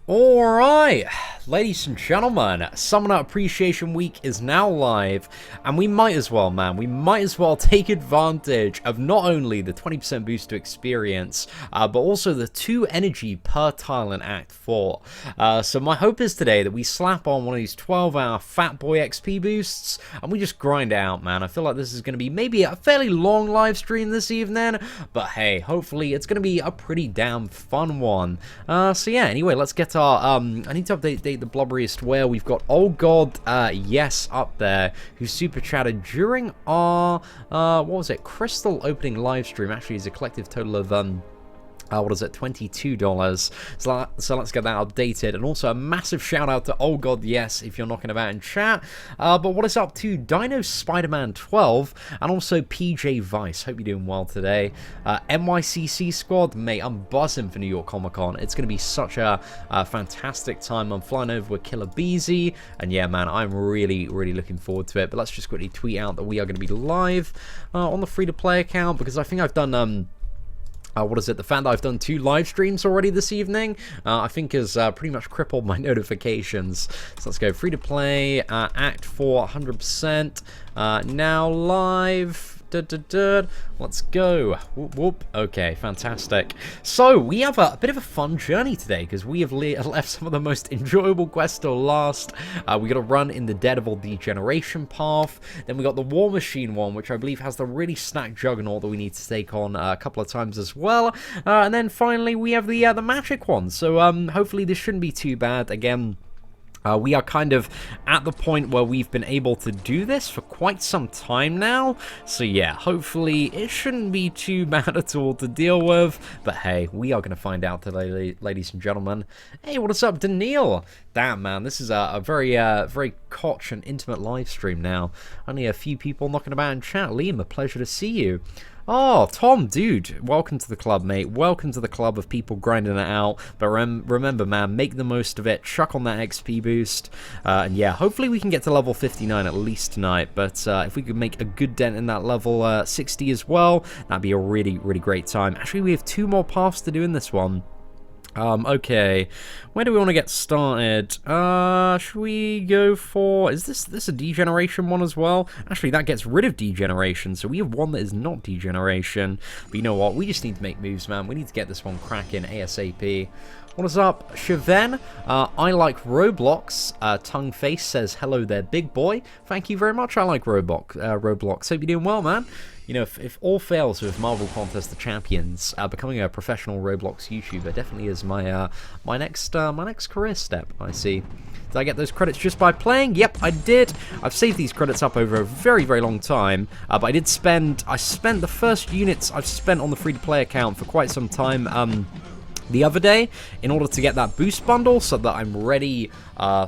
Alright, ladies and gentlemen, Summoner Appreciation Week is now live, and we might as well, man, we might as well take advantage of not only the 20% boost to experience, but also the 2 energy per tile in Act 4. So my hope is today that we slap on one of these 12-hour Fat Boy XP boosts, and we just grind it out, man. I feel like this is going to be maybe a fairly long live stream this evening, but hey, hopefully it's going to be a pretty damn fun one. So yeah, anyway, let's get to I need to update the Blubberiest where we've got Old God Yes up there, who super chatted during our what was it, Crystal opening live stream. Actually, is a collective total of what is it, $22. So let's get that updated. And also a massive shout out to Oh God Yes if you're knocking about in chat. But what is up to Dino Spider-Man 12 and also PJ Vice. Hope you're doing well today. NYCC squad, mate, I'm buzzing for New York Comic Con. It's going to be such a fantastic time. I'm flying over with Killer Beezy. And yeah, man, I'm really looking forward to it. But let's just quickly tweet out that we are going to be live on the free-to-play account, because I think I've done what is it? The fact that I've done 2 live streams already this evening, I think has pretty much crippled my notifications. So let's go free to play, Act 4, 100%, now live. Let's go. Whoop, whoop. Okay, fantastic. So we have a bit of a fun journey today, because we have left some of the most enjoyable quests till last. We got to run in the Daredevil Degeneration path. Then we got the War Machine one, which I believe has the really stacked Juggernaut that we need to take on a couple of times as well. And then finally we have the Magic one. So hopefully this shouldn't be too bad. Again, we are kind of at the point where we've been able to do this for quite some time now. So yeah, hopefully it shouldn't be too bad at all to deal with. But hey, we are going to find out today, ladies and gentlemen. Hey, what is up, Daniil? Damn, man, this is a very koch and intimate live stream now. Only a few people knocking about in chat. Liam, a pleasure to see you. Oh, Tom, dude, welcome to the club, mate. Welcome to the club of people grinding it out. But remember, man, make the most of it. Chuck on that XP boost. And yeah, hopefully we can get to level 59 at least tonight. But if we could make a good dent in that level 60 as well, that'd be a really great time. Actually, we have 2 more paths to do in this one. Okay, where do we want to get started? Should we go for, is this a degeneration one as well? Actually, that gets rid of degeneration, so we have one that is not degeneration. But you know what, we just need to make moves, man. We need to get this one cracking ASAP. What is up, Cheven? I like Roblox. Tongue Face says, hello there, big boy. Thank you very much. I like Roblox. Hope you're doing well, man. You know, if all fails with Marvel Contest of Champions, becoming a professional Roblox YouTuber definitely is my my next career step. I see. Did I get those credits just by playing? Yep, I did. I've saved these credits up over a very long time, but I spent the first units I've spent on the free-to-play account for quite some time. The other day, in order to get that boost bundle so that I'm ready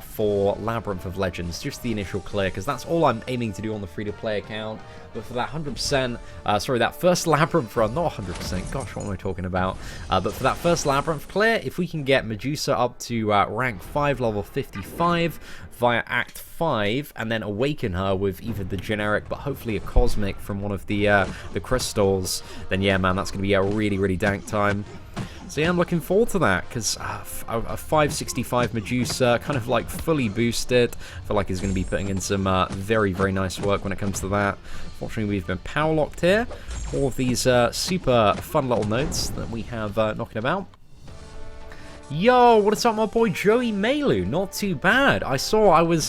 for Labyrinth of Legends, just the initial clear, because that's all I'm aiming to do on the free-to-play account. But for that 100%, sorry, that first Labyrinth run, not 100%, gosh, what am I talking about? But for that first Labyrinth clear, if we can get Medusa up to rank 5, level 55, via Act 5, and then awaken her with either the generic, but hopefully a cosmic from one of the crystals, then yeah, man, that's going to be a really dank time. So yeah, I'm looking forward to that, because a 565 Medusa, kind of like fully boosted, I feel like he's going to be putting in some very nice work when it comes to that. Fortunately, we've been power locked here. All of these super fun little notes that we have knocking about. Yo, what is up, my boy Joey Melu? Not too bad. I saw I was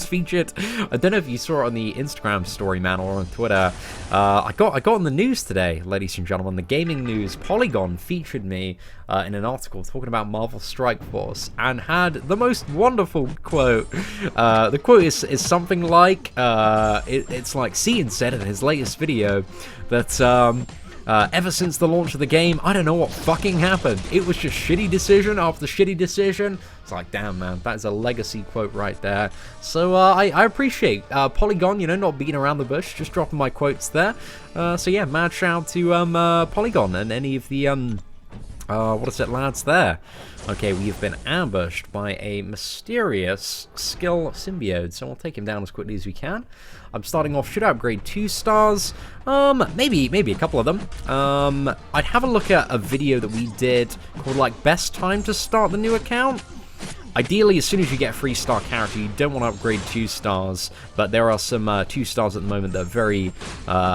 featured. I don't know if you saw it on the Instagram story, man, or on Twitter. I got in the news today, ladies and gentlemen. The gaming news. Polygon featured me in an article talking about Marvel Strike Force and had the most wonderful quote. The quote is something like, it's like Seatin said in his latest video that. Ever since the launch of the game, I don't know what fucking happened. It was just shitty decision after shitty decision. It's like, damn, man, that is a legacy quote right there. So I appreciate Polygon, you know, not beating around the bush, just dropping my quotes there. So yeah, mad shout out to Polygon and any of the What is it, lads, there? Okay, we've been ambushed by a mysterious skill symbiote, so we'll take him down as quickly as we can. I'm starting off, should I upgrade 2 stars? Maybe a couple of them. I'd have a look at a video that we did called, like, best time to start the new account. Ideally, as soon as you get a 3-star character, you don't want to upgrade 2 stars, but there are some 2 stars at the moment that are very,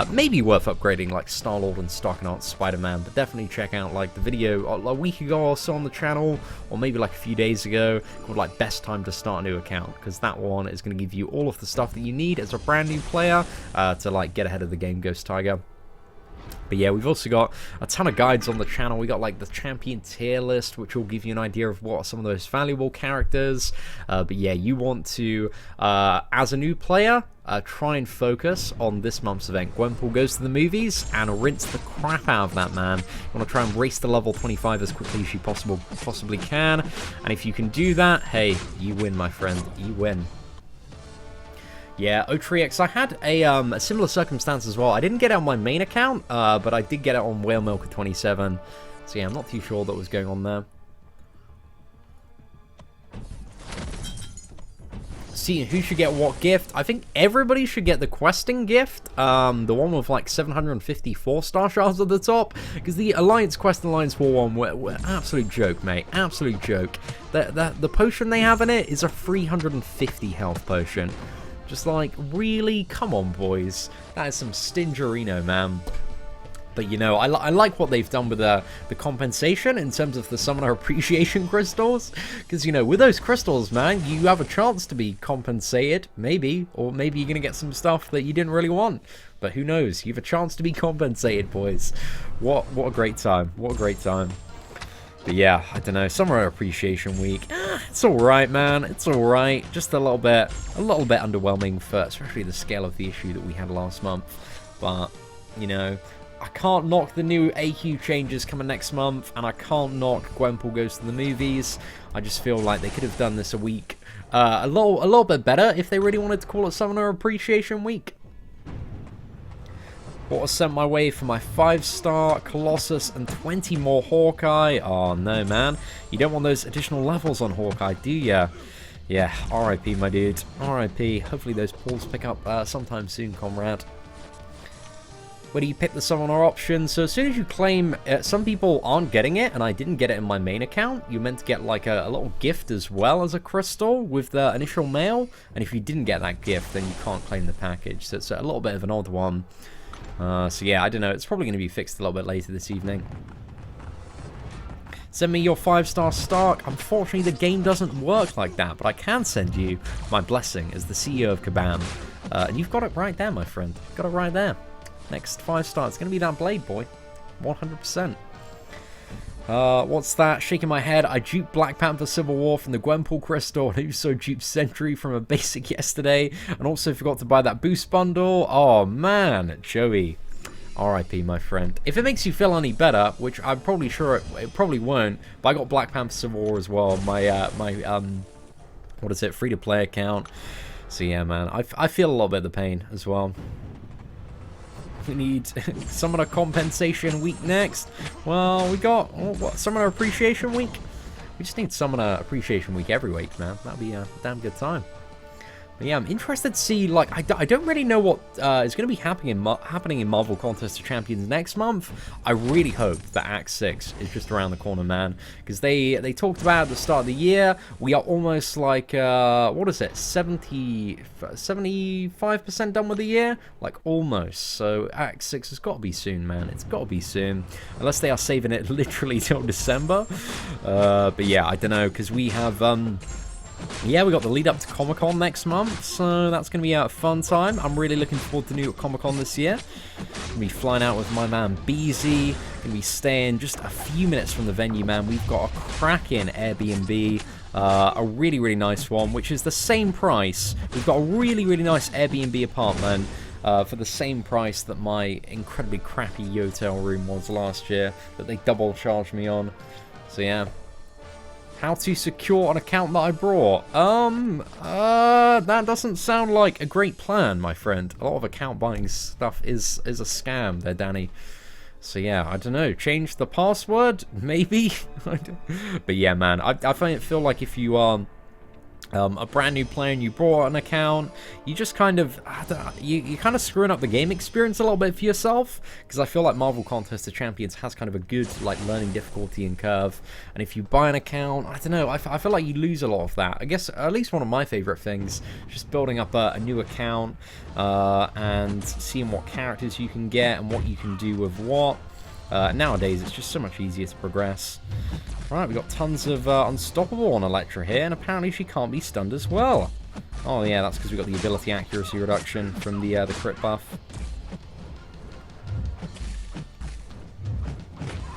maybe worth upgrading, like Star-Lord and Starknot, Spider-Man, but definitely check out, like, the video a week ago or so on the channel, or maybe like a few days ago, called, like, best time to start a new account, because that one is going to give you all of the stuff that you need as a brand new player to, like, get ahead of the game, Ghost Tiger. But yeah, we've also got a ton of guides on the channel. We got like the champion tier list, which will give you an idea of what are some of those valuable characters. But yeah, you want to, as a new player, try and focus on this month's event. Gwenpool Goes to the Movies, and rinse the crap out of that, man. You want to try and race to level 25 as quickly as you possibly can. And if you can do that, hey, you win, my friend. You win. Yeah, Otrix, I had a similar circumstance as well. I didn't get it on my main account, but I did get it on Whale Milker 27. So yeah, I'm not too sure what was going on there. See, who should get what gift? I think everybody should get the questing gift. The one with like 754 star shards at the top. Because the Alliance Quest and Alliance War one were absolute joke, mate. Absolute joke. The potion they have in it is a 350 health potion. Just like, really? Come on, boys. That is some Stingerino, man. But, you know, I like what they've done with the compensation in terms of the Summoner Appreciation Crystals. Because, you know, with those crystals, man, you have a chance to be compensated, maybe. Or maybe you're going to get some stuff that you didn't really want. But who knows? You have a chance to be compensated, boys. What a great time. What a great time. But yeah, I don't know, Summer Appreciation Week, it's alright, man, it's alright. Just a little bit underwhelming for especially the scale of the issue that we had last month. But, you know, I can't knock the new AQ changes coming next month, and I can't knock Gwenpool Goes to the Movies. I just feel like they could have done this a week a little bit better if they really wanted to call it Summoner Appreciation Week. What was sent my way for my 5-star Colossus and 20 more Hawkeye? Oh no, man. You don't want those additional levels on Hawkeye, do ya? Yeah, RIP, my dude. RIP. Hopefully those pulls pick up sometime soon, comrade. Where do you pick the summoner option? So as soon as you claim, some people aren't getting it, and I didn't get it in my main account. You're meant to get like a little gift as well as a crystal with the initial mail. And if you didn't get that gift, then you can't claim the package. So it's a little bit of an odd one. So yeah, I don't know, it's probably going to be fixed a little bit later this evening. Send me your 5-star Stark. Unfortunately, the game doesn't work like that, but I can send you my blessing as the CEO of Kabam. And you've got it right there, my friend. You've got it right there. Next 5-star, it's going to be that blade, boy. 100%. What's that? Shaking my head. I duped Black Panther Civil War from the Gwenpool Crystal, and also duped Sentry from a basic yesterday, and also forgot to buy that boost bundle. Oh man, Joey. RIP, my friend. If it makes you feel any better, which I'm probably sure it probably won't, but I got Black Panther Civil War as well. My what is it? Free-to-play account. So yeah, man, I feel a little bit of the pain as well. We need Summoner Compensation Week next. Well, we got what, Summoner Appreciation Week? We just need Summoner Appreciation Week every week, man. That'd be a damn good time. But yeah, I'm interested to see, like, I don't really know what is going to be happening in Marvel Contest of Champions next month. I really hope that Act 6 is just around the corner, man. Because they talked about at the start of the year, we are almost like, what is it, 75% done with the year? Like, almost. So Act 6 has got to be soon, man. It's got to be soon. Unless they are saving it literally till December. But yeah, I don't know, because we have... yeah, we got the lead up to Comic-Con next month, so that's going to be a fun time. I'm really looking forward to New York Comic-Con this year. Going to be flying out with my man Beezy. Going to be staying just a few minutes from the venue, man. We've got a cracking Airbnb, a really, really nice one, which is the same price. We've got a really, really nice Airbnb apartment for the same price that my incredibly crappy Yotel room was last year, that they double charged me on. So yeah. How to secure an account that I brought? That doesn't sound like a great plan, my friend. A lot of account buying stuff is a scam there, Danny. So yeah, I don't know, change the password, maybe? But yeah, man, I feel like if you are a brand new player and you brought an account, you just kind of, you're kind of screwing up the game experience a little bit for yourself, because I feel like Marvel Contest of Champions has kind of a good, like, learning difficulty and curve, and if you buy an account, I don't know, I feel like you lose a lot of that. I guess, at least one of my favorite things, just building up a new account, and seeing what characters you can get, and what you can do with what. Nowadays, it's just so much easier to progress. Right, we've got tons of Unstoppable on Elektra here, and apparently she can't be stunned as well. Oh yeah, that's because we got the ability accuracy reduction from the crit buff.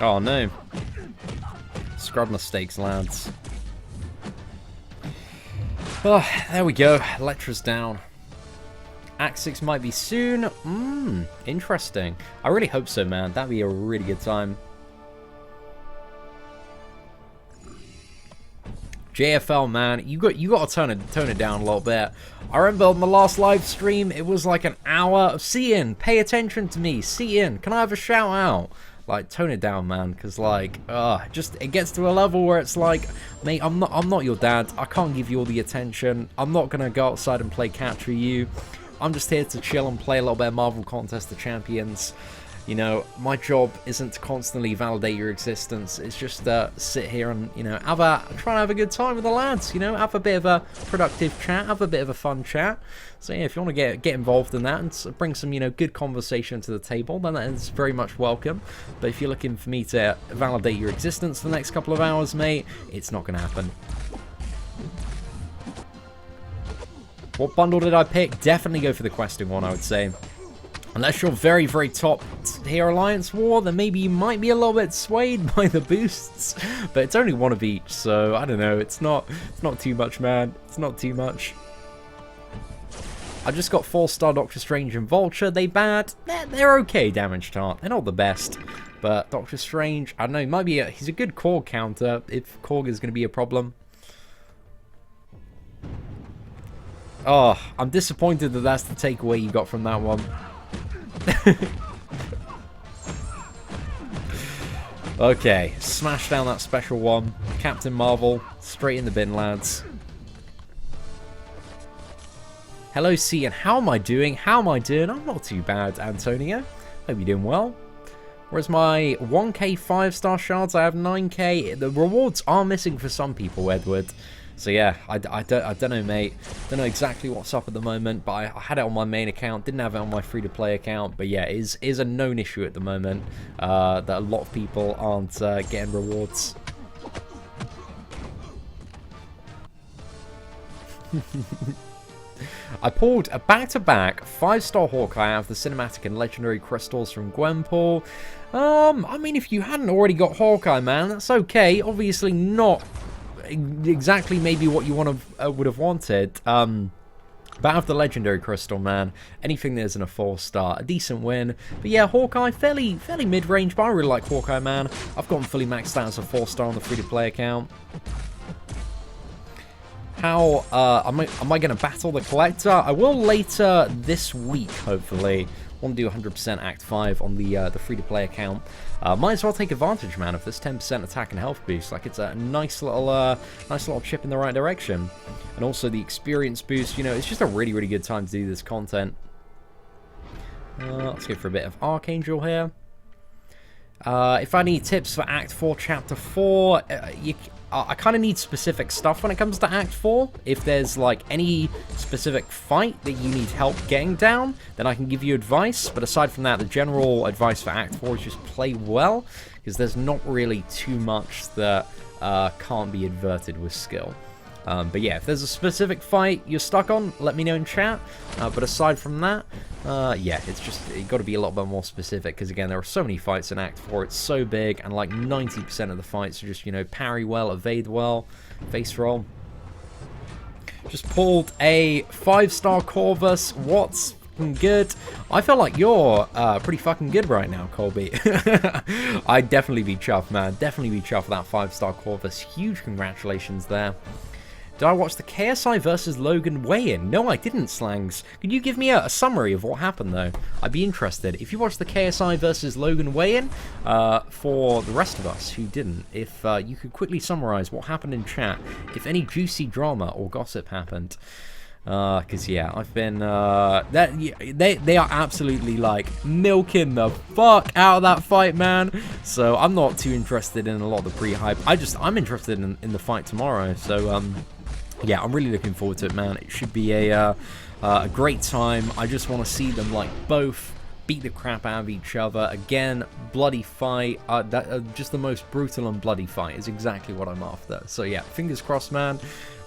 Oh no. Scrub mistakes, lads. Oh, there we go. Elektra's down. Act 6 might be soon. Interesting. I really hope so, man. That'd be a really good time. JFL, man, you got to tone it down a little bit. I remember on the last live stream, it was like an hour of Seatin. Pay attention to me, Seatin. Can I have a shout out? Like, tone it down, man, because like, just it gets to a level where it's like, mate, I'm not your dad. I can't give you all the attention. I'm not gonna go outside and play catch with you. I'm just here to chill and play a little bit of Marvel Contest of Champions. You know, my job isn't to constantly validate your existence. It's just sit here and, you know, try and have a good time with the lads. You know, have a bit of a productive chat, have a bit of a fun chat. So yeah, if you want to get involved in that and bring some, you know, good conversation to the table, then that is very much welcome. But if you're looking for me to validate your existence for the next couple of hours, mate, it's not going to happen. What bundle did I pick? Definitely go for the questing one, I would say. Unless you're very, very top tier Alliance War, then maybe you might be a little bit swayed by the boosts. But it's only one of each, so I don't know. It's not too much, man. It's not too much. I just got 4-star Doctor Strange and Vulture. They bad? They're okay damaged art. They're not the best. But Doctor Strange, I don't know, he might be he's a good Korg counter if Korg is going to be a problem. Oh, I'm disappointed that that's the takeaway you got from that one. Okay, smash down that special one. Captain Marvel, straight in the bin, lads. Hello, C, and how am I doing? How am I doing? I'm not too bad, Antonio. Hope you're doing well. Whereas my 1k 5-star shards, I have 9k. The rewards are missing for some people, Edward. So yeah, I don't know, mate. Don't know exactly what's up at the moment, but I had it on my main account, didn't have it on my free-to-play account. But yeah, it is a known issue at the moment that a lot of people aren't getting rewards. I pulled a back-to-back 5-star Hawkeye out of the cinematic and legendary crystals from Gwenpool. I mean, if you hadn't already got Hawkeye, man, that's okay. Obviously not exactly maybe what you would have wanted. But out of the legendary crystal, man, anything that isn't a 4-star, a decent win. But yeah, Hawkeye, fairly mid-range, but I really like Hawkeye, man. I've gotten fully maxed out as a 4-star on the free-to-play account. How am I going to battle the collector? I will later this week, hopefully. I want to do 100% Act 5 on the free-to-play account. Might as well take advantage, man, of this 10% attack and health boost. Like, it's a nice little chip in the right direction. And also the experience boost. You know, it's just a really, really good time to do this content. Let's go for a bit of Archangel here. If I need tips for Act 4, Chapter 4, I kind of need specific stuff when it comes to Act 4. If there's, like, any specific fight that you need help getting down, then I can give you advice. But aside from that, the general advice for Act 4 is just play well, because there's not really too much that can't be inverted with skill. But yeah, if there's a specific fight you're stuck on, let me know in chat. But aside from that, yeah, it's just, you've got to be a lot bit more specific, because again, there are so many fights in Act 4, it's so big, and like 90% of the fights are just, you know, parry well, evade well, face roll. Just pulled a 5-star Corvus. What's fucking good? I feel like you're pretty fucking good right now, Colby. I'd definitely be chuffed, man. Definitely be chuffed with that 5-star Corvus. Huge congratulations there. Did I watch the KSI versus Logan weigh-in? No, I didn't, Slangs. Could you give me a summary of what happened, though? I'd be interested. If you watched the KSI versus Logan weigh-in, for the rest of us who didn't, if you could quickly summarize what happened in chat, if any juicy drama or gossip happened. Because, yeah, I've been, they are absolutely, like, milking the fuck out of that fight, man. So, I'm not too interested in a lot of the pre-hype. I'm interested in the fight tomorrow. So, yeah, I'm really looking forward to it, man. It should be a great time. I just want to see them, like, both beat the crap out of each other. Again, bloody fight. Just the most brutal and bloody fight is exactly what I'm after. So, yeah, fingers crossed, man.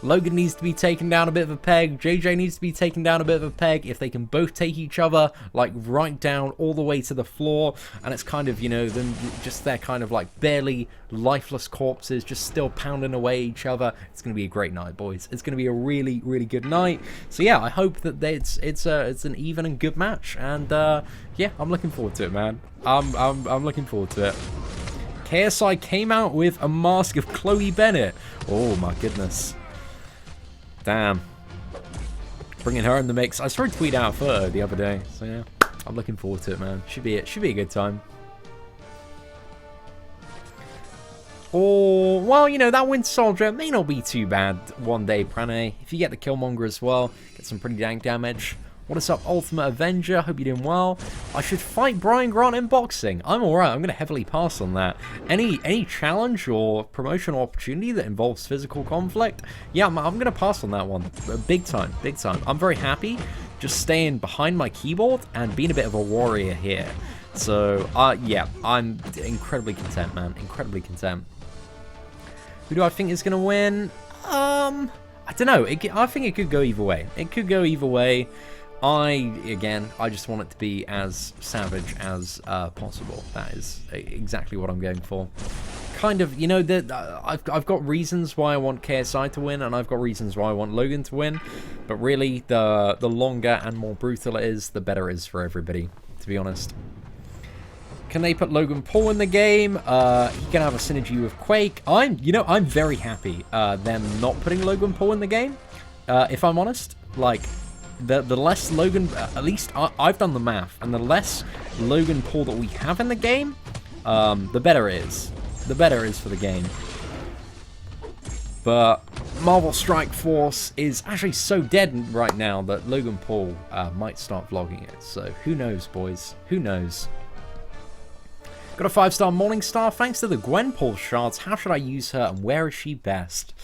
Logan needs to be taken down a bit of a peg. JJ needs to be taken down a bit of a peg. If they can both take each other, like, right down all the way to the floor, and it's kind of, you know, them just they're kind of like barely lifeless corpses just still pounding away each other. It's going to be a great night, boys. It's going to be a really, really good night. So, yeah, I hope that it's an even and good match. And, yeah, I'm looking forward to it, man. I'm looking forward to it. KSI came out with a mask of Chloe Bennett. Oh, my goodness. Damn. Bringing her in the mix. I saw her tweet out a photo the other day. So, yeah, I'm looking forward to it, man. Should be a good time. Or, well, you know, that Winter Soldier may not be too bad one day, Prane. If you get the Killmonger as well, get some pretty dank damage. What is up, Ultimate Avenger? Hope you're doing well. I should fight Brian Grant in boxing. I'm alright. I'm going to heavily pass on that. Any challenge or promotional opportunity that involves physical conflict, yeah, I'm going to pass on that one. Big time, big time. I'm very happy just staying behind my keyboard and being a bit of a warrior here. So, yeah, I'm incredibly content, man. Incredibly content. Who do I think is going to win? I don't know. I think it could go either way. It could go either way. I just want it to be as savage as possible. That is exactly what I'm going for. Kind of, you know, I've got reasons why I want KSI to win, and I've got reasons why I want Logan to win. But really, the longer and more brutal it is, the better it is for everybody, to be honest. Can they put Logan Paul in the game? He can have a synergy with Quake. I'm very happy them not putting Logan Paul in the game. If I'm honest, like, the less Logan, at least I've done the math, and the less Logan Paul that we have in the game, the better it is. The better it is for the game. But Marvel Strike Force is actually so dead right now that Logan Paul might start vlogging it. So who knows, boys? Who knows? Got a 5-star Morningstar. Thanks to the Gwen Paul shards. How should I use her and where is she best?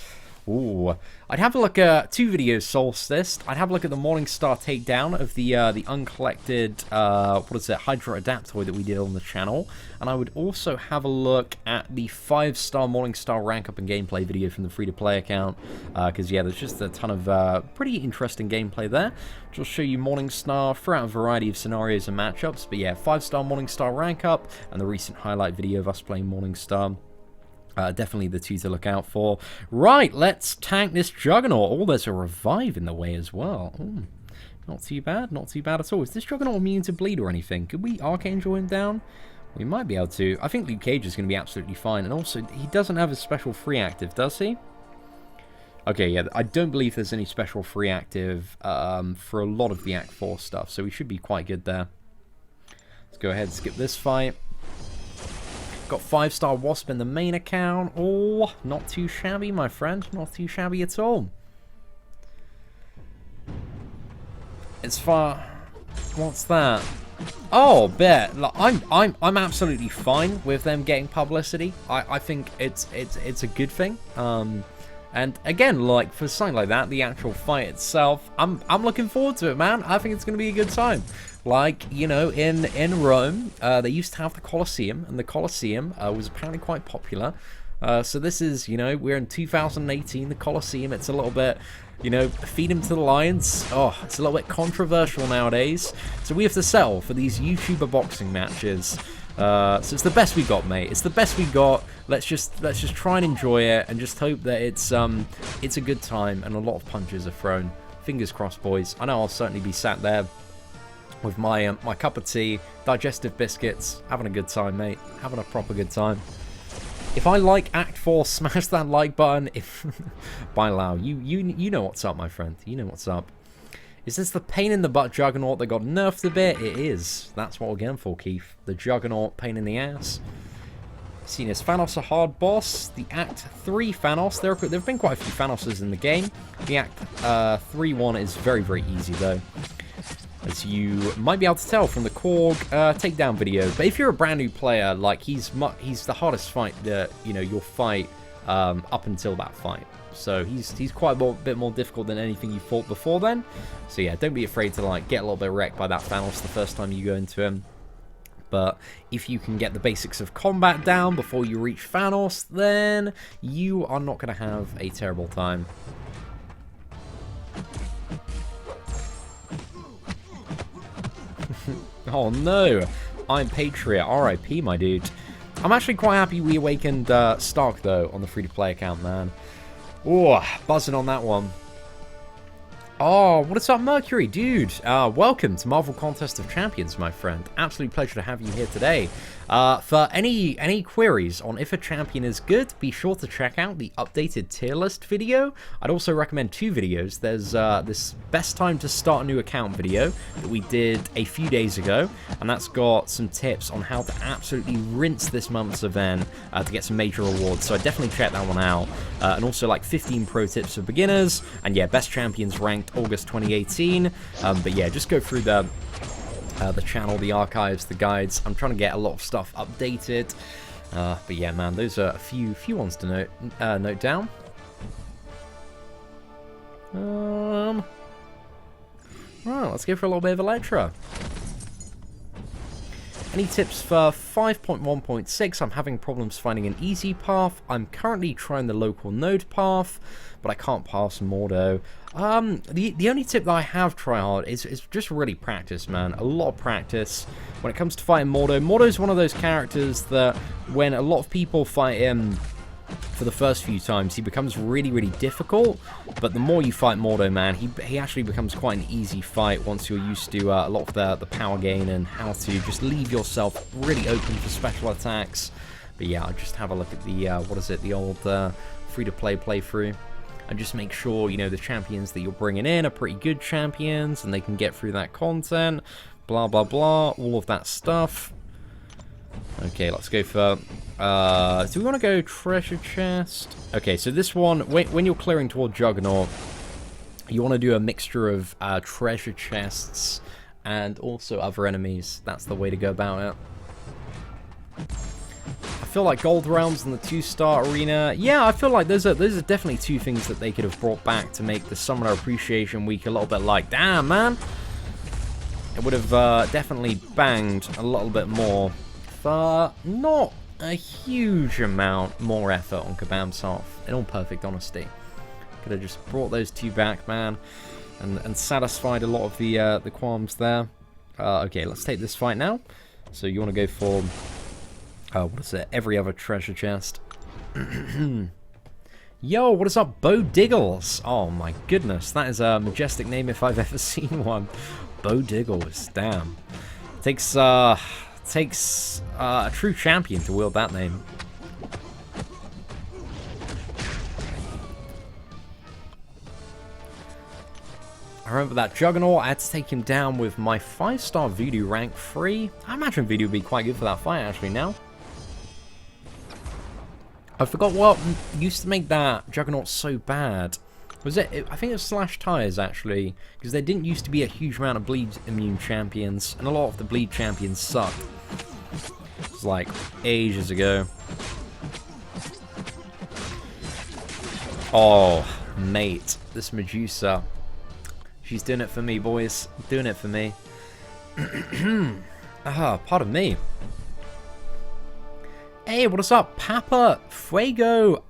Ooh, I'd have a look at 2 videos solsticed. I'd have a look at the Morningstar takedown of the uncollected, what is it, Hydra Adaptoid that we did on the channel. And I would also have a look at the 5-star Morningstar rank up and gameplay video from the free-to-play account. Because, yeah, there's just a ton of pretty interesting gameplay there. Which will show you Morningstar throughout a variety of scenarios and matchups. But, yeah, 5-star Morningstar rank up and the recent highlight video of us playing Morningstar. Definitely the 2 to look out for. Right, let's tank this Juggernaut. Oh, there's a revive in the way as well. Ooh, not too bad, not too bad at all. Is this Juggernaut immune to bleed or anything? Could we Archangel him down? We might be able to. I think Luke Cage is going to be absolutely fine. And also, he doesn't have a special free active, does he? Okay, yeah, I don't believe there's any special free active for a lot of the Act 4 stuff. So we should be quite good there. Let's go ahead and skip this fight. Got 5-star Wasp in the main account. Oh, not too shabby, my friend. Not too shabby at all. It's far. What's that? Oh, bet. Like, I'm absolutely fine with them getting publicity. I think it's a good thing. And again, like, for something like that, the actual fight itself, I'm looking forward to it, man. I think it's going to be a good time. Like, you know, in Rome, they used to have the Colosseum, and the Colosseum was apparently quite popular. So this is, you know, we're in 2018, the Colosseum, it's a little bit, you know, feed him to the lions. Oh, it's a little bit controversial nowadays. So we have to settle for these YouTuber boxing matches. So it's the best we got, mate. It's the best we got. Let's just try and enjoy it, and just hope that it's a good time and a lot of punches are thrown. Fingers crossed, boys. I know I'll certainly be sat there with my my cup of tea, digestive biscuits, having a good time, mate. Having a proper good time. If I like Act 4, smash that like button. If by Lau, you know what's up, my friend. You know what's up. Is this the pain in the butt Juggernaut that got nerfed a bit? It is. That's what we're going for, Keith. The Juggernaut pain in the ass. Seen as Thanos a hard boss. The Act 3 Thanos. There have been quite a few Thanoses in the game. The Act 3 one is very, very easy, though. As you might be able to tell from the Korg takedown video. But if you're a brand new player, like, he's the hardest fight that, you know, you'll fight up until that fight. So he's quite a bit more difficult than anything you fought before then. So yeah, don't be afraid to, like, get a little bit wrecked by that Thanos the first time you go into him. But if you can get the basics of combat down before you reach Thanos, then you are not going to have a terrible time. Oh no, I'm Patriot, RIP my dude. I'm actually quite happy we awakened Stark though on the free-to-play account, man. Oh, buzzing on that one. Oh, what's up, Mercury? Dude, welcome to Marvel Contest of Champions, my friend. Absolute pleasure to have you here today. For any queries on if a champion is good, be sure to check out the updated tier list video. I'd also recommend two videos. There's this best time to start a new account video that we did a few days ago, and that's got some tips on how to absolutely rinse this month's event to get some major rewards. So I definitely check that one out. And also like 15 pro tips for beginners, and yeah, best champions ranked August 2018. But yeah, just go through the channel, the archives, the guides. I'm trying to get a lot of stuff updated. But yeah, man, those are a few ones to note down. Right, let's go for a little bit of Electra. Any tips for 5.1.6? I'm having problems finding an easy path. I'm currently trying the local node path, but I can't pass Mordo. The only tip that I have tried hard is just really practice, man. A lot of practice when it comes to fighting Mordo. Mordo's one of those characters that when a lot of people fight him for the first few times, he becomes really, really difficult. But the more you fight Mordo, man, he actually becomes quite an easy fight once you're used to a lot of the power gain and how to just leave yourself really open for special attacks. But yeah, I'll just have a look at the, the old free-to-play playthrough. And just make sure, you know, the champions that you're bringing in are pretty good champions and they can get through that content. Blah, blah, blah. All of that stuff. Okay, let's go for... do we want to go treasure chest? Okay, so this one, when you're clearing toward Juggernaut, you want to do a mixture of treasure chests and also other enemies. That's the way to go about it. I feel like Gold Realms and the 2-star arena, yeah, I feel like those are definitely two things that they could have brought back to make the Summoner Appreciation Week a little bit like, damn, man. It would have definitely banged a little bit more. Not a huge amount more effort on Kabam's half, in all perfect honesty. Could have just brought those two back, man, and satisfied a lot of the qualms there. Okay, let's take this fight now. So you want to go for, what is it, every other treasure chest. Yo, what is up, Bo Diggles? Oh my goodness, that is a majestic name if I've ever seen one. Bo Diggles, damn. Takes a true champion to wield that name. I remember that Juggernaut, I had to take him down with my 5-star Voodoo rank 3. I imagine Voodoo would be quite good for that fight actually now. I forgot what used to make that Juggernaut so bad. Was it? I think it was Slash Tires actually, because there didn't used to be a huge amount of bleed immune champions, and a lot of the bleed champions sucked. It was like ages ago. Oh, mate, this Medusa. She's doing it for me, boys. Doing it for me. Pardon me. Hey, what is up? Papa Fuego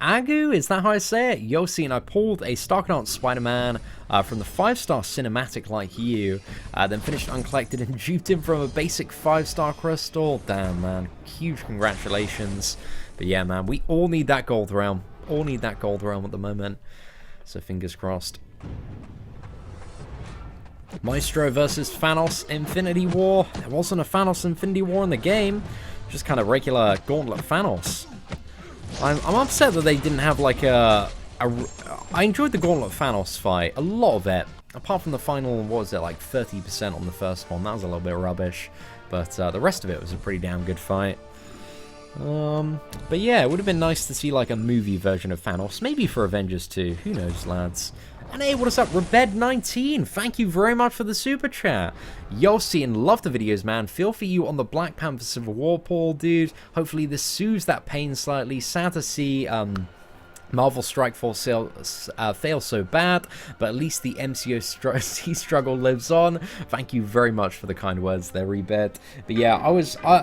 Agu? Is that how I say it? Yo, Seatin, I pulled a Starknaut Spider-Man from the 5-star cinematic like you, then finished uncollected and duped him from a basic 5-star crystal. Damn, man. Huge congratulations. But yeah, man, we all need that gold realm. All need that gold realm at the moment. So fingers crossed. Maestro versus Thanos Infinity War. There wasn't a Thanos Infinity War in the game. Just kind of regular Gauntlet Thanos. I'm upset that they didn't have like a... I enjoyed the Gauntlet Thanos fight, a lot of it. Apart from the final, what was it, like 30% on the first one. That was a little bit rubbish. But the rest of it was a pretty damn good fight. But yeah, it would have been nice to see like a movie version of Thanos. Maybe for Avengers 2. Who knows, lads? And hey, what is up, Rebed19? Thank you very much for the super chat. Yo, Seatin, love the videos, man. Feel for you on the Black Panther Civil War poll, dude. Hopefully this soothes that pain slightly. Sad to see, Marvel Strike Force fail so bad, but at least the MCU struggle lives on. Thank you very much for the kind words there, Rebed. But yeah,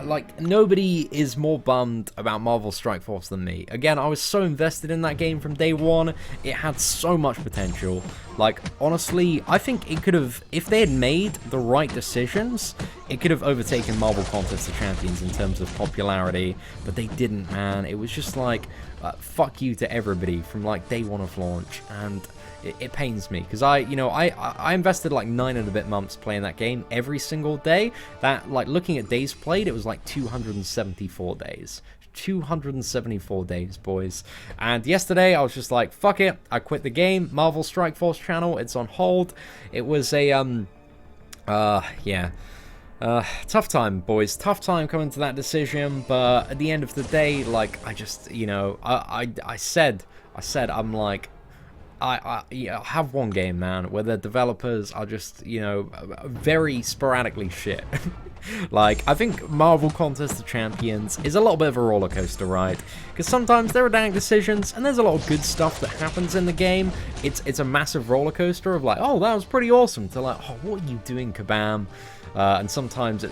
like, nobody is more bummed about Marvel Strike Force than me. Again, I was so invested in that game from day one. It had so much potential. Like, honestly, I think it could have, if they had made the right decisions, it could have overtaken Marvel Contest of Champions in terms of popularity, but they didn't, man. It was just like, fuck you to everybody from like day one of launch, and it pains me because I invested like 9 and a bit months playing that game every single day. That, like, looking at days played, it was like 274 days. 274 days, boys. And yesterday I was just like, fuck it, I quit the game. Marvel Strike Force channel, it's on hold. It was a tough time, boys. Tough time coming to that decision, but at the end of the day, like, I just, I said, I'm like, I have one game, man, where the developers are just, very sporadically shit. Like, I think Marvel Contest of Champions is a little bit of a roller coaster ride, because sometimes there are dank decisions, and there's a lot of good stuff that happens in the game. It's a massive roller coaster of like, oh, that was pretty awesome, to like, oh, what are you doing, Kabam? And sometimes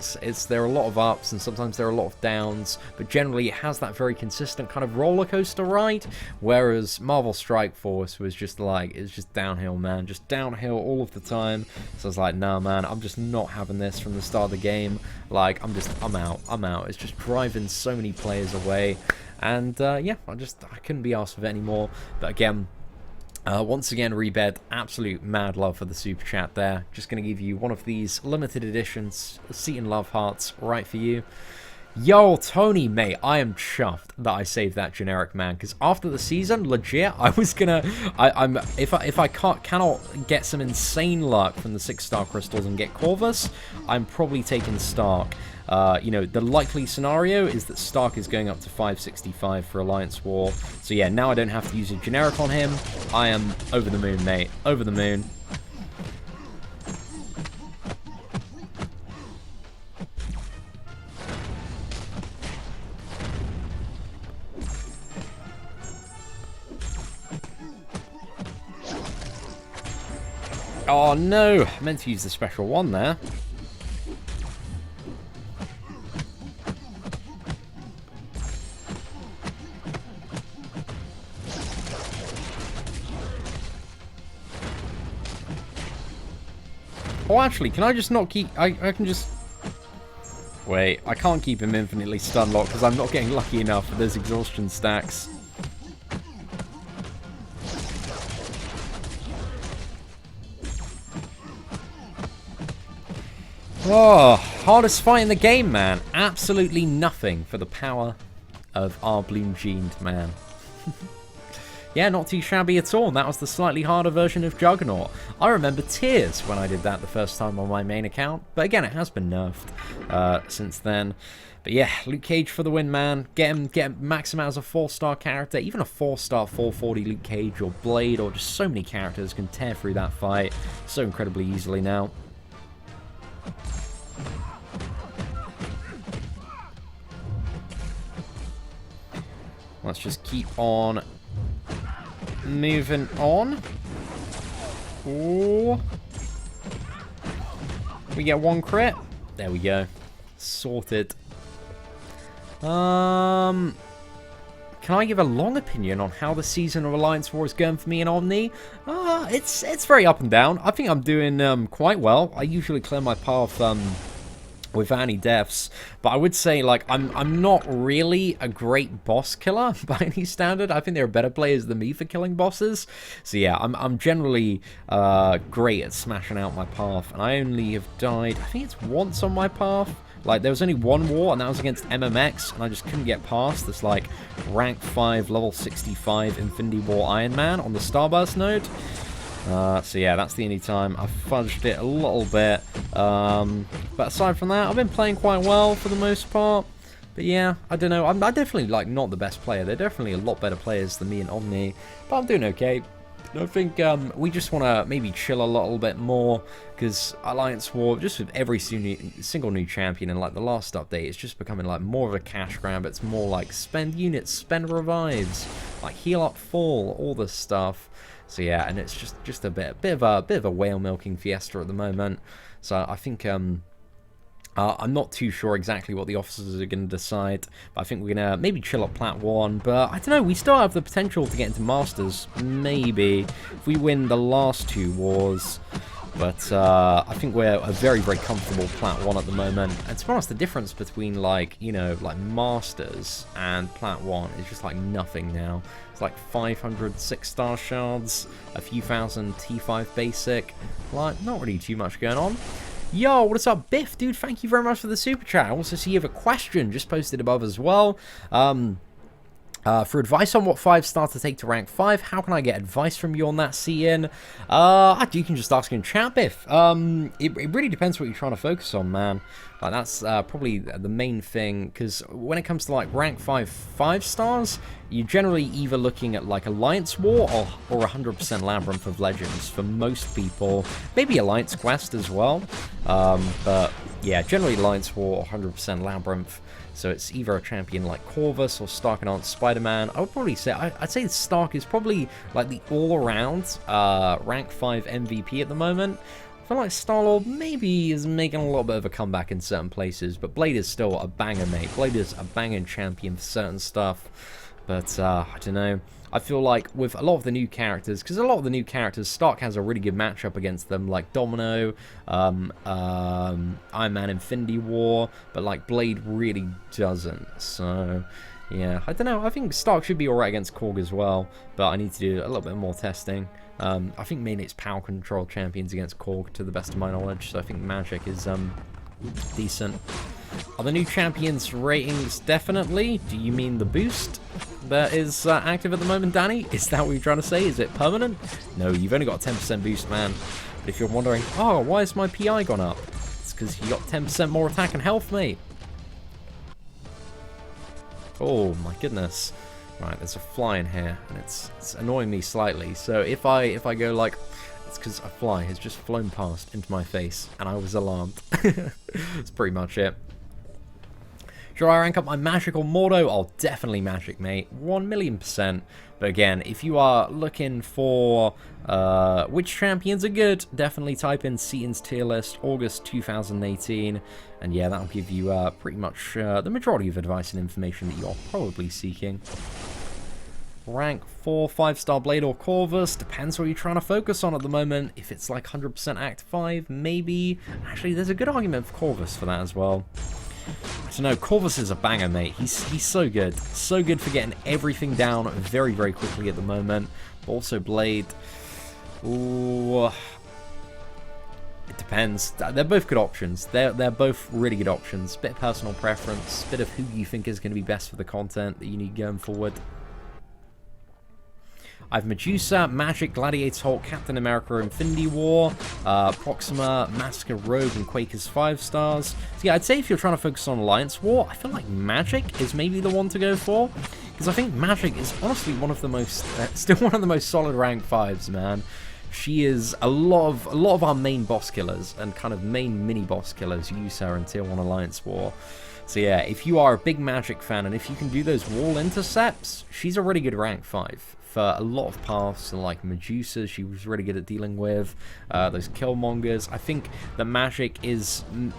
there are a lot of ups, and sometimes there are a lot of downs, but generally it has that very consistent kind of roller coaster ride. Whereas Marvel Strike Force was just like, it's just downhill, man, just downhill all of the time. So I was like, nah, man, I'm just not having this from the start of the game. Like, I'm out. It's just driving so many players away, and yeah, I couldn't be asked with it anymore. But again, once again, Rebed, absolute mad love for the super chat there. Just going to give you one of these limited editions Seatin Love Hearts right for you. Yo, Tony, mate, I am chuffed that I saved that generic, man, because after the season, legit, I was gonna, if I cannot get some insane luck from the 6-star crystals and get Corvus, I'm probably taking Stark. The likely scenario is that Stark is going up to 565 for Alliance War. So yeah, now I don't have to use a generic on him. I am over the moon, mate. Over the moon. Oh no, I meant to use the special one there. Oh, actually, can I just not keep... I can just... Wait, I can't keep him infinitely stun locked because I'm not getting lucky enough for those exhaustion stacks. Oh, hardest fight in the game, man. Absolutely nothing for the power of our bloom-jeaned man. Yeah, not too shabby at all. That was the slightly harder version of Juggernaut. I remember tears when I did that the first time on my main account, but again, it has been nerfed since then. But yeah, Luke Cage for the win, man. Get him, max him out as a 4-star character. Even a 4-star 440 Luke Cage or Blade or just so many characters can tear through that fight so incredibly easily now. Let's just keep on moving on. Ooh. We get one crit. There we go. Sorted. Can I give a long opinion on how the season of Alliance War is going for me in Omni? It's very up and down. I think I'm doing quite well. I usually clear my path without any deaths, but I would say, like, I'm not really a great boss killer by any standard. I think there are better players than me for killing bosses. So yeah, I'm generally great at smashing out my path, and I only have died, I think it's once on my path, Like, there was only one war, and that was against MMX, and I just couldn't get past this, like, rank 5, level 65 Infinity War Iron Man on the Starburst node. So yeah, that's the only time I fudged it a little bit. But aside from that, I've been playing quite well for the most part. But yeah, I don't know. I'm definitely, like, not the best player. They're definitely a lot better players than me and Omni. But I'm doing okay. I think we just want to maybe chill a little bit more, because Alliance War, just with every single new champion and like the last update, it's just becoming like more of a cash grab. It's more like spend units, spend revives, like heal up full, all this stuff. So yeah, and it's just a bit of a whale milking fiesta at the moment. So I think I'm not too sure exactly what the officers are going to decide, but I think we're going to maybe chill at Plat 1, but I don't know, we still have the potential to get into Masters, maybe, if we win the last 2 wars, but I think we're a very, very comfortable Plat 1 at the moment, and to be honest, the difference between, like, you know, like Masters and Plat 1 is just like nothing now. It's like 500 6-star shards, a few thousand T5 basic, like, not really too much going on. Yo, what's up, Biff? Dude, thank you very much for the super chat. I also see you have a question just posted above as well. For advice on what 5-star to take to rank 5, how can I get advice from you on that, Seatin? You can just ask in chat, Biff. It really depends what you're trying to focus on, man. Like, that's probably the main thing, because when it comes to, like, rank 5 stars, you're generally either looking at, like, Alliance War or 100% Labyrinth of Legends for most people. Maybe Alliance Quest as well. But, yeah, generally Alliance War or 100% Labyrinth. So it's either a champion like Corvus or Stark and Aunt Spider-Man. I would probably say, I'd say Stark is probably like the all-around rank 5 MVP at the moment. I feel like Star-Lord maybe is making a little bit of a comeback in certain places, but Blade is still a banger, mate. Blade is a banging champion for certain stuff. But I don't know. I feel like with a lot of the new characters, because a lot of the new characters, Stark has a really good matchup against them, like Domino, Iron Man Infinity War, but like Blade really doesn't. So yeah, I don't know. I think Stark should be alright against Korg as well, but I need to do a little bit more testing. I think mainly it's power control champions against Korg, to the best of my knowledge, so I think Magic is decent. Are the new champions ratings definitely? Do you mean the boost that is active at the moment, Danny? Is that what you're trying to say? Is it permanent? No, you've only got a 10% boost, man. But if you're wondering, oh, why has my PI gone up? It's because you got 10% more attack and health, mate. Oh, my goodness. Right, there's a fly in here, and it's annoying me slightly. So if I go like... It's because a fly has just flown past into my face, and I was alarmed. That's pretty much it. Should I rank up my Magic or Mordo? Oh, definitely Magic, mate. 1,000,000%. But again, if you are looking for which champions are good, definitely type in Seatin's tier list, August 2018. And yeah, that'll give you pretty much the majority of advice and information that you're probably seeking. Rank 4, 5-star Blade or Corvus, depends what you're trying to focus on at the moment. If it's like 100% Act 5, maybe. Actually, there's a good argument for Corvus for that as well. I don't know, Corvus is a banger, mate. He's so good. So good for getting everything down very, very quickly at the moment. But also Blade. Ooh. It depends. They're both good options. They're both really good options. Bit of personal preference. Bit of who you think is going to be best for the content that you need going forward. I have Medusa, Magic, Gladiator Hulk, Captain America, Infinity War, Proxima, Massacre, Rogue, and Quakers 5 stars. So yeah, I'd say if you're trying to focus on Alliance War, I feel like Magic is maybe the one to go for. Because I think Magic is honestly one of the most, still one of the most solid rank 5s, man. She is a lot of our main boss killers and kind of main mini boss killers use her in Tier 1 Alliance War. So yeah, if you are a big Magic fan and if you can do those wall intercepts, she's a really good rank 5. For a lot of paths, like Medusa, she was really good at dealing with those Killmongers. I think that Magic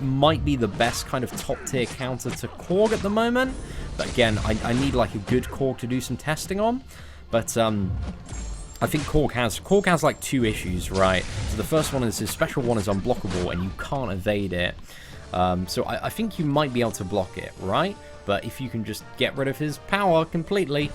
might be the best kind of top tier counter to Korg at the moment. But again, I need like a good Korg to do some testing on. But I think Korg has like 2 issues, right? So the first one is his special one is unblockable and you can't evade it. So I think you might be able to block it, right? But if you can just get rid of his power completely,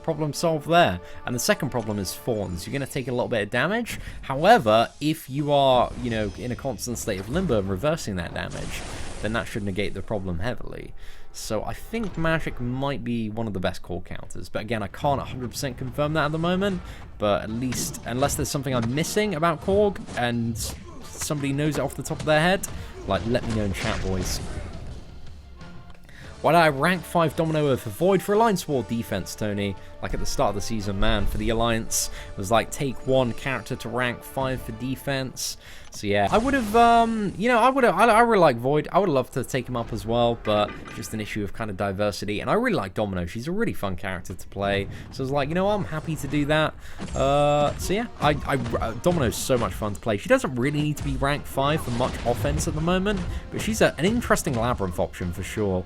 problem solved there. And the second problem is Thorns. You're going to take a little bit of damage. However, if you are, you know, in a constant state of limbo and reversing that damage, then that should negate the problem heavily. So I think Magic might be one of the best core counters. But again, I can't 100% confirm that at the moment. But at least, unless there's something I'm missing about Korg and somebody knows it off the top of their head, like, let me know in chat, boys. Why did I rank 5 Domino over Void for Alliance War defense, Tony? Like at the start of the season, man, for the Alliance, it was like take one character to rank 5 for defense. So yeah, I would have, you know, I really like Void. I would love to take him up as well, but just an issue of kind of diversity. And I really like Domino. She's a really fun character to play. So I was like, you know, I'm happy to do that. So yeah, Domino's so much fun to play. She doesn't really need to be rank 5 for much offense at the moment, but she's an interesting Labyrinth option for sure.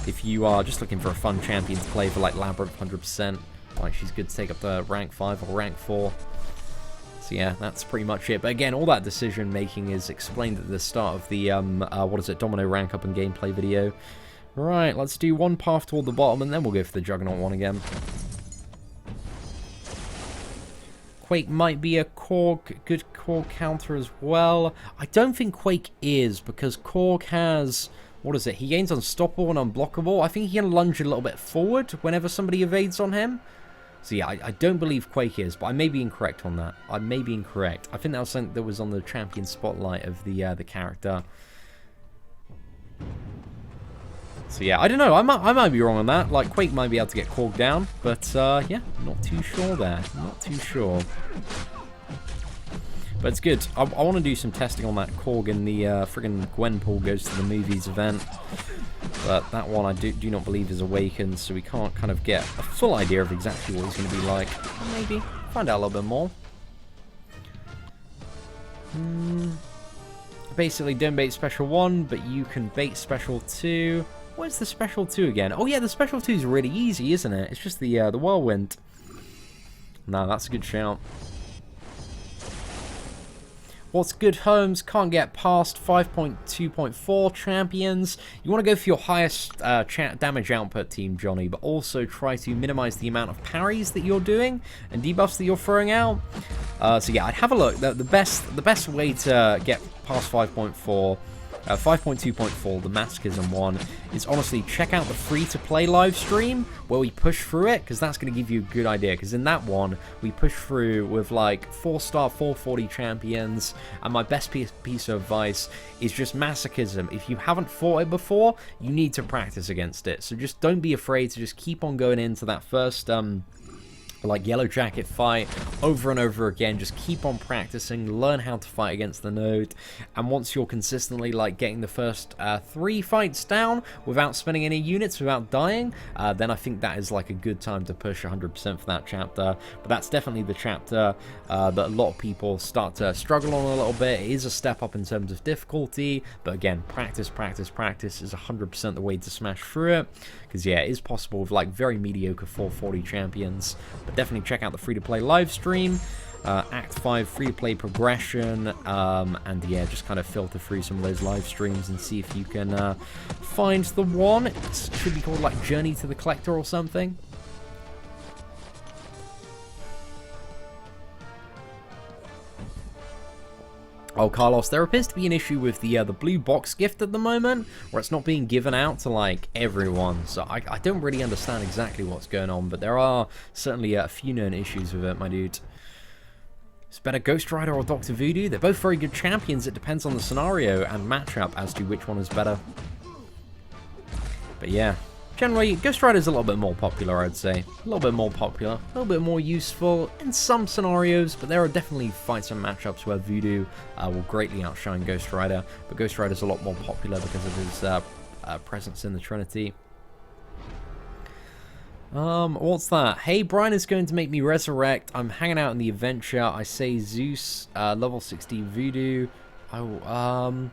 If you are just looking for a fun champion to play for like Labyrinth 100%, like she's good to take up to rank 5 or rank 4. So yeah, that's pretty much it. But again, all that decision making is explained at the start of the Domino rank up and gameplay video. Right, let's do one path toward the bottom and then we'll go for the Juggernaut one again. Quake might be a good core counter as well. I don't think Quake is, because Korg has, what is it? He gains unstoppable and unblockable. I think he can lunge a little bit forward whenever somebody evades on him. So yeah, I don't believe Quake is, but I may be incorrect on that. I may be incorrect. I think that was something that was on the champion spotlight of the character. So yeah, I don't know. I might be wrong on that. Like, Quake might be able to get Korg down, but yeah, not too sure there. Not too sure. But it's good. I want to do some testing on that Korg in the friggin' Gwenpool Goes to the Movies event. But that one I do not believe is awakened, so we can't kind of get a full idea of exactly what he's going to be like. Maybe find out a little bit more. Basically, don't bait special 1, but you can bait special 2. Where's the special 2 again? Oh yeah, the special 2 is really easy, isn't it? It's just the whirlwind. No, that's a good shout. What's good, Holmes? Can't get past 5.2.4 champions. You want to go for your highest damage output team, Johnny, but also try to minimize the amount of parries that you're doing and debuffs that you're throwing out. So yeah, I'd have a look. The best way to get past 5.2.4, the Masochism one, is honestly check out the free-to-play live stream where we push through it, because that's going to give you a good idea. Because in that one, we push through with like 4-star 440 champions, and my best piece of advice is just Masochism. If you haven't fought it before, you need to practice against it. So just don't be afraid to just keep on going into that first like Yellow Jacket fight over and over again. Just keep on practicing, learn how to fight against the node, and once you're consistently like getting the first 3 fights down without spending any units, without dying, then I think that is like a good time to push 100% for that chapter. But that's definitely the chapter that a lot of people start to struggle on a little bit. It is a step up in terms of difficulty, but again, practice is 100% the way to smash through it. Because yeah, it is possible with like very mediocre 440 champions. But definitely check out the free-to-play live stream, Act 5 free-to-play progression, and yeah, just kind of filter through some of those live streams and see if you can find the one. It should be called like Journey to the Collector or something. Oh, Carlos, there appears to be an issue with the blue box gift at the moment, where it's not being given out to, like, everyone. So I don't really understand exactly what's going on, but there are certainly a few known issues with it, my dude. It's better Ghost Rider or Dr. Voodoo. They're both very good champions. It depends on the scenario and matchup as to which one is better. But yeah, generally, Ghost Rider is a little bit more popular, I'd say. A little bit more popular, a little bit more useful in some scenarios, but there are definitely fights and matchups where Voodoo will greatly outshine Ghost Rider, but Ghost Rider is a lot more popular because of his presence in the Trinity. What's that? Hey, Brian is going to make me resurrect. I'm hanging out in the adventure. I say Zeus, level 60 Voodoo. Oh,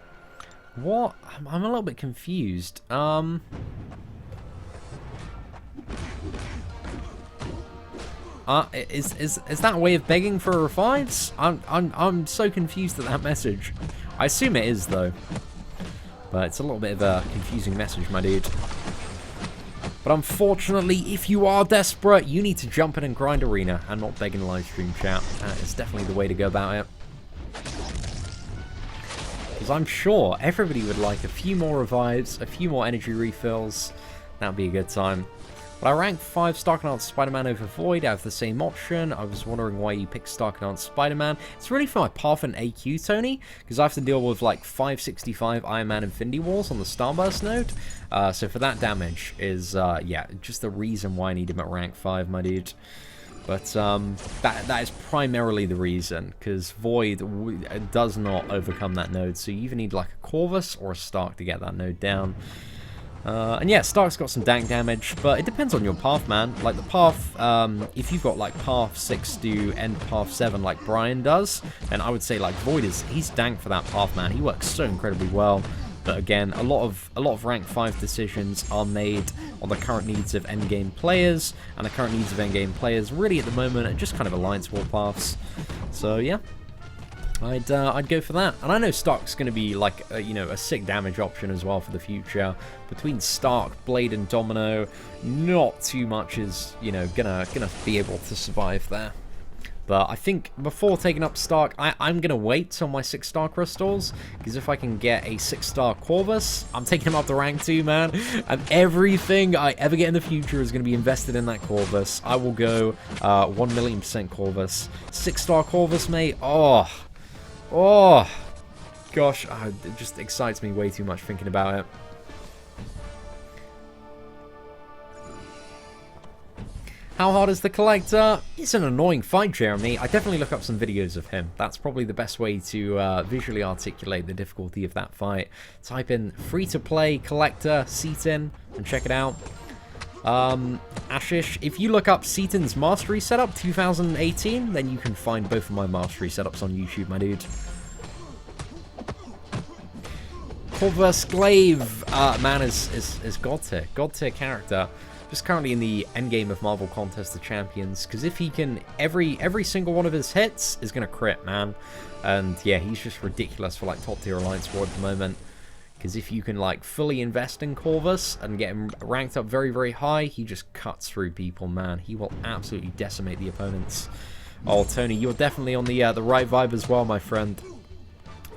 what? I'm a little bit confused. Is that a way of begging for revives? I'm so confused at that message. I assume it is though, but it's a little bit of a confusing message, my dude. But unfortunately, if you are desperate, you need to jump in and grind arena and not beg in live stream chat. That is definitely the way to go about it. Because I'm sure everybody would like a few more revives, a few more energy refills. That'd be a good time. But I ranked 5 Stark-Enhanced Spider-Man over Void. I have the same option. I was wondering why you picked Stark-Enhanced Spider-Man. It's really for my Path and AQ, Tony, because I have to deal with like 565 Iron Man Infinity Walls on the Starburst node. So for that damage is, yeah, just the reason why I need him at rank 5, my dude. But that is primarily the reason, because Void does not overcome that node. So you either need like a Corvus or a Stark to get that node down. And yeah, Stark's got some dank damage, but it depends on your path, man. Like the path, if you've got like path 6 to end path 7 like Brian does, then I would say like Void he's dank for that path, man. He works so incredibly well. But again, a lot of rank 5 decisions are made on the current needs of endgame players, and the current needs of endgame players really at the moment are just kind of Alliance War paths. So yeah. I'd go for that. And I know Stark's going to be like, you know, a sick damage option as well for the future. Between Stark, Blade, and Domino, not too much is, you know, gonna be able to survive there. But I think before taking up Stark, I'm going to wait till my 6-star crystals, because if I can get a 6-star Corvus, I'm taking him up to rank 2, man. And everything I ever get in the future is going to be invested in that Corvus. I will go 1,000,000% Corvus. 6-star Corvus, mate. Oh, gosh, it just excites me way too much thinking about it. How hard is the Collector? It's an annoying fight, Jeremy. I definitely look up some videos of him. That's probably the best way to visually articulate the difficulty of that fight. Type in free-to-play Collector Seatin and check it out. Ashish, if you look up Seatin's mastery setup 2018, then you can find both of my mastery setups on YouTube, my dude. Corvus Glaive, man, is God tier character. Just currently in the endgame of Marvel Contest of Champions, because if he can, every single one of his hits is gonna crit, man. And yeah, he's just ridiculous for like top tier Alliance War at the moment. Because if you can like fully invest in Corvus and get him ranked up very, very high, he just cuts through people, man. He will absolutely decimate the opponents. Oh, Tony, you're definitely on the right vibe as well, my friend.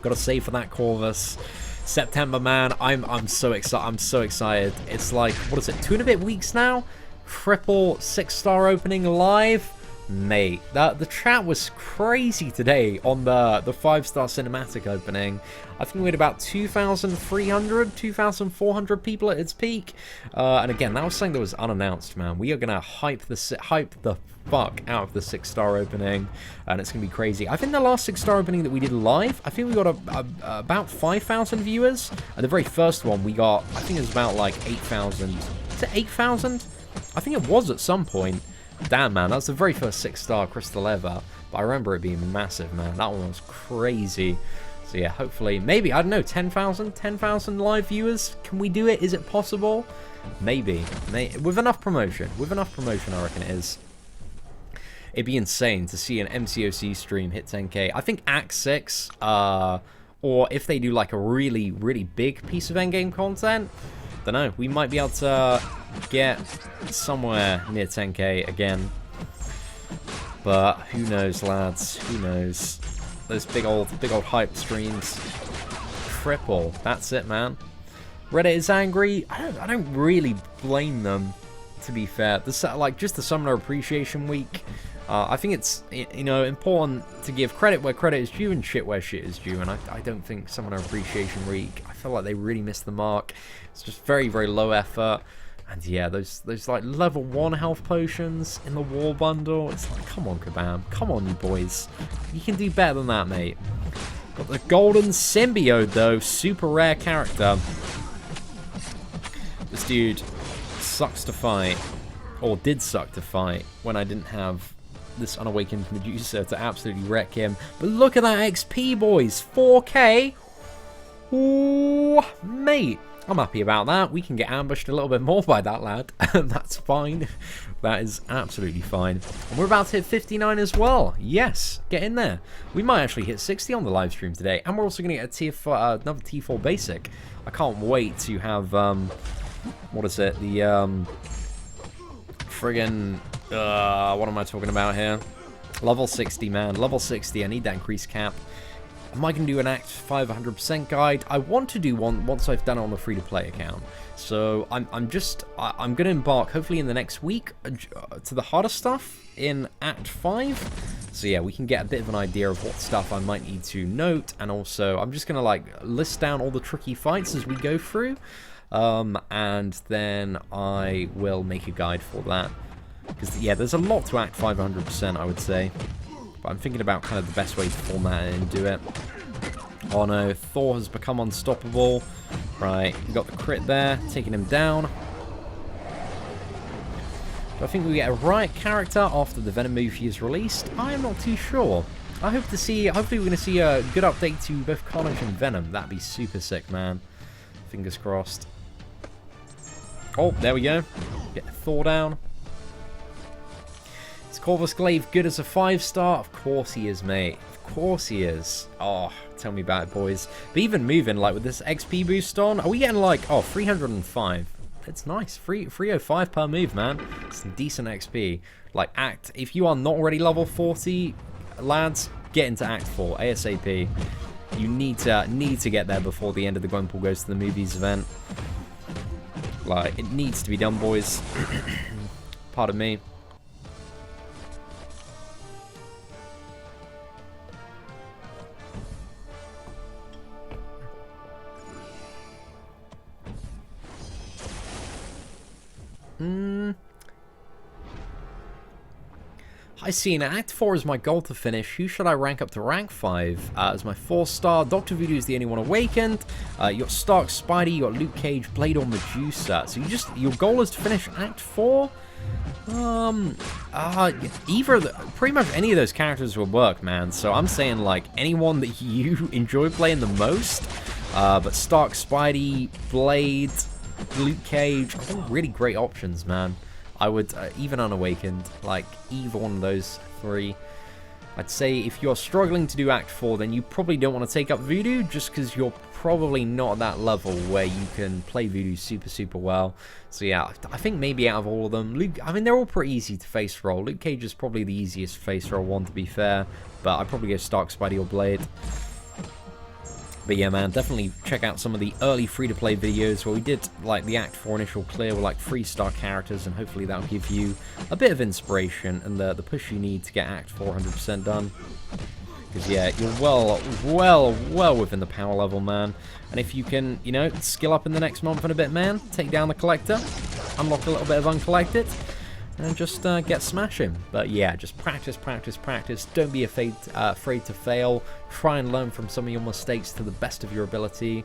Gotta save for that Corvus. September, man, I'm so excited. I'm so excited. It's like, what is it, 2 and a bit weeks now? Triple 6-star opening live. Mate, the chat was crazy today on the 5-star cinematic opening. I think we had about 2,300, 2,400 people at its peak. And again, that was something that was unannounced, man. We are gonna hype the fuck out of the 6-star opening, and it's gonna be crazy. I think the last 6-star opening that we did live, I think we got about 5,000 viewers. And the very first one we got, I think it was about like 8,000. Is it 8,000? I think it was at some point. Damn, man, that's the very first 6-star crystal ever. But I remember it being massive, man. That one was crazy. So yeah, hopefully, maybe, I don't know, 10,000 live viewers? Can we do it? Is it possible? Maybe. With enough promotion. With enough promotion, I reckon it is. It'd be insane to see an MCOC stream hit 10k. I think Act 6, or if they do like a really, really big piece of endgame content, don't know, we might be able to get somewhere near 10k again. But who knows, lads? Who knows? Those big old hype streams. Triple. That's it, man. Reddit is angry. I don't really blame them, to be fair. Like just the Summoner Appreciation Week. I think it's, you know, important to give credit where credit is due and shit where shit is due. And I don't think Summoner Appreciation Week, I feel like they really missed the mark. It's just very, very low effort. And yeah, those like level 1 health potions in the war bundle. It's like, come on, Kabam. Come on, you boys. You can do better than that, mate. Got the Golden Symbiote, though. Super rare character. This dude sucks to fight. Or did suck to fight when I didn't have this Unawakened Medusa to absolutely wreck him. But look at that XP, boys. 4k. Ooh, mate. I'm happy about that. We can get ambushed a little bit more by that lad. That's fine. That is absolutely fine. And we're about to hit 59 as well. Yes, get in there. We might actually hit 60 on the live stream today. And we're also going to get a tier 4, another T4 basic. I can't wait to have, what is it? The, friggin', what am I talking about here? Level 60, man. Level 60. I need that increased cap. Am I going to do an Act 500% guide? I want to do one once I've done it on the free-to-play account. So I'm going to embark, hopefully in the next week, to the harder stuff in Act 5. So yeah, we can get a bit of an idea of what stuff I might need to note. And also, I'm just going to like list down all the tricky fights as we go through. And then I will make a guide for that. Because yeah, there's a lot to Act 500%, I would say. But I'm thinking about kind of the best way to format it and do it. Oh no, Thor has become unstoppable. Right, we got the crit there, taking him down. Do I think we get a right character after the Venom movie is released? I am not too sure. I hope to see, hopefully we're going to see a good update to both Carnage and Venom. That'd be super sick, man. Fingers crossed. Oh, there we go. Get Thor down. Is Corvus Glaive good as a 5-star? Of course he is, mate. Of course he is. Oh, tell me about it, boys. But even moving, like, with this XP boost on, are we getting, like, oh, 305? It's nice. 305 per move, man. It's decent XP. Like, if you are not already level 40, lads, get into Act 4 ASAP. You need to get there before the end of the Gwenpool Goes to the Movies event. Like, it needs to be done, boys. Pardon me. Hi, Seatin. Act 4 is my goal to finish. Who should I rank up to rank 5? As my 4-star, Dr. Voodoo is the only one awakened. You got Stark, Spidey, you got Luke Cage, Blade, or Medusa. So your goal is to finish Act 4? Pretty much any of those characters will work, man. So I'm saying, like, anyone that you enjoy playing the most. But Stark, Spidey, Blade, Luke Cage, all really great options, man. I would, even unawakened, like, either one of those 3. I'd say if you're struggling to do Act 4, then you probably don't want to take up Voodoo, just because you're probably not at that level where you can play Voodoo super, super well. So yeah, I think maybe out of all of them, I mean, they're all pretty easy to face roll. Luke Cage is probably the easiest face roll one, to be fair, but I'd probably go Stark, Spidey, or Blade. But yeah, man, definitely check out some of the early free-to-play videos where we did, like, the Act 4 initial clear with, like, 3-star characters, and hopefully that'll give you a bit of inspiration and the push you need to get Act 4 100% done. Because, yeah, you're well within the power level, man. And if you can, you know, skill up in the next month and a bit, man, take down the Collector, unlock a little bit of Uncollected, and just get smashing. But yeah, just practice, practice, practice. Don't be afraid to fail. Try and learn from some of your mistakes to the best of your ability.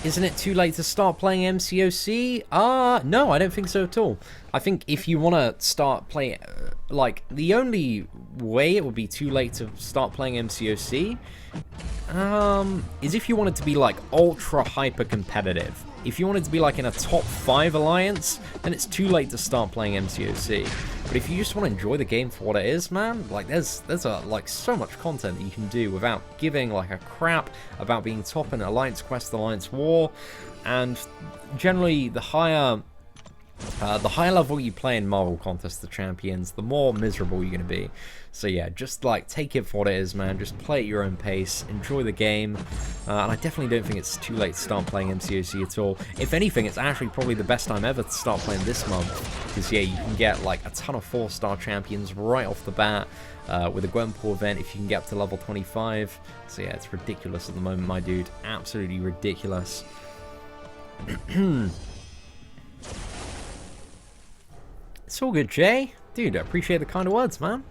Isn't it too late to start playing MCOC? No, I don't think so at all. I think if you want to start playing, like, the only way it would be too late to start playing MCOC is if you wanted to be, like, ultra hyper competitive. If you wanted to be, like, in a top 5 alliance, then it's too late to start playing MCOC. But if you just want to enjoy the game for what it is, man, like, there's like, so much content that you can do without giving, like, a crap about being top in Alliance Quest, Alliance War, and generally the higher level you play in Marvel Contest of Champions, the more miserable you're going to be. So yeah, just, like, take it for what it is, man. Just play at your own pace, enjoy the game, and I definitely don't think it's too late to start playing MCOC at all. If anything, it's actually probably the best time ever to start playing this month, because yeah, you can get, like, a ton of 4-star champions right off the bat with a Gwenpool event if you can get up to level 25. So yeah, it's ridiculous at the moment, my dude. Absolutely ridiculous. It's all good, Jay. Dude, I appreciate the kind of words, man.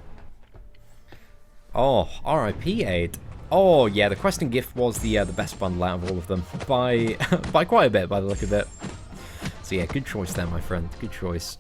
Oh, RIP Aid. Oh, yeah, the Questing Gift was the best bundle out of all of them. By quite a bit, by the look of it. So yeah, good choice there, my friend. Good choice.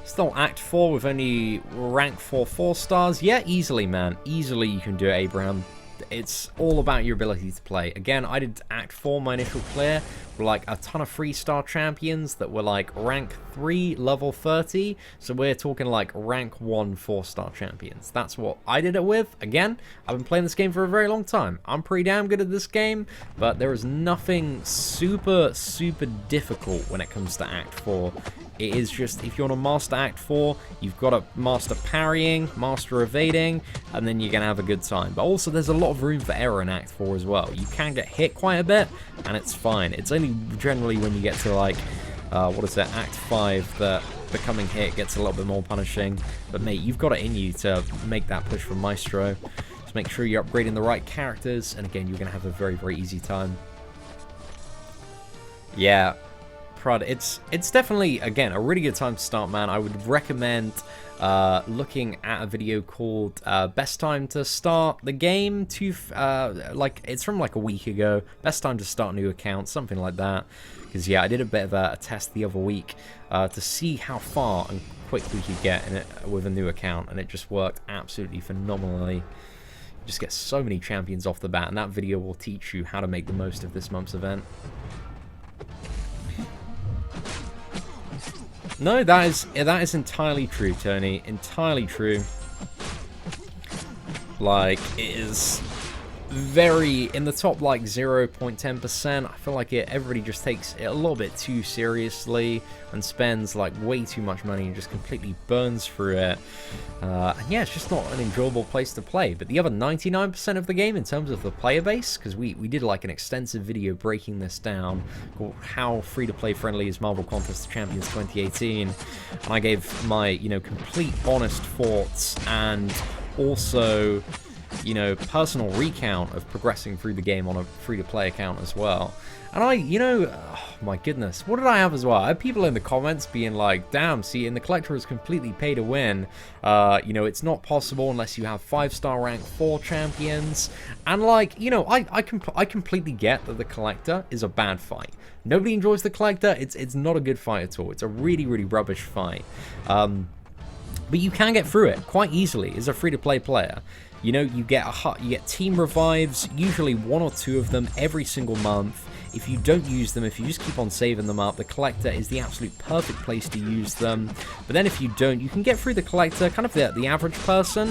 Still Act 4 with only rank 4 4-stars. Yeah, easily, man. Easily you can do it, Abraham. it's all about your ability to play. Again, I did Act 4, my initial clear, with like a ton of 3-star champions that were like rank 3, level 30, so we're talking like rank 1 4-star champions. That's what I did it with. Again, I've been playing this game for a very long time. I'm pretty damn good at this game, but there is nothing super difficult when it comes to Act 4. It is just, if you want to master Act 4, you've got to master parrying, master evading, and then you're going to have a good time. But also, there's a lot of room for error in Act 4 as well. You can get hit quite a bit, and it's fine. It's only generally when you get to, like, Act 5, that becoming hit gets a little bit more punishing. But, mate, you've got it in you to make that push from Maestro. Just make sure you're upgrading the right characters, and again, you're going to have a very easy time. Yeah. It's definitely, again, a really good time to start, man. I would recommend looking at a video called Best Time to Start the Game. Like, it's from like a week ago. Best Time to Start a New Account, something like that. Because, yeah, I did a bit of a test the other week to see how far and quick we could get in it with a new account, and it just worked absolutely phenomenally. You just get so many champions off the bat, and that video will teach you how to make the most of this month's event. No, that is entirely true, Tony. Entirely true. Like, it is very in the top like 0.10%. I feel like everybody just takes it a little bit too seriously and spends like way too much money and just completely burns through it. And yeah, it's just not an enjoyable place to play. But the other 99% of the game in terms of the player base, because we did like an extensive video breaking this down called How Free-to-Play Friendly is Marvel Contest of Champions 2018, and I gave my, you know, complete honest thoughts and also, you know, personal recount of progressing through the game on a free-to-play account as well. And oh my goodness, what did I have as well? I had people in the comments being like, damn, Seatin, the collector is completely pay to win. You know, it's not possible unless you have 5-star rank 4 champions. And like, you know, I completely get that the collector is a bad fight. Nobody enjoys the collector. It's not a good fight at all. It's a really rubbish fight. But you can get through it quite easily as a free-to-play player. You know, you get team revives, usually 1 or 2 of them every single month. If you don't use them, if you just keep on saving them up, the collector is the absolute perfect place to use them. But then if you don't, you can get through the collector, kind of the average person,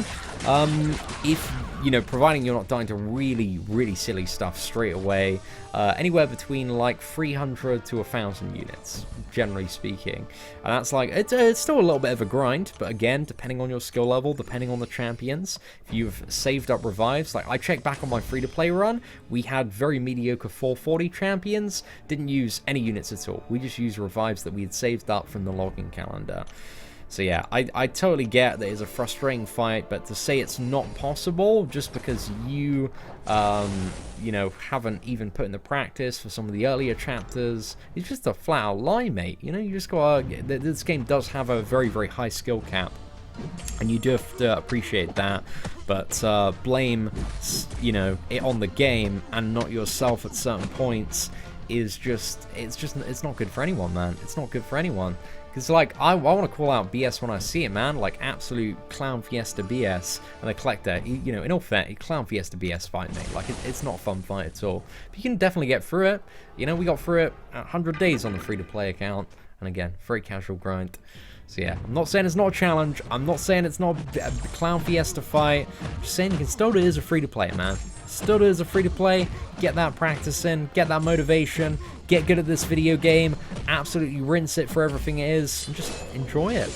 if, you know, providing you're not dying to really silly stuff straight away, anywhere between like 300 to 1,000 units, generally speaking. And that's like, it's still a little bit of a grind, but again, depending on your skill level, depending on the champions, if you've saved up revives, like I checked back on my free-to-play run, we had very mediocre 440 champions, didn't use any units at all. We just used revives that we had saved up from the logging calendar. So yeah, I totally get that it's a frustrating fight, but to say it's not possible just because you, you know, haven't even put in the practice for some of the earlier chapters, it's just a flat-out lie, mate. You know, you just gotta, this game does have a very high skill cap, and you do have to appreciate that, but blame, you know, it on the game and not yourself at certain points is just, it's not good for anyone, man. It's not good for anyone. Because, like, I want to call out BS when I see it, man. Like, absolute Clown Fiesta BS. And the collector, you know, in all fair, Clown Fiesta BS fight, mate. Like, it's not a fun fight at all. But you can definitely get through it. You know, we got through it 100 days on the free-to-play account. And again, very casual grind. So yeah, I'm not saying it's not a challenge. I'm not saying it's not a Clown Fiesta fight. I'm just saying you can still do it as a free-to-play, man. Still do it as a free-to-play. Get that practice in. Get that motivation. Get good at this video game. Absolutely rinse it for everything it is. And just enjoy it.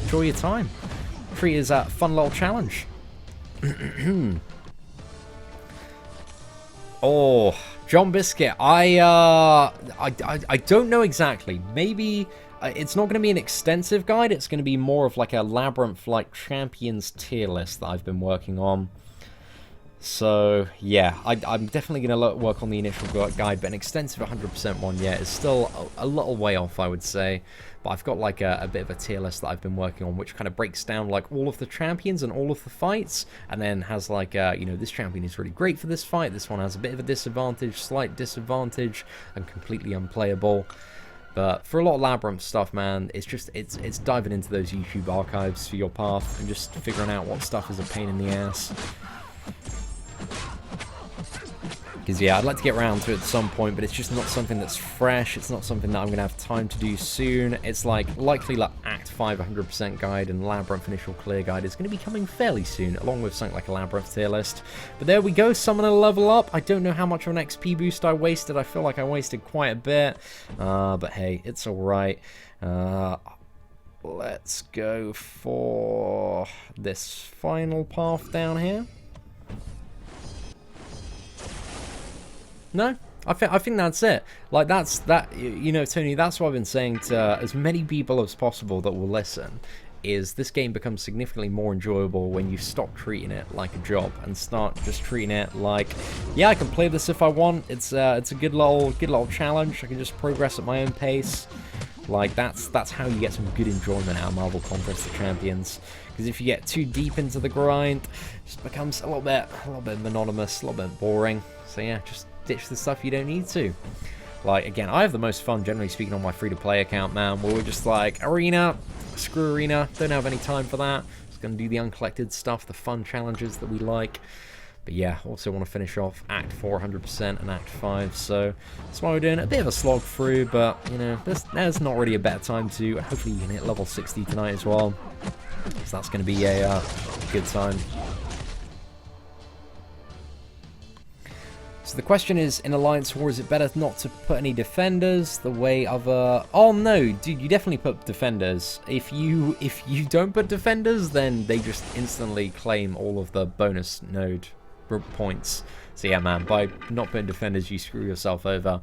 Enjoy your time. Treat it as a fun little challenge. Oh, John Biscuit. I don't know exactly. Maybe it's not going to be an extensive guide. It's going to be more of like a labyrinth like champions tier list that I've been working on. So yeah, I'm definitely going to work on the initial guide, but an extensive 100% one yet is still a little way off, I would say. But I've got like a bit of a tier list that I've been working on, which kind of breaks down like all of the champions and all of the fights, and then has like, you know, this champion is really great for this fight, this one has a bit of a disadvantage, slight disadvantage, and completely unplayable. But for a lot of Labyrinth stuff, man, it's just, it's diving into those YouTube archives for your path and just figuring out what stuff is a pain in the ass. Because, yeah, I'd like to get around to it at some point, but it's just not something that's fresh. It's not something that I'm going to have time to do soon. It's likely Act 5 100% guide and Labyrinth initial clear guide is going to be coming fairly soon, along with something like a Labyrinth tier list. But there we go, Summoner level up. I don't know how much of an XP boost I wasted. I feel like I wasted quite a bit. But hey, it's alright. Let's go for this final path down here. No, I think that's it. Like, you know, Tony, that's what I've been saying to as many people as possible that will listen, is this game becomes significantly more enjoyable when you stop treating it like a job and start just treating it like, yeah, I can play this if I want. It's a good little challenge. I can just progress at my own pace. Like, that's how you get some good enjoyment out of Marvel Contest of Champions. Because if you get too deep into the grind, it just becomes a little bit monotonous, a little bit boring. So yeah, just ditch the stuff you don't need to. Like, again, I have the most fun, generally speaking, on my free-to-play account, man, where we're just like, Arena, screw Arena, don't have any time for that. Just gonna do the uncollected stuff, the fun challenges that we like. But yeah, also want to finish off Act 4 100% and Act 5, so that's why we're doing a bit of a slog through, but, you know, there's not really a better time to. Hopefully you can hit level 60 tonight as well, so that's going to be a good time. So the question is, in Alliance War, is it better not to put any defenders the way other... Oh no, dude, you definitely put defenders. If you don't put defenders, then they just instantly claim all of the bonus node points. So yeah, man, by not putting defenders, you screw yourself over.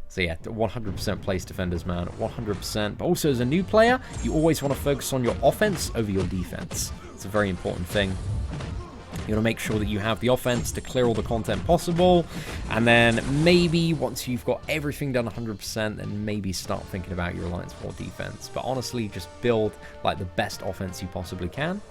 So yeah, 100% place defenders, man, 100%. But also, as a new player, you always want to focus on your offense over your defense. It's a very important thing. You want to make sure that you have the offense to clear all the content possible, and then maybe once you've got everything done 100%, then maybe start thinking about your Alliance War defense. But honestly, just build like the best offense you possibly can,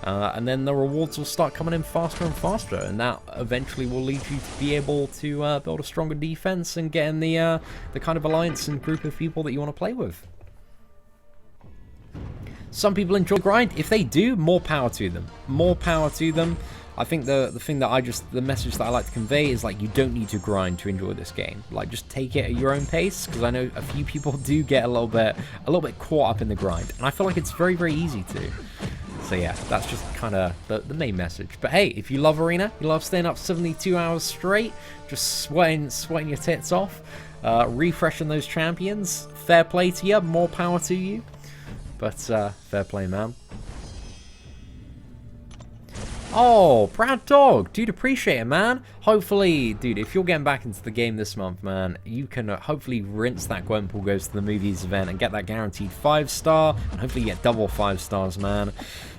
and then the rewards will start coming in faster and faster, and that eventually will lead you to be able to build a stronger defense and get in the kind of alliance and group of people that you want to play with. Some people enjoy grind. If they do, more power to them. More power to them. I think the message that I like to convey is, like, you don't need to grind to enjoy this game. Like, just take it at your own pace, because I know a few people do get a little bit caught up in the grind, and I feel like it's very, very easy to. So yeah, that's just kind of the main message. But hey, if you love Arena, you love staying up 72 hours straight, just sweating your tits off, refreshing those champions, fair play to you, more power to you. But, fair play, man. Oh, proud dog. Dude, appreciate it, man. Hopefully, dude, if you're getting back into the game this month, man, you can hopefully rinse that Gwenpool Goes to the Movies event and get that guaranteed 5-star. And hopefully you get double 5 stars, man.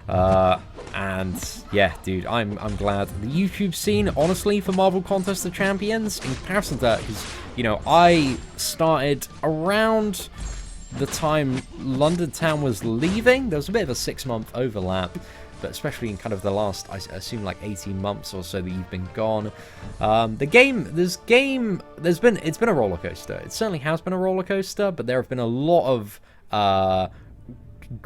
And, yeah, dude, I'm glad. The YouTube scene, honestly, for Marvel Contest of Champions, in comparison to that, because, you know, I started around the time London Town was leaving. There was a bit of a 6-month overlap, but especially in kind of the last, I assume, like 18 months or so that you've been gone. It's been a roller coaster. It certainly has been a roller coaster, but there have been a lot of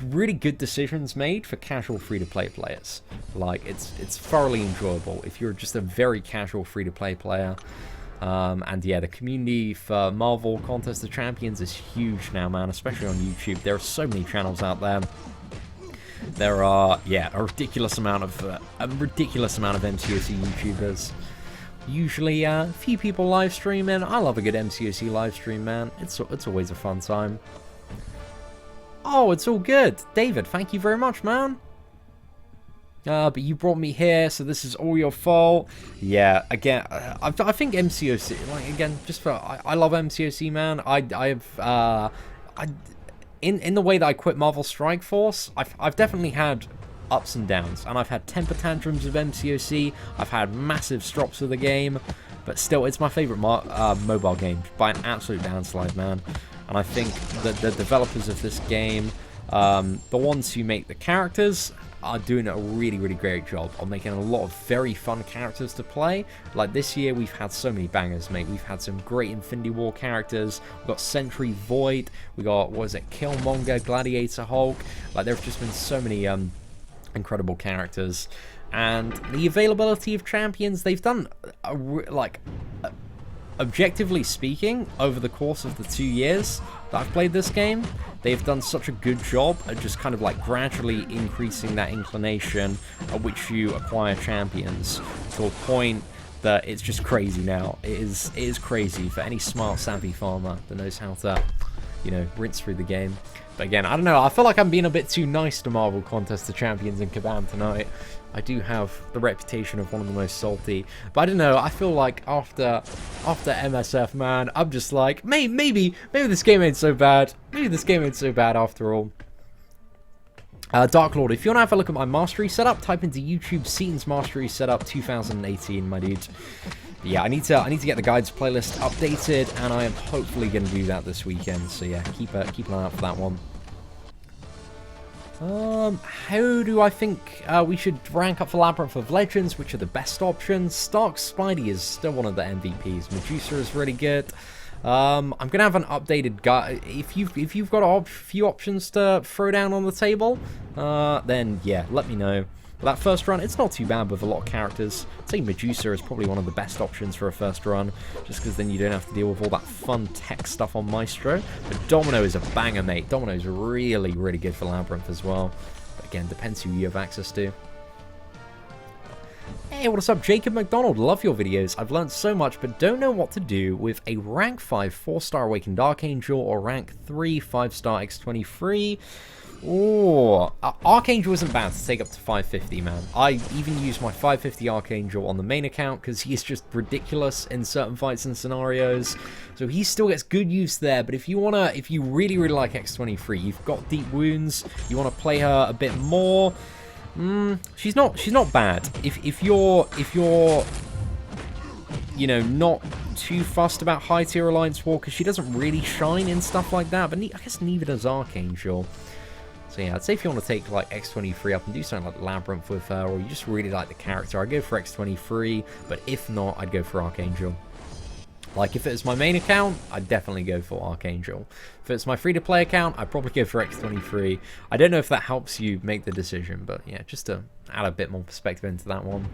really good decisions made for casual free-to-play players. Like, it's thoroughly enjoyable if you're just a very casual free-to-play player. And yeah, the community for Marvel Contest of Champions is huge now, man, especially on YouTube. There are so many channels out there. There are, yeah, a ridiculous amount of MCOC YouTubers. Usually, a few people live streaming. I love a good MCOC live stream, man. It's always a fun time. Oh, it's all good. David, thank you very much, man. But you brought me here, so this is all your fault. Yeah, again, I think MCOC, like, again, just for, I love MCOC, man. In the way that I quit Marvel Strike Force, I've definitely had ups and downs, and I've had temper tantrums of MCOC. I've had massive strops of the game, but still, it's my favorite mobile game by an absolute landslide, man. And I think that the developers of this game, the ones who make the characters, are doing a really, really great job of making a lot of very fun characters to play. Like, this year, we've had so many bangers, mate. We've had some great Infinity War characters. We've got Sentry Void. We got, what is it, Killmonger, Gladiator Hulk. Like, there have just been so many incredible characters. And the availability of champions, they've done, objectively speaking, over the course of the 2 years that I've played this game, they've done such a good job at just kind of like gradually increasing that inclination at which you acquire champions to a point that it's just crazy now. It is crazy for any smart, savvy farmer that knows how to, you know, rinse through the game. But again, I don't know, I feel like I'm being a bit too nice to Marvel Contest of Champions in Kabam tonight. I do have the reputation of one of the most salty. But I don't know, I feel like after MSF, man, I'm just like, maybe this game ain't so bad. Maybe this game ain't so bad after all. Dark Lord, if you want to have a look at my mastery setup, type into YouTube Seatin's mastery setup 2018, my dude. But yeah, I need to get the guides playlist updated, and I am hopefully going to do that this weekend. So yeah, keep an eye out for that one. How do I think we should rank up for Labyrinth of Legends? Which are the best options? Stark Spidey is still one of the MVPs. Medusa is really good. I'm gonna have an updated guide. If you've got a few options to throw down on the table, then yeah, let me know. But that first run, it's not too bad with a lot of characters. I'd say Medusa is probably one of the best options for a first run, just because then you don't have to deal with all that fun tech stuff on Maestro. But Domino is a banger, mate. Domino is really, really good for Labyrinth as well. But again, depends who you have access to. Hey, what's up, Jacob McDonald? Love your videos. I've learned so much, but don't know what to do with a rank 5 4-star Awakened Archangel or rank 3 5-star X23. Oh, Archangel isn't bad to take up to 550, man. I even use my 550 Archangel on the main account because he's just ridiculous in certain fights and scenarios. So he still gets good use there. But if you really, really like X23, you've got deep wounds, you want to play her a bit more. She's not bad. If you're you know, not too fussed about high tier Alliance War, because she doesn't really shine in stuff like that. But I guess neither does Archangel. So yeah, I'd say if you want to take like X23 up and do something like Labyrinth with her, or you just really like the character, I'd go for X23, but if not, I'd go for Archangel. Like, if it's my main account, I'd definitely go for Archangel. If it's my free-to-play account, I'd probably go for X23. I don't know if that helps you make the decision, but yeah, just to add a bit more perspective into that one.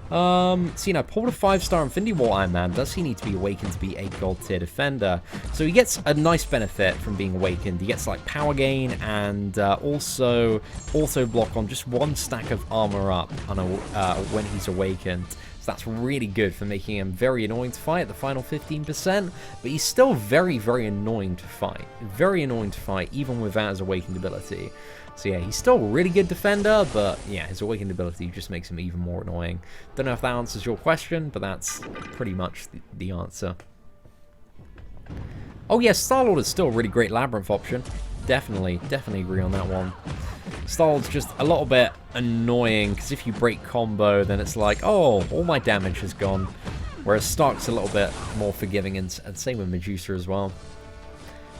So, you know, pulled a 5-star Infinity War Iron Man. Does he need to be awakened to be a gold tier defender? So he gets a nice benefit from being awakened. He gets like power gain and also auto block on just 1 stack of armor up on when he's awakened. So that's really good for making him very annoying to fight at the final 15%. But he's still very, very annoying to fight. Very annoying to fight even without his awakened ability. So yeah, he's still a really good defender, but yeah, his awakened ability just makes him even more annoying. Don't know if that answers your question, but that's pretty much the answer. Oh yeah, Star-Lord is still a really great Labyrinth option. Definitely agree on that one. Star-Lord's just a little bit annoying, because if you break combo, then it's like, oh, all my damage is gone. Whereas Stark's a little bit more forgiving, and same with Medusa as well.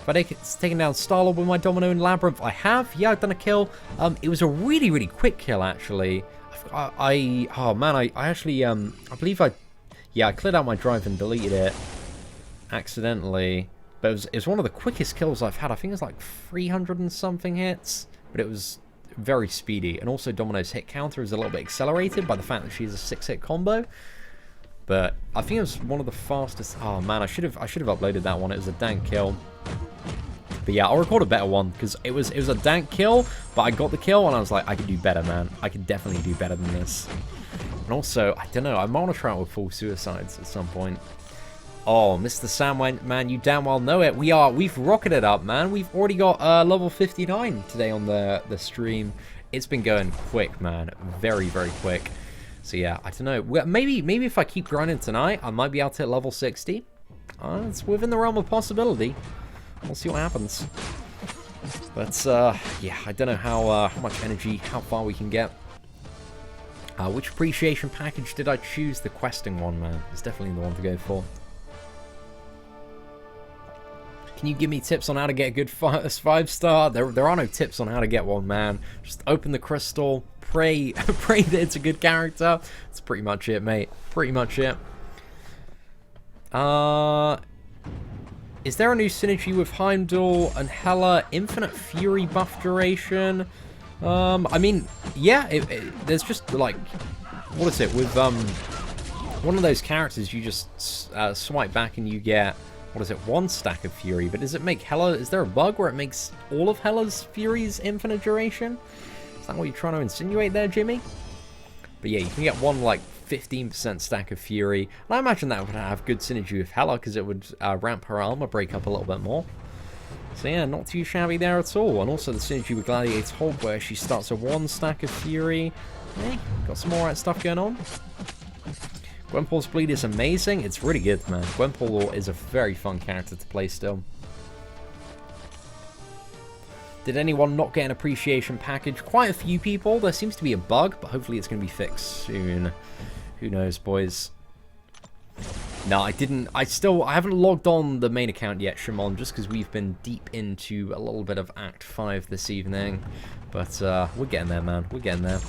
Have I taken down Star-Lord with my Domino and Labyrinth? I have. Yeah, I've done a kill. It was a really, really quick kill, actually. Oh, man, I actually, I believe I cleared out my drive and deleted it accidentally. But it was one of the quickest kills I've had. I think it was like 300 and something hits. But it was very speedy. And also Domino's hit counter is a little bit accelerated by the fact that she's a 6-hit combo. But I think it was one of the fastest. Oh, man, I should have uploaded that one. It was a dank kill. But yeah, I'll record a better one, because it was a dank kill, but I got the kill, and I was like, I could do better, man. I could definitely do better than this. And also, I don't know, I might want to try out with full suicides at some point. Oh, Mr. Sandwine, man, you damn well know it. We've rocketed up, man. We've already got level 59 today on the stream. It's been going quick, man. Very, very quick. So yeah, I don't know. Maybe if I keep grinding tonight, I might be able to hit level 60. It's within the realm of possibility. We'll see what happens. But, yeah, I don't know how much energy, how far we can get. Which appreciation package did I choose? The questing one, man. It's definitely the one to go for. Can you give me tips on how to get a good 5-star? There are no tips on how to get one, man. Just open the crystal, pray that it's a good character. That's pretty much it, mate. Pretty much it. Is there a new synergy with Heimdall and Hela? Infinite Fury buff duration? I mean, yeah, there's just, like, what is it, with, one of those characters, you just swipe back and you get, what is it, 1 stack of Fury, but does it make Hela, is there a bug where it makes all of Hela's Fury's infinite duration? Is that what you're trying to insinuate there, Jimmy? But yeah, you can get 1, like, 15% stack of Fury, and I imagine that would have good synergy with Hela, because it would ramp her armor break up a little bit more. So yeah, not too shabby there at all. And also the synergy with Gladiator's Hold, where she starts with 1 stack of Fury. Hey, got some alright stuff going on. Gwenpool's Bleed is amazing. It's really good, man. Gwenpool is a very fun character to play still. Did anyone not get an appreciation package? Quite a few people. There seems to be a bug, but hopefully it's going to be fixed soon. Who knows, boys? No, I didn't. I haven't logged on the main account yet, Shimon, just because we've been deep into a little bit of Act 5 this evening. But we're getting there, man. We're getting there.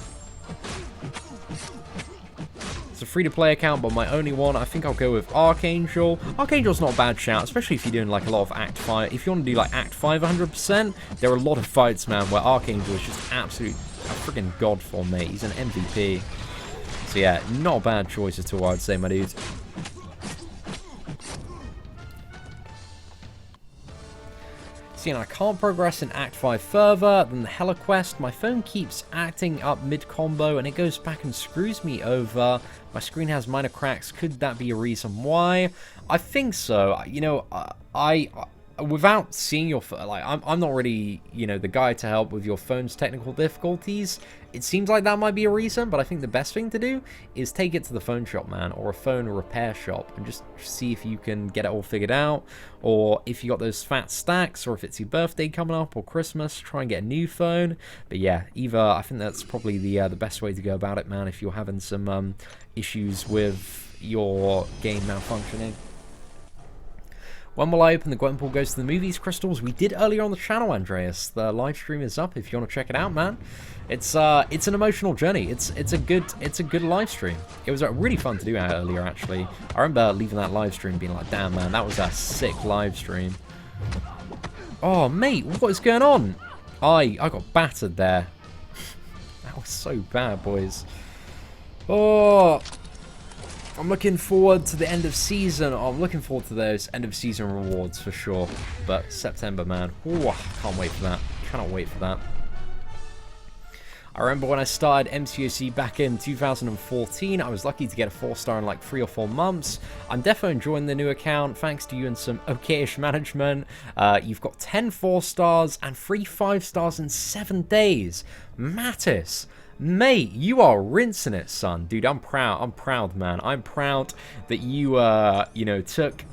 It's a free-to-play account, but my only one. I think I'll go with Archangel. Archangel's not a bad shout, especially if you're doing like a lot of Act 5. If you want to do like Act 5 100%, there are a lot of fights, man, where Archangel is just absolute a freaking god for me. He's an MVP. So yeah, not a bad choice at all, I'd say, my dude. I can't progress in Act 5 further than the Hela quest. My phone keeps acting up mid-combo and it goes back and screws me over. My screen has minor cracks. Could that be a reason why? I think so. You know, I without seeing your phone, like, I'm not really, you know, the guy to help with your phone's technical difficulties. It seems like that might be a reason, but I think the best thing to do is take it to the phone shop, man, or a phone repair shop, and just see if you can get it all figured out, or if you got those fat stacks, or if it's your birthday coming up, or Christmas, try and get a new phone. But yeah, either, I think that's probably the best way to go about it, man, if you're having some issues with your game malfunctioning. When will I open the Gwenpool Goes to the Movies crystals? We did earlier on the channel, Andreas. The live stream is up if you want to check it out, man. It's an emotional journey. It's a good live stream. It was really fun to do earlier, actually. I remember leaving that live stream being like, damn, man, that was a sick live stream. Oh, mate, what is going on? I got battered there. That was so bad, boys. Oh, I'm looking forward to the end of season. I'm looking forward to those end of season rewards for sure. But September, man. Oh, can't wait for that. Cannot wait for that. I remember when I started MCOC back in 2014, I was lucky to get a 4-star in like 3 or 4 months. I'm definitely enjoying the new account, thanks to you and some okayish management. You've got 10 4-stars and 3 5-stars in 7 days. Mattis, mate, you are rinsing it, son. Dude, I'm proud. I'm proud, man. I'm proud that you, you know, took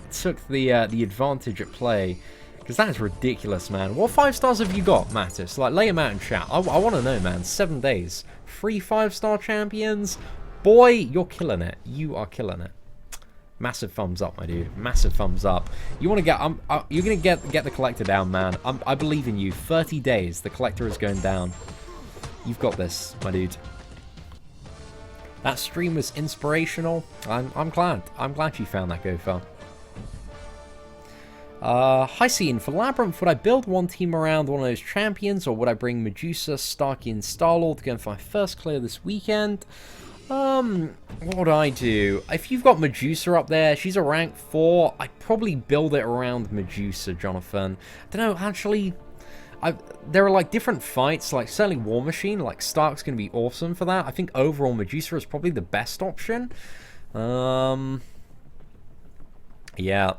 the advantage at play. Because that is ridiculous, man. What 5-stars have you got, Mattis? Like, lay them out in chat. I want to know, man. 7 days. 3 5-star champions. Boy, you're killing it. You are killing it. Massive thumbs up, my dude. Massive thumbs up. You want to get... you're going to get the collector down, man. I believe in you. 30 days. The collector is going down. You've got this, my dude. That stream was inspirational. I'm glad. I'm glad you found that, Gopher. Hi, Seatin. For Labyrinth, would I build one team around one of those champions, or would I bring Medusa, Starkey, and Star-Lord to go for my first clear this weekend? What would I do? If you've got Medusa up there, she's a rank 4, I'd probably build it around Medusa, Jonathan. I don't know, actually... there are like different fights, like certainly War Machine, like Stark's going to be awesome for that. I think overall Medusa is probably the best option. Yeah.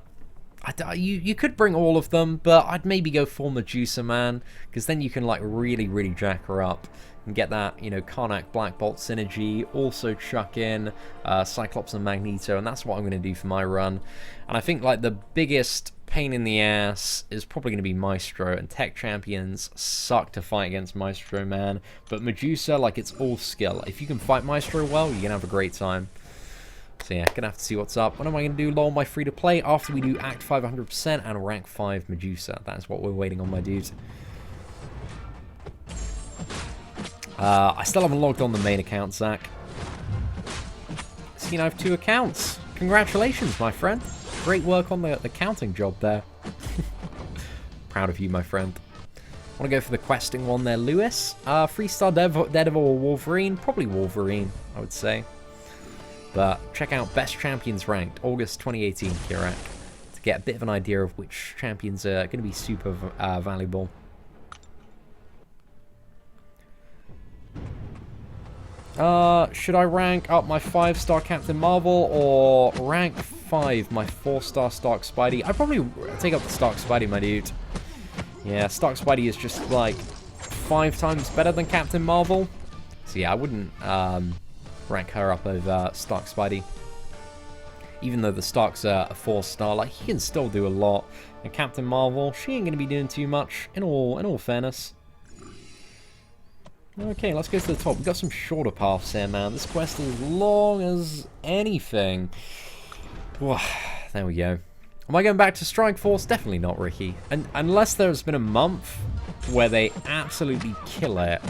You could bring all of them, but I'd maybe go for Medusa, man, because then you can like really jack her up and get that, you know, Karnak Black Bolt synergy, also chuck in Cyclops and Magneto, and that's what I'm going to do for my run. And I think like the biggest pain in the ass is probably going to be Maestro, and tech champions suck to fight against Maestro, man. But Medusa, like, it's all skill. If you can fight Maestro well, you're going to have a great time. So yeah, gonna have to see what's up. What am I gonna do, lol, my free-to-play after we do Act 5 100% and Rank 5 Medusa? That's what we're waiting on, my dudes. I still haven't logged on the main account, Zach. See, I have 2 accounts. Congratulations, my friend. Great work on the counting job there. Proud of you, my friend. Want to go for the questing one there, Lewis? 3-star Daredevil or Wolverine? Probably Wolverine, I would say. But check out Best Champions Ranked, August 2018, Kirak, to get a bit of an idea of which champions are going to be super valuable. Should I rank up my 5-star Captain Marvel or rank 5 my 4-star Stark Spidey? I'd probably take up the Stark Spidey, my dude. Yeah, Stark Spidey is just like 5 times better than Captain Marvel. So yeah, I wouldn't rank her up over Stark Spidey. Even though the Stark's a 4-star, like, he can still do a lot. And Captain Marvel, she ain't gonna be doing too much, in all fairness. Okay, let's go to the top. We've got some shorter paths here, man. This quest is long as anything. There we go. Am I going back to Strike Force? Definitely not, Ricky. And unless there's been a month where they absolutely kill it,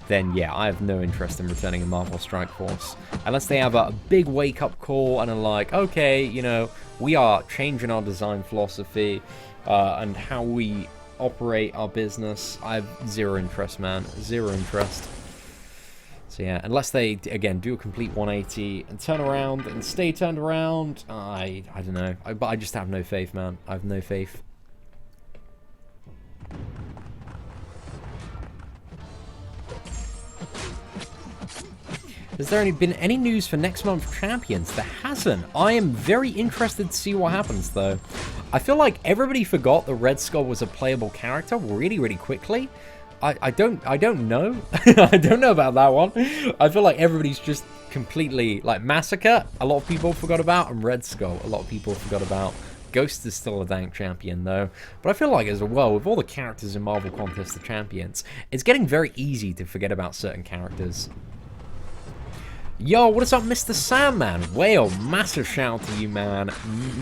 then yeah, I have no interest in returning to Marvel Strike Force. Unless they have a big wake-up call and are like, okay, you know, we are changing our design philosophy and how we operate our business. I have zero interest, man. Zero interest. So yeah, unless they, again, do a complete 180 and turn around and stay turned around, I don't know. But I just have no faith, man. I have no faith. Has there been any news for next month's champions? There hasn't. I am very interested to see what happens, though. I feel like everybody forgot the Red Skull was a playable character really, really quickly. I don't know. I don't know about that one. I feel like everybody's just completely, like, Massacre, a lot of people forgot about, and Red Skull, a lot of people forgot about. Ghost is still a dank champion, though. But I feel like, as well, with all the characters in Marvel Contest of Champions, it's getting very easy to forget about certain characters. Yo, what is up, Mr. Sandman? Whale, massive shout out to you, man.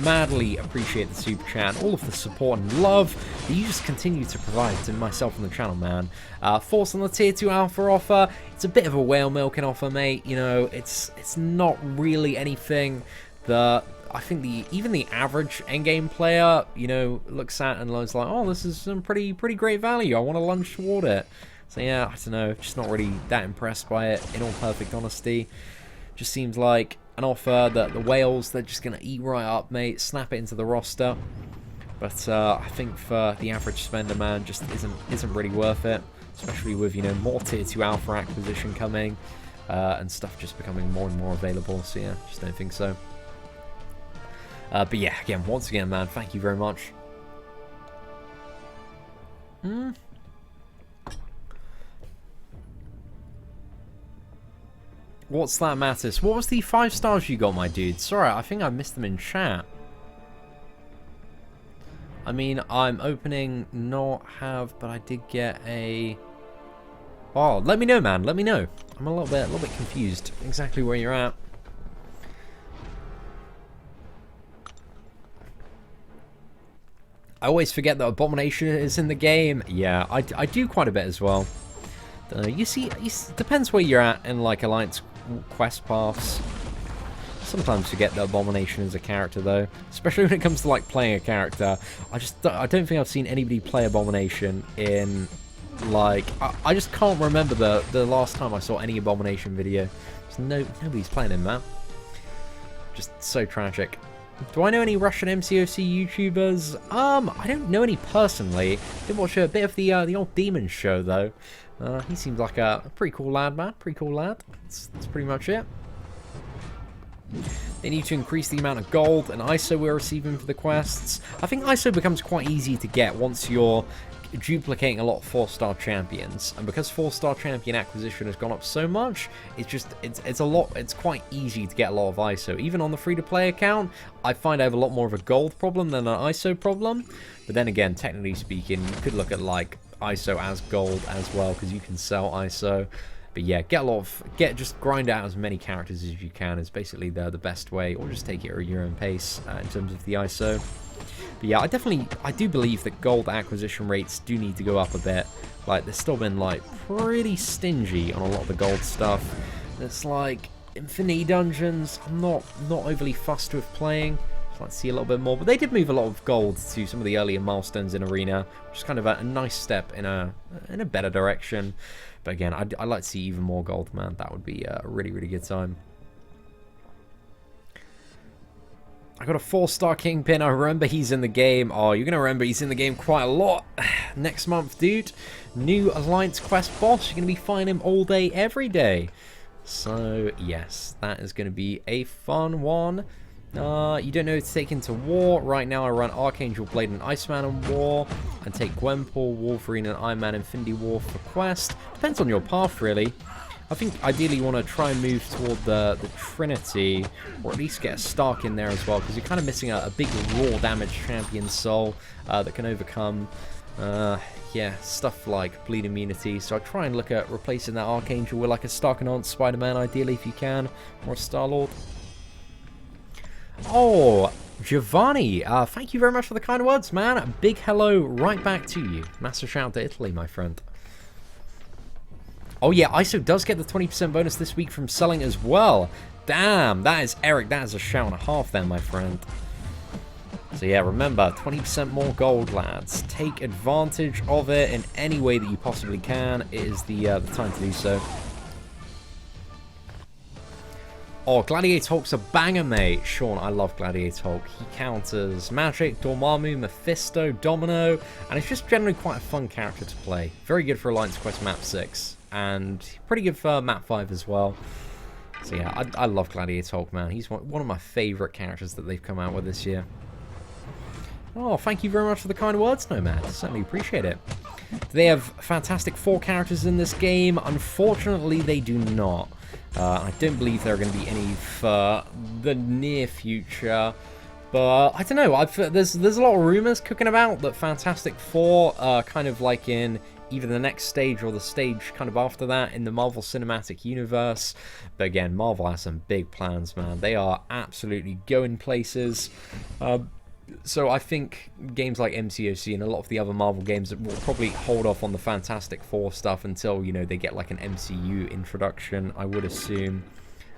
Madly appreciate the super chat, all of the support and love that you just continue to provide to myself and the channel, man. Force on the Tier 2 Alpha offer. It's a bit of a whale milking offer, mate. You know, it's not really anything that I think even the average endgame player, you know, looks at and is like, oh, this is some pretty great value. I want to lunge toward it. So yeah, I don't know, just not really that impressed by it, in all perfect honesty. Just seems like an offer that the whales, they're just going to eat right up, mate, snap it into the roster. But I think for the average spender, man, just isn't really worth it. Especially with, you know, more Tier 2 Alpha acquisition coming, and stuff just becoming more and more available. So yeah, just don't think so. But yeah, once again, man, thank you very much. What's that, Mattis? What was the 5 stars you got, my dude? Sorry, I think I missed them in chat. I mean, I'm opening not have, but I did get a... Oh, let me know, man. Let me know. I'm a little bit confused exactly where you're at. I always forget that Abomination is in the game. Yeah, I do quite a bit as well. You see, it depends where you're at in, like, Alliance quest paths. Sometimes forget that Abomination is a character, though. Especially when it comes to, like, playing a character. I don't think I've seen anybody play Abomination in, like... I just can't remember the last time I saw any Abomination video. Nobody's playing him, man. Just so tragic. Do I know any Russian MCOC YouTubers? I don't know any personally. Did watch a bit of the old Demon show, though. He seems like a pretty cool lad, man. Pretty cool lad. That's pretty much it. They need to increase the amount of gold and ISO we're receiving for the quests. I think ISO becomes quite easy to get once you're duplicating a lot of 4-star champions, and because 4-star champion acquisition has gone up so much, it's quite easy to get a lot of ISO. Even on the free-to-play account, I find I have a lot more of a gold problem than an ISO problem. But then again, technically speaking, you could look at like ISO as gold as well, because you can sell ISO. But yeah, just grind out as many characters as you can is basically the best way, or just take it at your own pace in terms of the ISO. But yeah, I do believe that gold acquisition rates do need to go up a bit. Like, they've still been, like, pretty stingy on a lot of the gold stuff. It's like, Infinity Dungeons, I'm not overly fussed with playing. I'd like to see a little bit more. But they did move a lot of gold to some of the earlier milestones in Arena, which is kind of a nice step in a better direction. But again, I'd like to see even more gold, man. That would be a really, really good time. I got a 4-star Kingpin. I remember he's in the game. Oh, you're going to remember he's in the game quite a lot. Next month, dude. New Alliance Quest boss. You're going to be fighting him all day, every day. So, yes, that is going to be a fun one. You don't know to take into war. Right now I run Archangel Blade and Iceman in war. And take Gwenpool, Wolverine and Iron Man Infinity War for quest. Depends on your path, really. I think ideally you want to try and move toward the Trinity, or at least get a Stark in there as well, because you're kind of missing a big raw damage champion soul that can overcome, yeah, stuff like bleed immunity. So I try and look at replacing that Archangel with like a Stark Enhanced Spider-Man, ideally if you can, or a Star-Lord. Oh, Giovanni, thank you very much for the kind words, man. A big hello right back to you. Massive shout out to Italy, my friend. Oh yeah, ISO does get the 20% bonus this week from selling as well. Damn, that is Eric. That is a shout and a half there, my friend. So yeah, remember, 20% more gold, lads. Take advantage of it in any way that you possibly can. It is the time to do so. Oh, Gladiator Hulk's a banger, mate. Sean, I love Gladiator Hulk. He counters Magic, Dormammu, Mephisto, Domino, and it's just generally quite a fun character to play. Very good for Alliance Quest Map 6, and pretty good for Map 5 as well. So yeah, I love Gladiator Hulk, man. He's one of my favourite characters that they've come out with this year. Oh, thank you very much for the kind words, Nomad. Certainly appreciate it. They have fantastic 4 characters in this game. Unfortunately, they do not. I don't believe there are going to be any for the near future. But I don't know. There's a lot of rumors cooking about that Fantastic Four are kind of like in either the next stage or the stage kind of after that in the Marvel Cinematic Universe. But again, Marvel has some big plans, man. They are absolutely going places. So I think games like MCOC and a lot of the other Marvel games will probably hold off on the Fantastic Four stuff until, you know, they get like an MCU introduction, I would assume.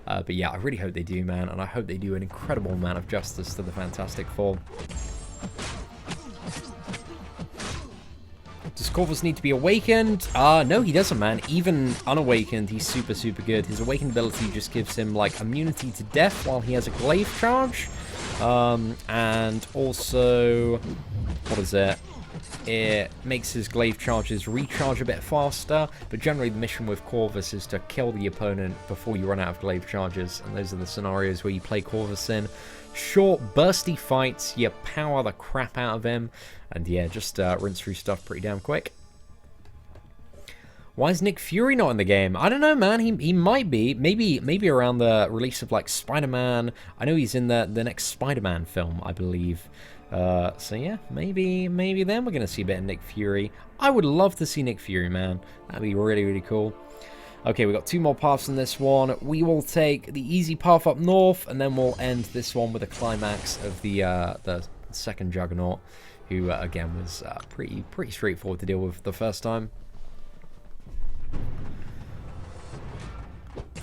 But yeah, I really hope they do, man, and I hope they do an incredible amount of justice to the Fantastic Four. Does Corvus need to be awakened? No, he doesn't, man. Even unawakened, he's super, super good. His awakened ability just gives him, like, immunity to death while he has a glaive charge. And also, what is it? It makes his glaive charges recharge a bit faster, but generally the mission with Corvus is to kill the opponent before you run out of glaive charges, and those are the scenarios where you play Corvus in. Short, bursty fights, you power the crap out of him, and yeah, just rinse through stuff pretty damn quick. Why is Nick Fury not in the game? I don't know, man. He might be. Maybe around the release of, like, Spider-Man. I know he's in the next Spider-Man film, I believe. So yeah, maybe then we're going to see a bit of Nick Fury. I would love to see Nick Fury, man. That'd be really, really cool. Okay, we got 2 more paths in this one. We will take the easy path up north, and then we'll end this one with a climax of the second Juggernaut, who, again, was pretty straightforward to deal with the first time.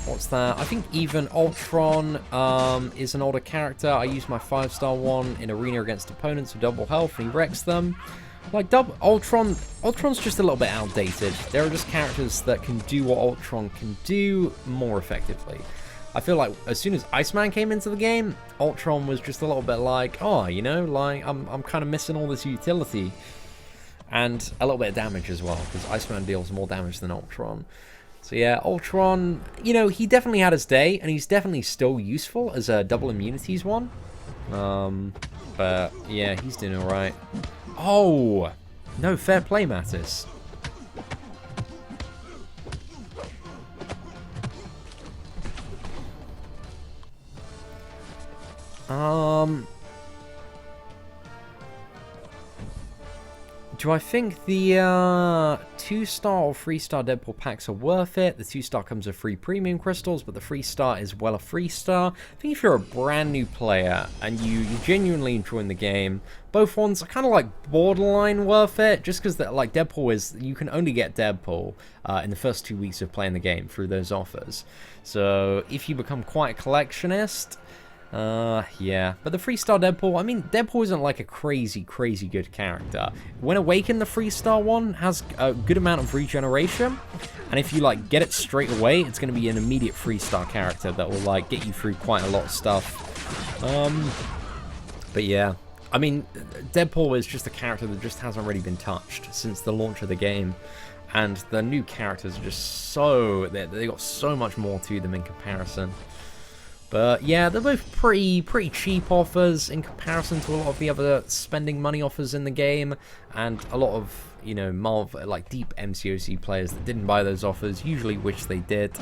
What's that? I think even Ultron is an older character. I use my 5-star one in arena against opponents with double health, and he wrecks them. Like, Ultron's just a little bit outdated. There are just characters that can do what Ultron can do more effectively. I feel like as soon as Iceman came into the game, Ultron was just a little bit like, oh, you know, like, I'm kind of missing all this utility. And a little bit of damage as well, because Iceman deals more damage than Ultron. So yeah, Ultron, you know, he definitely had his day, and he's definitely still useful as a double immunities one. But yeah, he's doing alright. Oh! No, fair play, Mattis. Do I think the 2-star or 3-star Deadpool packs are worth it? The 2-star comes with free premium crystals, but the 3-star is well a 3-star. I think if you're a brand new player and you genuinely enjoying the game, both ones are kind of like borderline worth it, just because like Deadpool is, you can only get Deadpool in the first 2 weeks of playing the game through those offers. So if you become quite a collectionist, Yeah. But the 3-star Deadpool, I mean, Deadpool isn't like a crazy, crazy good character. When Awakened, the 3-star one has a good amount of regeneration. And if you, like, get it straight away, it's going to be an immediate 3-star character that will, like, get you through quite a lot of stuff. But yeah. I mean, Deadpool is just a character that just hasn't really been touched since the launch of the game. And the new characters are just so... They got so much more to them in comparison. But yeah, they're both pretty cheap offers in comparison to a lot of the other spending money offers in the game. And a lot of, you know, Marvel, like deep MCOC players that didn't buy those offers usually wish they did.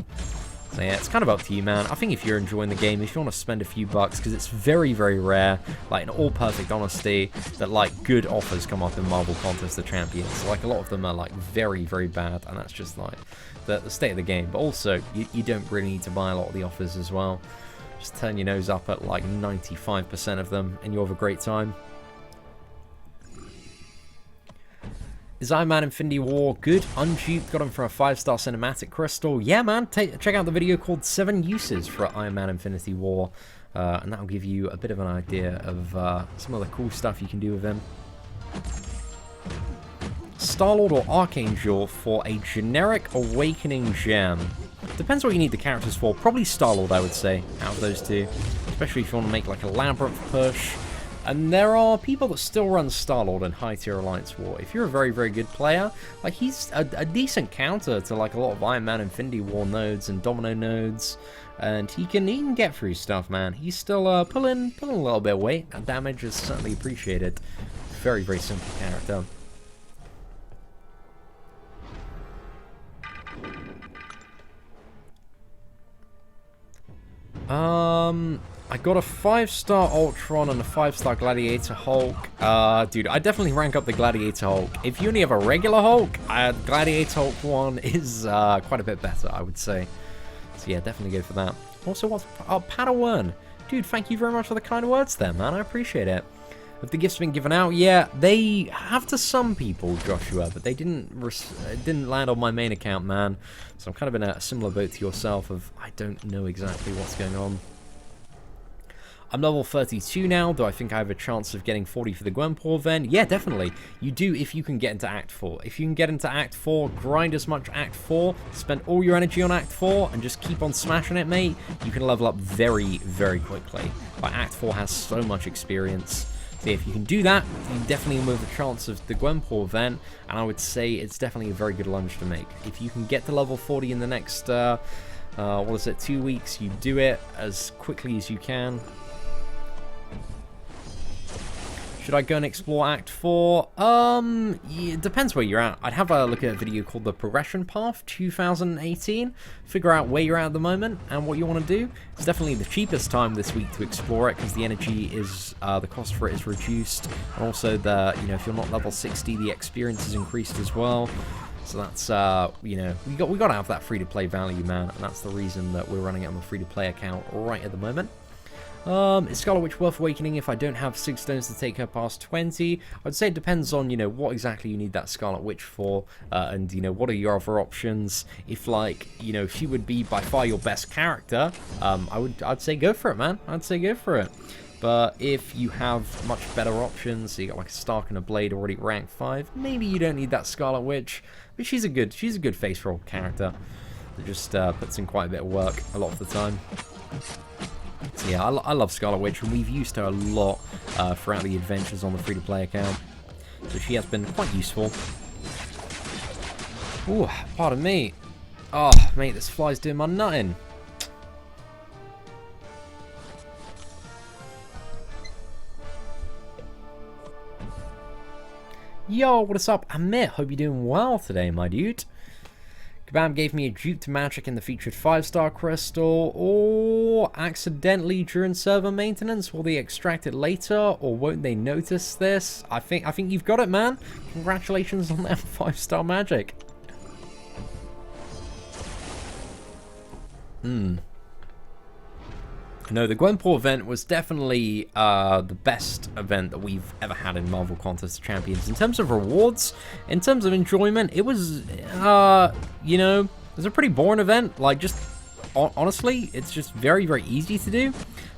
So yeah, it's kind of up to you, man. I think if you're enjoying the game, if you want to spend a few bucks, because it's very, very rare, like in all perfect honesty, that like good offers come up in Marvel Contest of Champions. Like a lot of them are like very, very bad, and that's just like the state of the game. But also, you don't really need to buy a lot of the offers as well. Just turn your nose up at like 95% of them, and you'll have a great time. Is Iron Man Infinity War good? Unduped, got him for a 5-star cinematic crystal. Yeah, man, check out the video called 7 Uses for Iron Man Infinity War. And that'll give you a bit of an idea of some of the cool stuff you can do with him. Star-Lord or Archangel for a generic Awakening gem. Depends what you need the characters for. Probably Star-Lord, I would say, out of those two. Especially if you want to make like a Labyrinth push. And there are people that still run Star-Lord in high-tier Alliance War. If you're a very, very good player, like he's a decent counter to like a lot of Iron Man Infinity War nodes and Domino nodes. And he can get through stuff, man. He's still pulling a little bit of weight, and damage is certainly appreciated. Very, very simple character. I got a 5-star Ultron and a 5-star Gladiator Hulk. Dude, I definitely rank up the Gladiator Hulk. If you only have a regular Hulk, Gladiator Hulk 1 is quite a bit better, I would say. So yeah, definitely go for that. Also, what's Padawan? Dude, thank you very much for the kind words there, man. I appreciate it. Have the gifts been given out? Yeah, they have to some people, Joshua, but they didn't land on my main account, man. So I'm kind of in a similar boat to yourself of I don't know exactly what's going on. I'm level 32 now. Do I think I have a chance of getting 40 for the Gwenpool event? Yeah, definitely. You do if you can get into Act 4. If you can get into Act 4, grind as much Act 4, spend all your energy on Act 4, and just keep on smashing it, mate, you can level up very, very quickly. Like, Act 4 has so much experience. So if you can do that, you definitely move a chance of the Gwenpool event, and I would say it's definitely a very good lunge to make. If you can get to level 40 in the next, 2 weeks, you do it as quickly as you can. Should I go and explore Act 4? Yeah, it depends where you're at. I'd have a look at a video called The Progression Path 2018. Figure out where you're at the moment and what you want to do. It's definitely the cheapest time this week to explore it because the energy is, the cost for it is reduced. And also, if you're not level 60, the experience is increased as well. So that's, we got to have that free-to-play value, man. And that's the reason that we're running it on the free-to-play account right at the moment. Is Scarlet Witch worth awakening if I don't have 6 stones to take her past 20? I'd say it depends on, what exactly you need that Scarlet Witch for, and, what are your other options. If, she would be by far your best character, I'd say go for it, man. I'd say go for it. But if you have much better options, so you got like a Stark and a Blade already at rank 5, maybe you don't need that Scarlet Witch, but she's a good face roll character that just puts in quite a bit of work a lot of the time. So yeah, I love Scarlet Witch, and we've used her a lot throughout the adventures on the free-to-play account. So she has been quite useful. Ooh, pardon me. Oh, mate, this fly's doing my nutting. Yo, what is up? Amit, hope you're doing well today, my dude. Kabam gave me a duped magic in the featured 5-star crystal, or accidentally during server maintenance. Will they extract it later, or won't they notice this? I think you've got it, man. Congratulations on that 5-star magic. No, the Gwenpool event was definitely the best event that we've ever had in Marvel Contest of Champions. In terms of rewards, in terms of enjoyment, it was, it was a pretty boring event. Like, just, honestly, it's just very, very easy to do.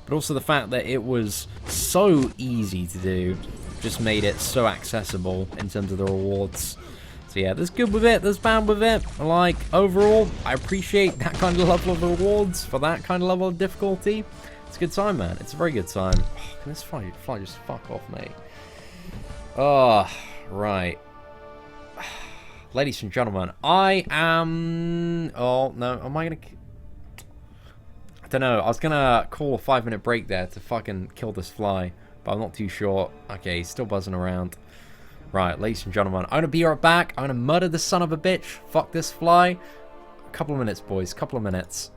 but also the fact that it was so easy to do just made it so accessible in terms of the rewards. So yeah, there's good with it, there's bad with it. Like, overall, I appreciate that kind of level of rewards for that kind of level of difficulty. It's a good time, man. It's a very good time. Oh, can this fly just fuck off, mate? Oh, right. Ladies and gentlemen, I am... Oh, no, am I gonna... I don't know, I was gonna call a 5-minute break there to fucking kill this fly, but I'm not too sure. Okay, he's still buzzing around. Right, ladies and gentlemen, I'm gonna be right back. I'm gonna murder this son of a bitch. Fuck this fly. A couple of minutes, boys, couple of minutes.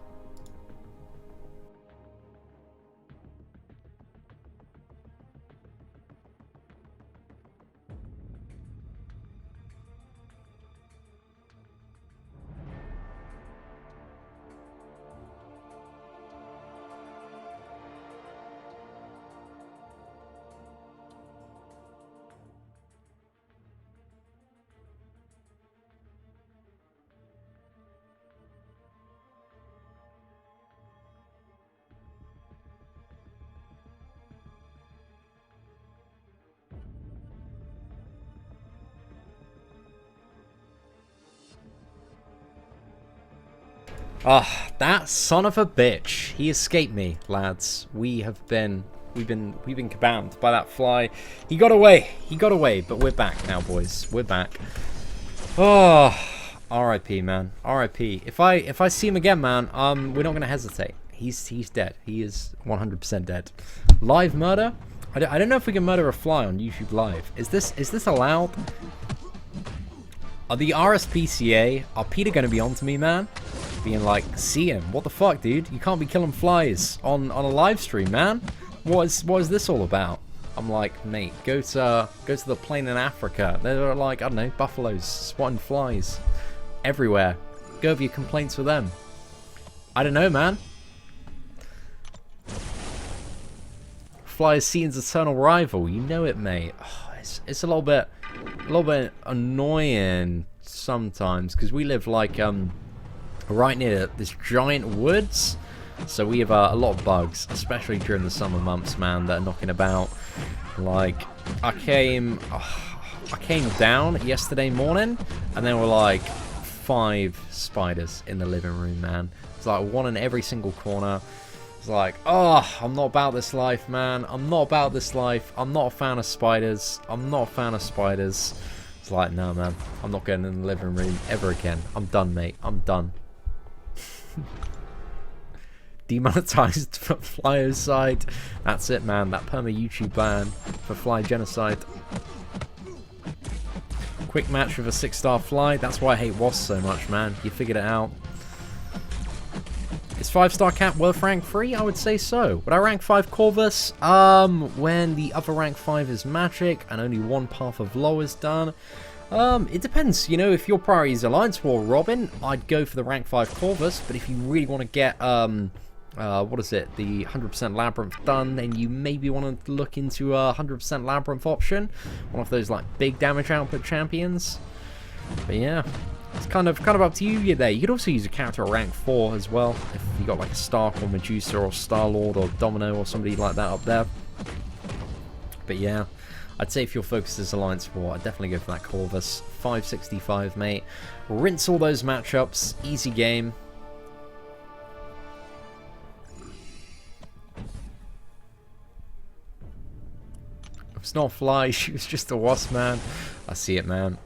Ah, that son of a bitch. He escaped me, lads. We've been kabammed by that fly. He got away, but we're back now, boys. We're back. Oh, R.I.P. man, R.I.P. If I see him again, man, we're not gonna hesitate. He's dead. He is 100% dead. Live murder? I don't know if we can murder a fly on YouTube Live. Is this allowed? Are the RSPCA, are Peter gonna be onto me, man? Being like, Seatin, what the fuck, dude? You can't be killing flies on a live stream, man. What is this all about? I'm like, mate, go to the plain in Africa. There are like, I don't know, buffaloes spotting flies everywhere. Go over your complaints with them. I don't know, man. Fly is Seatin's eternal rival. You know it, mate. Oh, it's a little bit annoying sometimes because we live like right near this giant woods, so we have a lot of bugs, especially during the summer months, man, that are knocking about. Like, I came down yesterday morning, and there were like 5 spiders in the living room, man. It's like one in every single corner. It's like, oh, I'm not about this life, man. I'm not about this life. I'm not a fan of spiders. I'm not a fan of spiders. It's like, no, man. I'm not getting in the living room ever again. I'm done, mate. I'm done. Demonetized for flyocide. That's it, man. That perma YouTube ban for fly genocide. Quick match with a 6-star fly. That's why I hate wasps so much, man. You figured it out. Is 5-star cap worth rank 3? I would say so. Would I rank 5 Corvus? When the other rank 5 is magic and only one path of low is done. It depends, you know, if your priority is Alliance War Robin, I'd go for the rank 5 Corvus, but if you really want to get, what is it, the 100% Labyrinth done, then you maybe want to look into a 100% Labyrinth option, one of those, like, big damage output champions. But yeah, it's kind of up to you there. You could also use a character at rank 4 as well, if you got, like, a Stark or Medusa or Star-Lord or Domino or somebody like that up there. But yeah, I'd say if your focus is Alliance War, I'd definitely go for that Corvus. 565, mate. Rinse all those matchups. Easy game. It's not a fly, she was just a wasp, man. I see it, man.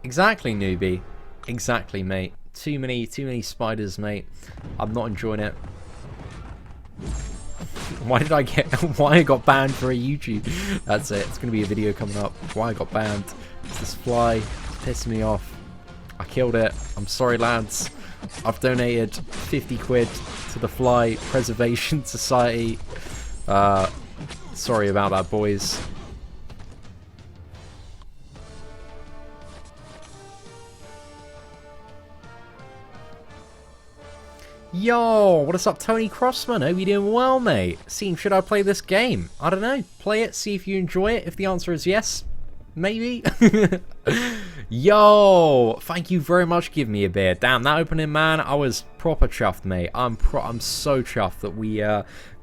Exactly, newbie. Exactly, mate. Too many spiders, mate. I'm not enjoying it. Why I got banned for a YouTube? That's it. It's going to be a video coming up. Why I got banned. It's this fly. Pissed me off. I killed it. I'm sorry, lads. I've donated 50 quid to the Fly Preservation Society. Sorry about that, boys. Yo, what is up, Tony Crossman? Hope you're doing well, mate. Seeing, should I play this game? I don't know. Play it, see if you enjoy it. If the answer is yes, maybe. Yo, thank you very much for giving me a beer. Damn, that opening, man, I was proper chuffed, mate. I'm so chuffed that we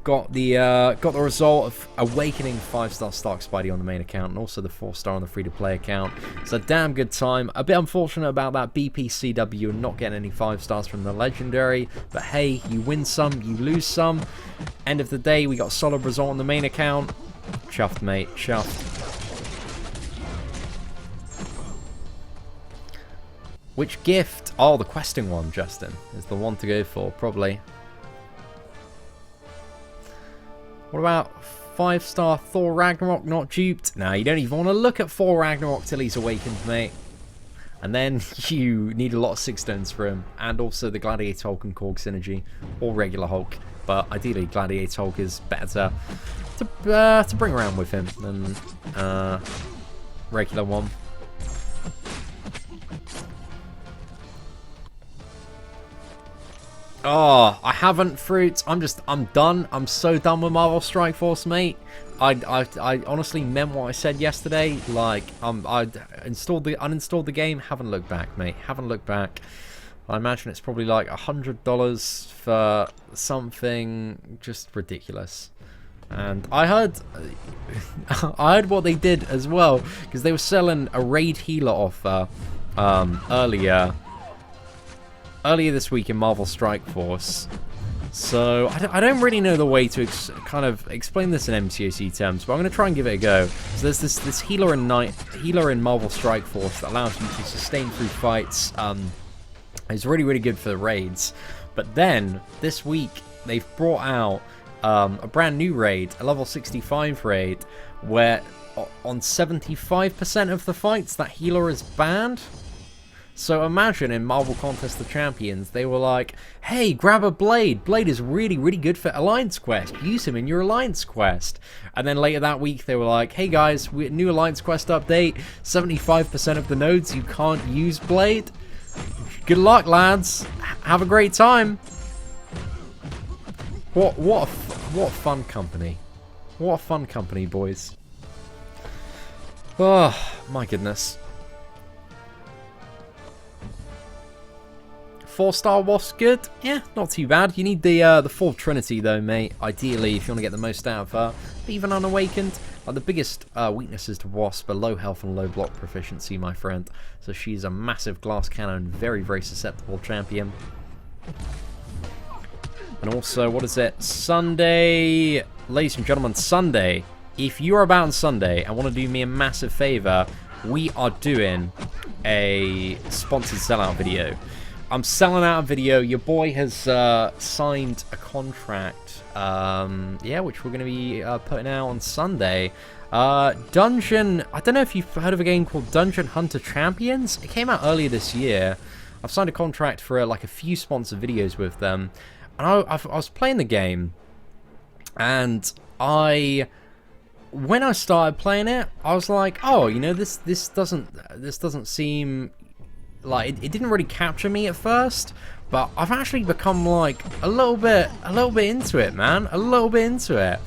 got the result of Awakening 5-star Stark Spidey on the main account, and also the 4-star on the free-to-play account. It's a damn good time. A bit unfortunate about that BPCW and not getting any 5-stars from the Legendary, but hey, you win some, you lose some. End of the day, we got a solid result on the main account. Chuffed, mate, chuffed. Which gift? Oh, the questing one, Justin, is the one to go for, probably. What about 5-star Thor Ragnarok not duped? Nah, you don't even want to look at Thor Ragnarok till he's awakened, mate. And then you need a lot of 6 stones for him. And also the Gladiator Hulk and Korg synergy. Or regular Hulk. But ideally Gladiator Hulk is better to bring around with him than regular one. Oh, I haven't, Fruits. I'm done. I'm so done with Marvel Strike Force, mate. I honestly meant what I said yesterday. Like, I uninstalled the game. Haven't looked back, mate. Haven't looked back. I imagine it's probably like $100 for something just ridiculous. And I heard, what they did as well, because they were selling a raid healer offer earlier this week in Marvel Strike Force. So I don't really know the way to kind of explain this in MCOC terms, but I'm going to try and give it a go. So there's this healer in Marvel Strike Force that allows you to sustain through fights. It's really, really good for the raids. But then this week they've brought out a brand new raid, a level 65 raid, where on 75% of the fights that healer is banned. So imagine in Marvel Contest of Champions, they were like, hey, grab a Blade. Blade is really, really good for Alliance Quest. Use him in your Alliance Quest. And then later that week, they were like, hey guys, new Alliance Quest update. 75% of the nodes, you can't use Blade. Good luck, lads. Have a great time. What a fun company. What a fun company, boys. Oh, my goodness. 4-star Wasp good? Yeah, not too bad. You need the full Trinity though, mate. Ideally, if you want to get the most out of her. But even unawakened, the biggest weaknesses to Wasp are low health and low block proficiency, my friend. So she's a massive glass cannon, very, very susceptible champion. And also, what is it? Sunday, ladies and gentlemen, Sunday. If you're about on Sunday and want to do me a massive favor, we are doing a sponsored sellout video. I'm selling out a video. Your boy has signed a contract, yeah, which we're going to be putting out on Sunday. Dungeon, I don't know if you've heard of a game called Dungeon Hunter Champions. It came out earlier this year. I've signed a contract for like a few sponsored videos with them. And I was playing the game, and when I started playing it, I was like, oh, you know, this doesn't seem like it didn't really capture me at first, but I've actually become like a little bit into it, man. A little bit into it.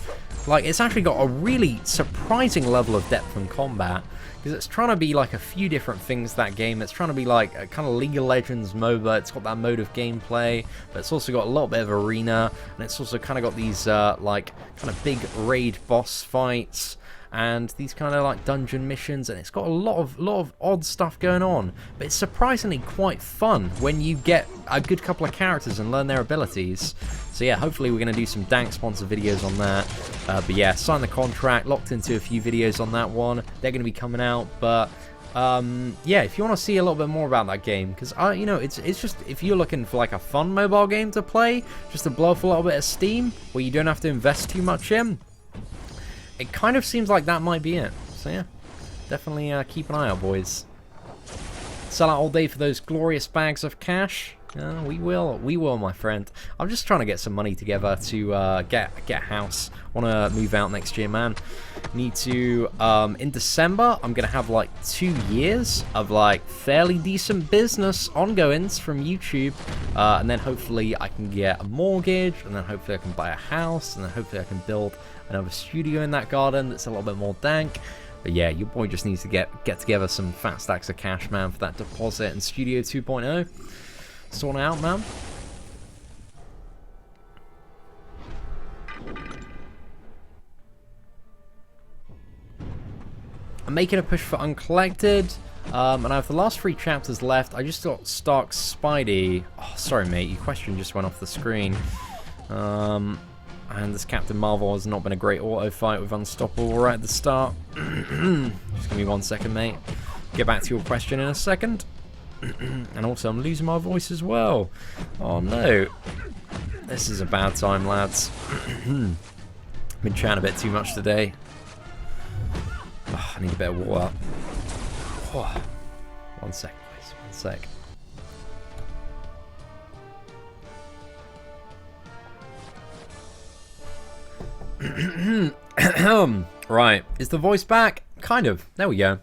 Like, it's actually got a really surprising level of depth in combat, because it's trying to be like a few different things, that game. It's trying to be like a kind of League of Legends MOBA. It's got that mode of gameplay, but it's also got a little bit of arena, and it's also kind of got these like kind of big raid boss fights and these kind of like dungeon missions, and it's got a lot of odd stuff going on, but it's surprisingly quite fun when you get a good couple of characters and learn their abilities. So yeah, hopefully we're going to do some dank sponsor videos on that. But yeah, signed the contract, locked into a few videos on that one. They're going to be coming out, but yeah, if you want to see a little bit more about that game, because you know, it's just, if you're looking for like a fun mobile game to play, just to blow off a little bit of steam, where you don't have to invest too much in, it kind of seems like that might be it. So yeah, definitely keep an eye out, boys. Sell out all day for those glorious bags of cash. We will, my friend. I'm just trying to get some money together to get a house. Want to move out next year, man. Need to, in December, I'm going to have like 2 years of like fairly decent business ongoings from YouTube. And then hopefully I can get a mortgage, and then hopefully I can buy a house, and then hopefully I can build another studio in that garden that's a little bit more dank. But yeah, your boy just needs to get together some fat stacks of cash, man, for that deposit and Studio 2.0. Sorting out, man. I'm making a push for Uncollected. And I have the last 3 chapters left. I just got Stark Spidey. Oh, sorry, mate. Your question just went off the screen. And this Captain Marvel has not been a great auto fight with Unstoppable right at the start. Just give me 1 second, mate. Get back to your question in a second. And also, I'm losing my voice as well. Oh, no. This is a bad time, lads. Been chatting a bit too much today. Oh, I need a bit of water. Oh. 1 sec, please. 1 sec. Right, is the voice back? Kind of. There we go.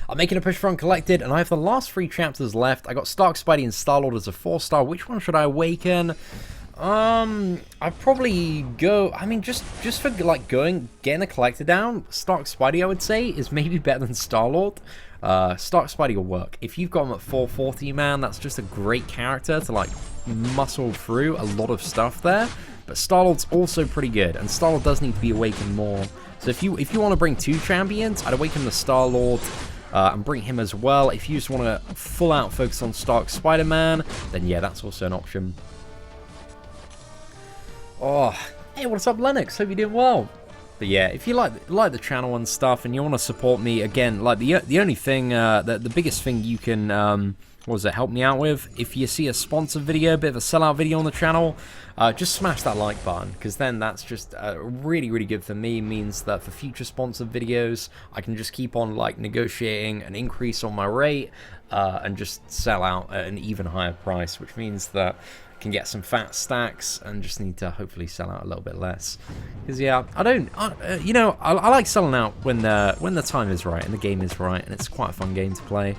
I'm making a push for Uncollected, and I have the last 3 chapters left. I got Stark, Spidey, and Star-Lord as a 4-star. Which one should I awaken? I'd probably go... I mean, just for, like, getting a Collector down, Stark, Spidey, I would say, is maybe better than Star-Lord. Stark, Spidey will work. If you've got him at 440, man, that's just a great character to, like, muscle through a lot of stuff there. But Star-Lord's also pretty good, and Star-Lord does need to be awakened more. So if you want to bring 2 champions, I'd awaken the Star-Lord and bring him as well. If you just want to full-out focus on Stark Spider-Man, then yeah, that's also an option. Oh, hey, what's up, Lennox? Hope you're doing well. But yeah, if you like the channel and stuff, and you want to support me, again, like the only thing, the biggest thing you can, what does it help me out with? If you see a sponsored video, a bit of a sellout video on the channel, just smash that like button, because then that's just really, really good for me. It means that for future sponsored videos, I can just keep on like negotiating an increase on my rate and just sell out at an even higher price, which means that I can get some fat stacks and just need to hopefully sell out a little bit less. Because yeah, I like selling out when the time is right and the game is right, and it's quite a fun game to play.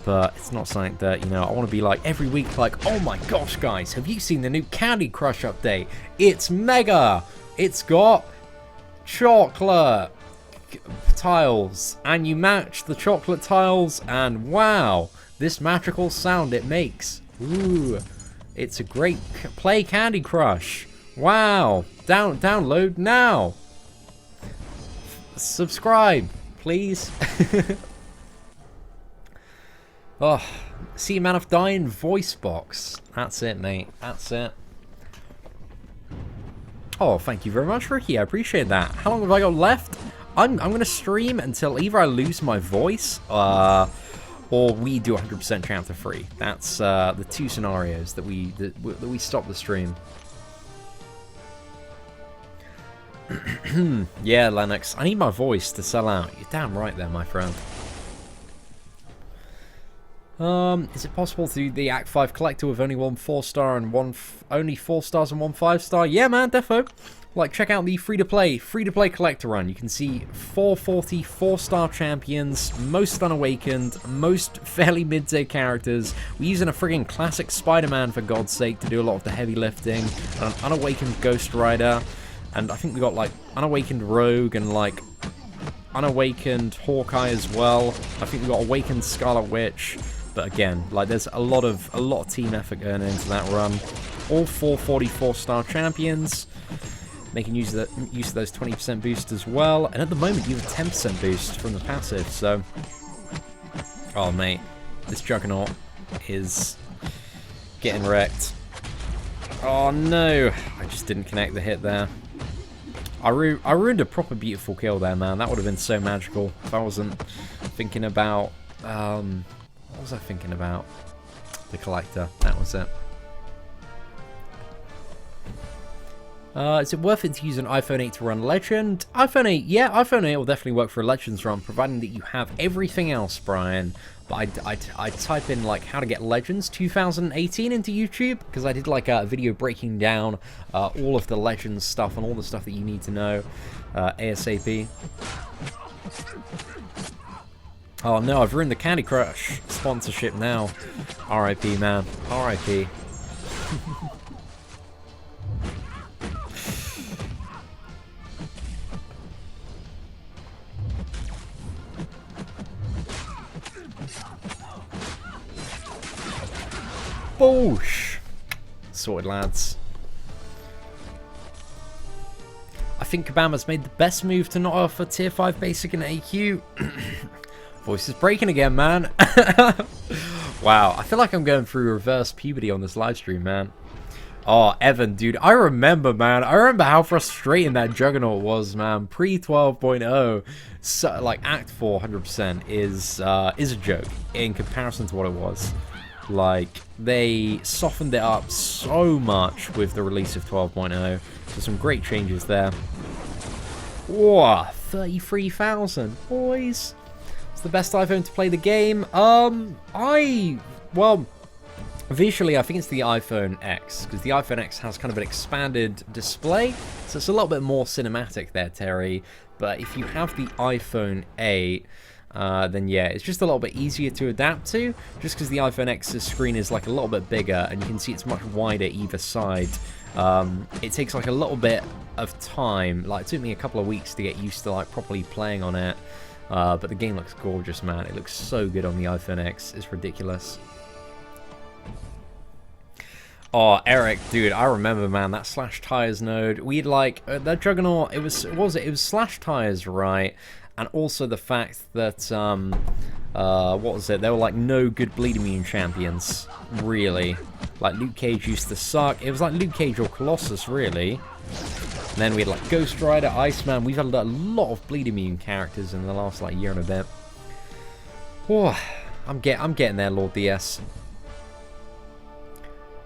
But it's not something that, you know, I want to be like every week like, oh my gosh, guys, have you seen the new Candy Crush update? It's mega! It's got chocolate tiles, and you match the chocolate tiles, and wow, this magical sound it makes. Ooh, it's a great play Candy Crush. Wow, download now. Subscribe, please. Oh, see Man of Dying voice box. That's it, mate. That's it. Oh, thank you very much, Ricky. I appreciate that. How long have I got left? I'm going to stream until either I lose my voice, or we do 100% chapter 3. That's the 2 scenarios that we stop the stream. Yeah, Lennox. I need my voice to sell out. You're damn right there, my friend. Is it possible to do the Act 5 collector with only 1 4-star and only 4 stars and 1 5-star? Yeah, man, defo. Like, check out the free-to-play collector run. You can see 440 4-star champions, most unawakened, most fairly mid-tier characters. We're using a friggin' classic Spider-Man, for God's sake, to do a lot of the heavy lifting. An unawakened Ghost Rider, and I think we got, like, unawakened Rogue and, like, unawakened Hawkeye as well. I think we got awakened Scarlet Witch. But again, like, there's a lot of team effort going into that run. All 444-star champions, making use of those 20% boost as well. And at the moment, you have a 10% boost from the passive. So, oh mate, this Juggernaut is getting wrecked. Oh no, I just didn't connect the hit there. I ruined a proper beautiful kill there, man. That would have been so magical if I wasn't thinking about. What was I thinking about? The collector. That was it. Is it worth it to use an iPhone 8 to run Legend? iPhone 8, yeah, iPhone 8 will definitely work for a Legends run, providing that you have everything else, Brian. But I type in, like, how to get Legends 2018 into YouTube, because I did, like, a video breaking down all of the Legends stuff and all the stuff that you need to know ASAP. Oh no, I've ruined the Candy Crush sponsorship now. R.I.P. man. R.I.P. Boosh! Sorted, lads. I think Kabama's made the best move to not offer Tier 5 Basic and AQ. Voice is breaking again, man. Wow, I feel like I'm going through reverse puberty on this live stream, man. Oh, Evan, dude, I remember, man. I remember how frustrating that Juggernaut was, man. Pre 12.0, so, like Act 4, 100% is a joke in comparison to what it was. Like, they softened it up so much with the release of 12.0. So some great changes there. Whoa, 33,000, boys. It's the best iPhone to play the game. Well, visually, I think it's the iPhone X, because the iPhone X has kind of an expanded display, so it's a little bit more cinematic there, Terry. But if you have the iPhone 8, then yeah, it's just a little bit easier to adapt to, just because the iPhone X's screen is like a little bit bigger, and you can see it's much wider either side. It takes like a little bit of time. Like, it took me a couple of weeks to get used to like properly playing on it, but the game looks gorgeous, man. It looks so good on the iPhone X. It's ridiculous. Oh, Eric, dude, I remember, man, that slash tires node. We'd like that Juggernaut. It was slash tires, right? And also the fact that what was it? There were like no good bleed immune champions, really. Like Luke Cage used to suck. It was like Luke Cage or Colossus, really. And then we had like Ghost Rider, Iceman. We've had a lot of bleed immune characters in the last like year and a bit. Whoa, I'm getting there, Lord DS.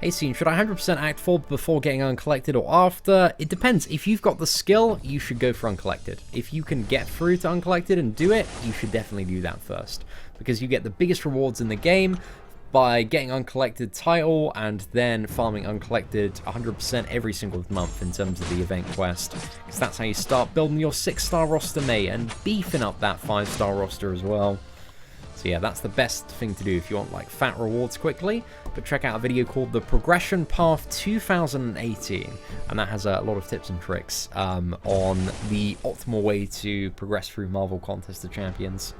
Hey, Seatin, should I 100% Act 4 before getting uncollected or after? It depends. If you've got the skill, you should go for uncollected. If you can get through to uncollected and do it, you should definitely do that first. Because you get the biggest rewards in the game by getting uncollected title and then farming uncollected 100% every single month in terms of the event quest. Because that's how you start building your 6-star roster, mate, and beefing up that 5-star roster as well. So yeah, that's the best thing to do if you want like fat rewards quickly. But check out a video called The Progression Path 2018, and that has a lot of tips and tricks on the optimal way to progress through Marvel Contest of Champions.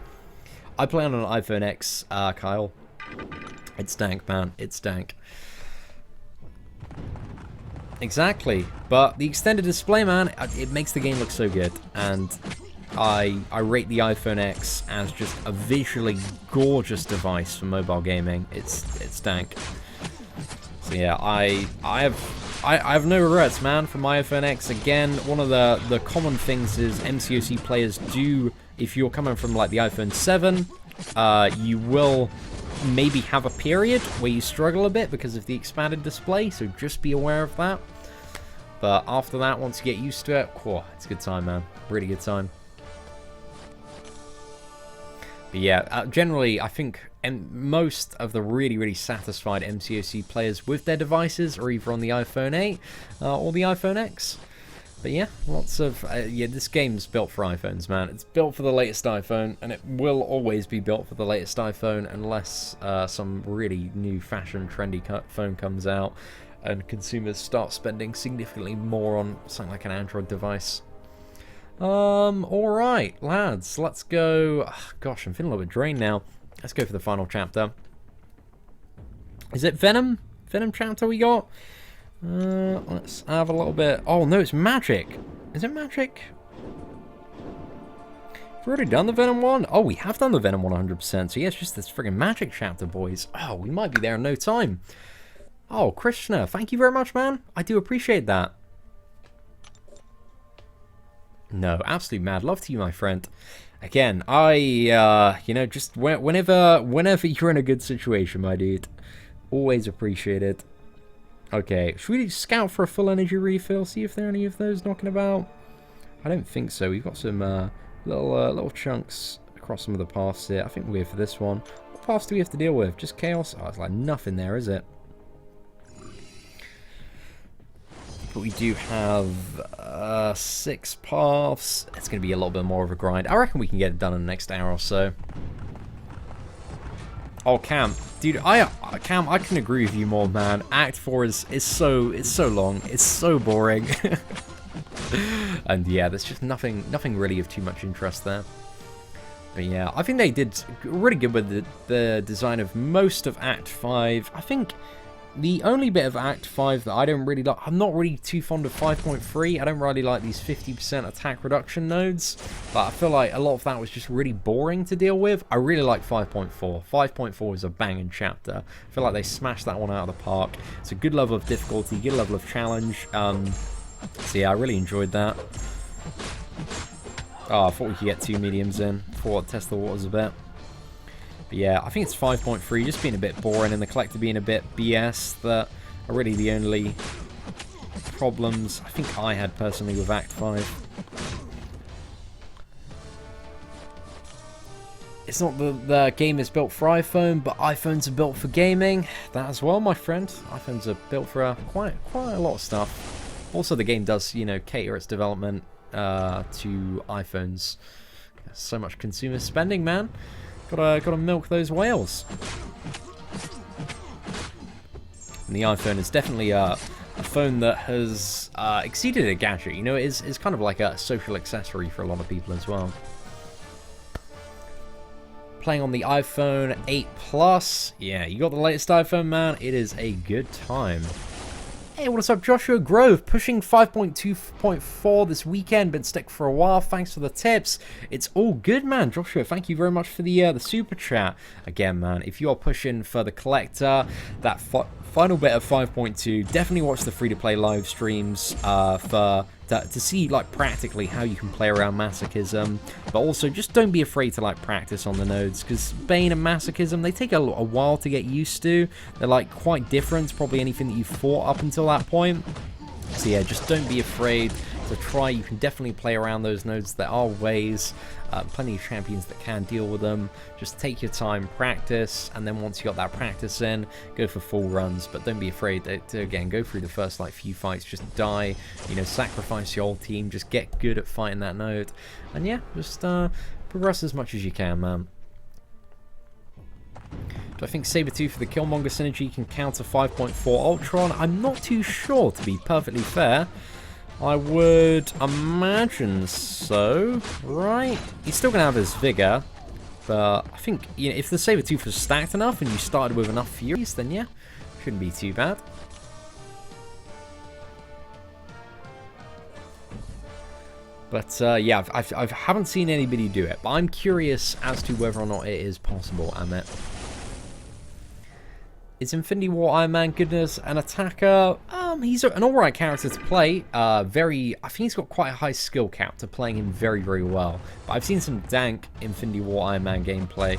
I play on an iPhone X, Kyle. It's dank, man. It's dank. Exactly. But the extended display, man, it makes the game look so good. And I rate the iPhone X as just a visually gorgeous device for mobile gaming. It's dank. So yeah, I have no regrets, man, for my iPhone X. Again, one of the common things is MCOC players do, if you're coming from like the iPhone 7, you will maybe have a period where you struggle a bit because of the expanded display, so just be aware of that. But after that, once you get used to it, whoa, it's a good time, man. Really good time. But yeah, generally, I think most of the really satisfied MCOC players with their devices are either on the iPhone 8 or the iPhone X. But yeah, lots of... yeah, this game's built for iPhones, man. It's built for the latest iPhone, and it will always be built for the latest iPhone unless some really new fashion trendy phone comes out and consumers start spending significantly more on something like an Android device. Alright, lads, let's go... gosh, I'm feeling a little bit drained now. Let's go for the final chapter. Is it Venom? Venom chapter we got? Let's have a little bit... oh, no, it's Magic. Is it Magic? We've already done the Venom one? Oh, we have done the Venom 100%. So yeah, it's just this friggin' Magic chapter, boys. Oh, we might be there in no time. Oh, Krishna, thank you very much, man. I do appreciate that. No, absolute mad love to you, my friend. Again, you know, just whenever you're in a good situation, my dude, always appreciate it. Okay, should we scout for a full energy refill? See if there are any of those knocking about. I don't think so. We've got some little chunks across some of the paths here. I think we're for this one. What paths do we have to deal with? Just chaos? Oh, it's like nothing there, is it? But we do have 6 paths. It's going to be a little bit more of a grind. I reckon we can get it done in the next hour or so. Oh, Cam, dude, Cam, I can agree with you more, man. Act 4 is so long, it's so boring, and yeah, there's just nothing really of too much interest there. But yeah, I think they did really good with the design of most of Act 5. I think The only bit of Act 5 that I don't really like, I'm not really too fond of 5.3. I don't really like these 50% attack reduction nodes, but I feel like a lot of that was just really boring to deal with. I really like 5.4. 5.4 is a banging chapter. I feel like they smashed that one out of the park. It's a good level of difficulty, good level of challenge. So yeah, I really enjoyed that. Oh, I thought we could get 2 mediums in. Thought I'd test the waters a bit. But yeah, I think it's 5.3 just being a bit boring and the collector being a bit BS that are really the only problems I think I had personally with Act 5. It's not the game is built for iPhone, but iPhones are built for gaming. That as well, my friend. iPhones are built for quite a lot of stuff. Also, the game does, you know, cater its development to iPhones. So much consumer spending, man. Gotta milk those whales. And the iPhone is definitely a phone that has exceeded a gadget. You know, it's kind of like a social accessory for a lot of people as well. Playing on the iPhone 8 Plus. Yeah, you got the latest iPhone, man. It is a good time. Hey, what's up, Joshua Grove? Pushing 5.2.4 this weekend, been stuck for a while. Thanks for the tips. It's all good, man. Joshua, thank you very much for the super chat. Again, man, if you are pushing for the collector, that final bit of 5.2, definitely watch the free-to-play live streams to see, like, practically how you can play around masochism. But also, just don't be afraid to, like, practice on the nodes, because Bane and masochism, they take a while to get used to. They're, like, quite different to probably anything that you've fought up until that point. So yeah, just don't be afraid to try. You can definitely play around those nodes. There are ways, plenty of champions that can deal with them. Just take your time, practice, and then once you got that practice in, go for full runs. But don't be afraid to again, go through the first like few fights, just die, you know, sacrifice your whole team, just get good at fighting that node. And yeah, just progress as much as you can, man. Do I think Sabertooth for the Killmonger synergy can counter 5.4 Ultron? I'm not too sure, to be perfectly fair. I would imagine so, right? He's still going to have his Vigor, but I think, you know, if the Sabertooth was stacked enough and you started with enough Furies, then yeah, shouldn't be too bad. But yeah, I haven't seen anybody do it, but I'm curious as to whether or not it is possible, Amit. Is Infinity War Iron Man goodness an attacker? He's an alright character to play. I think he's got quite a high skill cap to playing him very, very well. But I've seen some dank Infinity War Iron Man gameplay.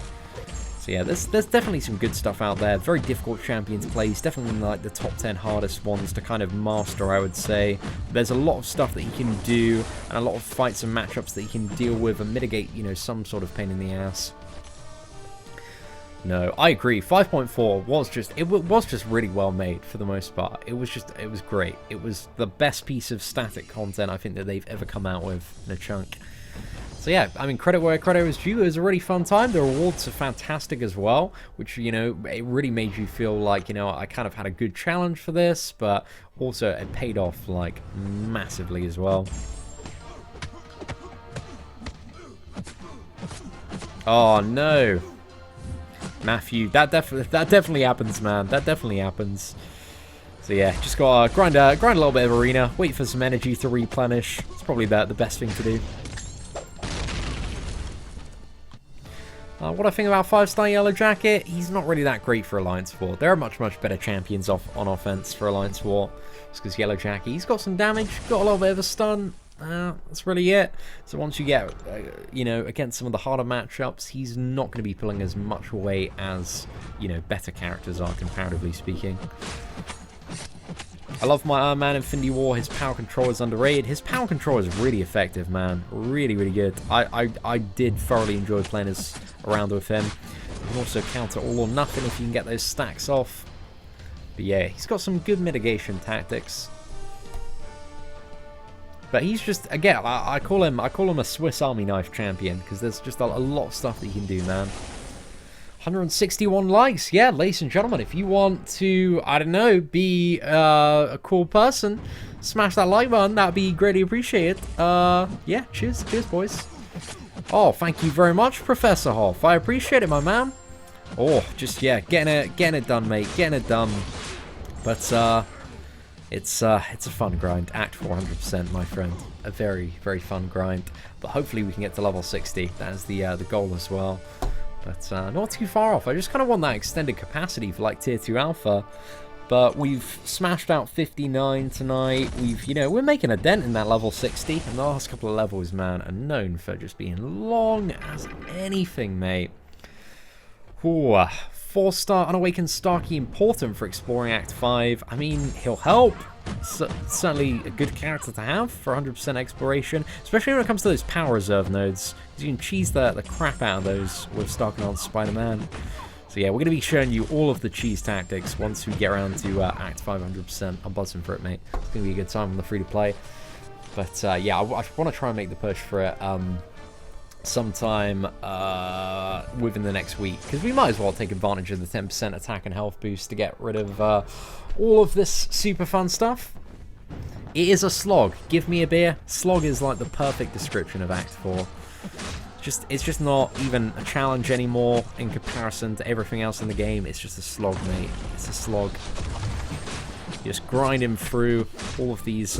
So yeah, there's definitely some good stuff out there. Very difficult champion to play. He's definitely like the top 10 hardest ones to kind of master, I would say. There's a lot of stuff that he can do, and a lot of fights and matchups that he can deal with and mitigate, you know, some sort of pain in the ass. No, I agree. 5.4 was just really well made for the most part. It was great. It was the best piece of static content I think that they've ever come out with in a chunk. So yeah, I mean, credit where credit is due. It was a really fun time. The rewards are fantastic as well, which, you know, it really made you feel like, you know, I kind of had a good challenge for this, but also it paid off, like, massively as well. Oh, no. Matthew, that definitely happens, man. That definitely happens. So yeah, just gotta grind a little bit of arena, wait for some energy to replenish. It's probably the best thing to do. What I think about 5-star Yellow Jacket, he's not really that great for Alliance War. There are much better champions on offense for Alliance War. Just because Yellow Jacket, he's got some damage, got a little bit of a stun. That's really it. So once you get, you know, against some of the harder matchups, he's not going to be pulling as much away as, you know, better characters are, comparatively speaking. I love my Iron Man Infinity War. His power control is underrated. His power control is really effective, man. Really, really good. I did thoroughly enjoy playing this around with him. You can also counter all or nothing if you can get those stacks off. But yeah, he's got some good mitigation tactics. But he's just, again, I call him a Swiss Army knife champion, because there's just a lot of stuff that he can do, man. 161 likes. Yeah, ladies and gentlemen, if you want to, I don't know, be a cool person, smash that like button. That'd be greatly appreciated. Yeah, cheers, boys. Oh, thank you very much, Professor Hoff. I appreciate it, my man. Oh, just, yeah, getting it done, mate. Getting it done. But it's a fun grind. Act 400%, my friend. A very, very fun grind. But hopefully we can get to level 60. That is the goal as well. But not too far off. I just kind of want that extended capacity for like Tier 2 Alpha. But we've smashed out 59 tonight. We're making a dent in that level 60. And the last couple of levels, man, are known for just being long as anything, mate. Ooh, 4-star Unawakened Starkey, important for exploring Act 5. I mean, he'll help. Certainly a good character to have for 100% exploration, especially when it comes to those power reserve nodes. You can cheese the crap out of those with Starking on Spider-Man. So yeah, we're going to be showing you all of the cheese tactics once we get around to Act 5 100%. I'm buzzing for it, mate. It's going to be a good time on the free-to-play. But yeah, I want to try and make the push for it sometime within the next week, because we might as well take advantage of the 10% attack and health boost to get rid of all of this super fun stuff. It is a slog. Give me a beer. Slog is like the perfect description of Act 4. It's just not even a challenge anymore in comparison to everything else in the game. It's just a slog, mate. It's a slog. You're just grinding through all of these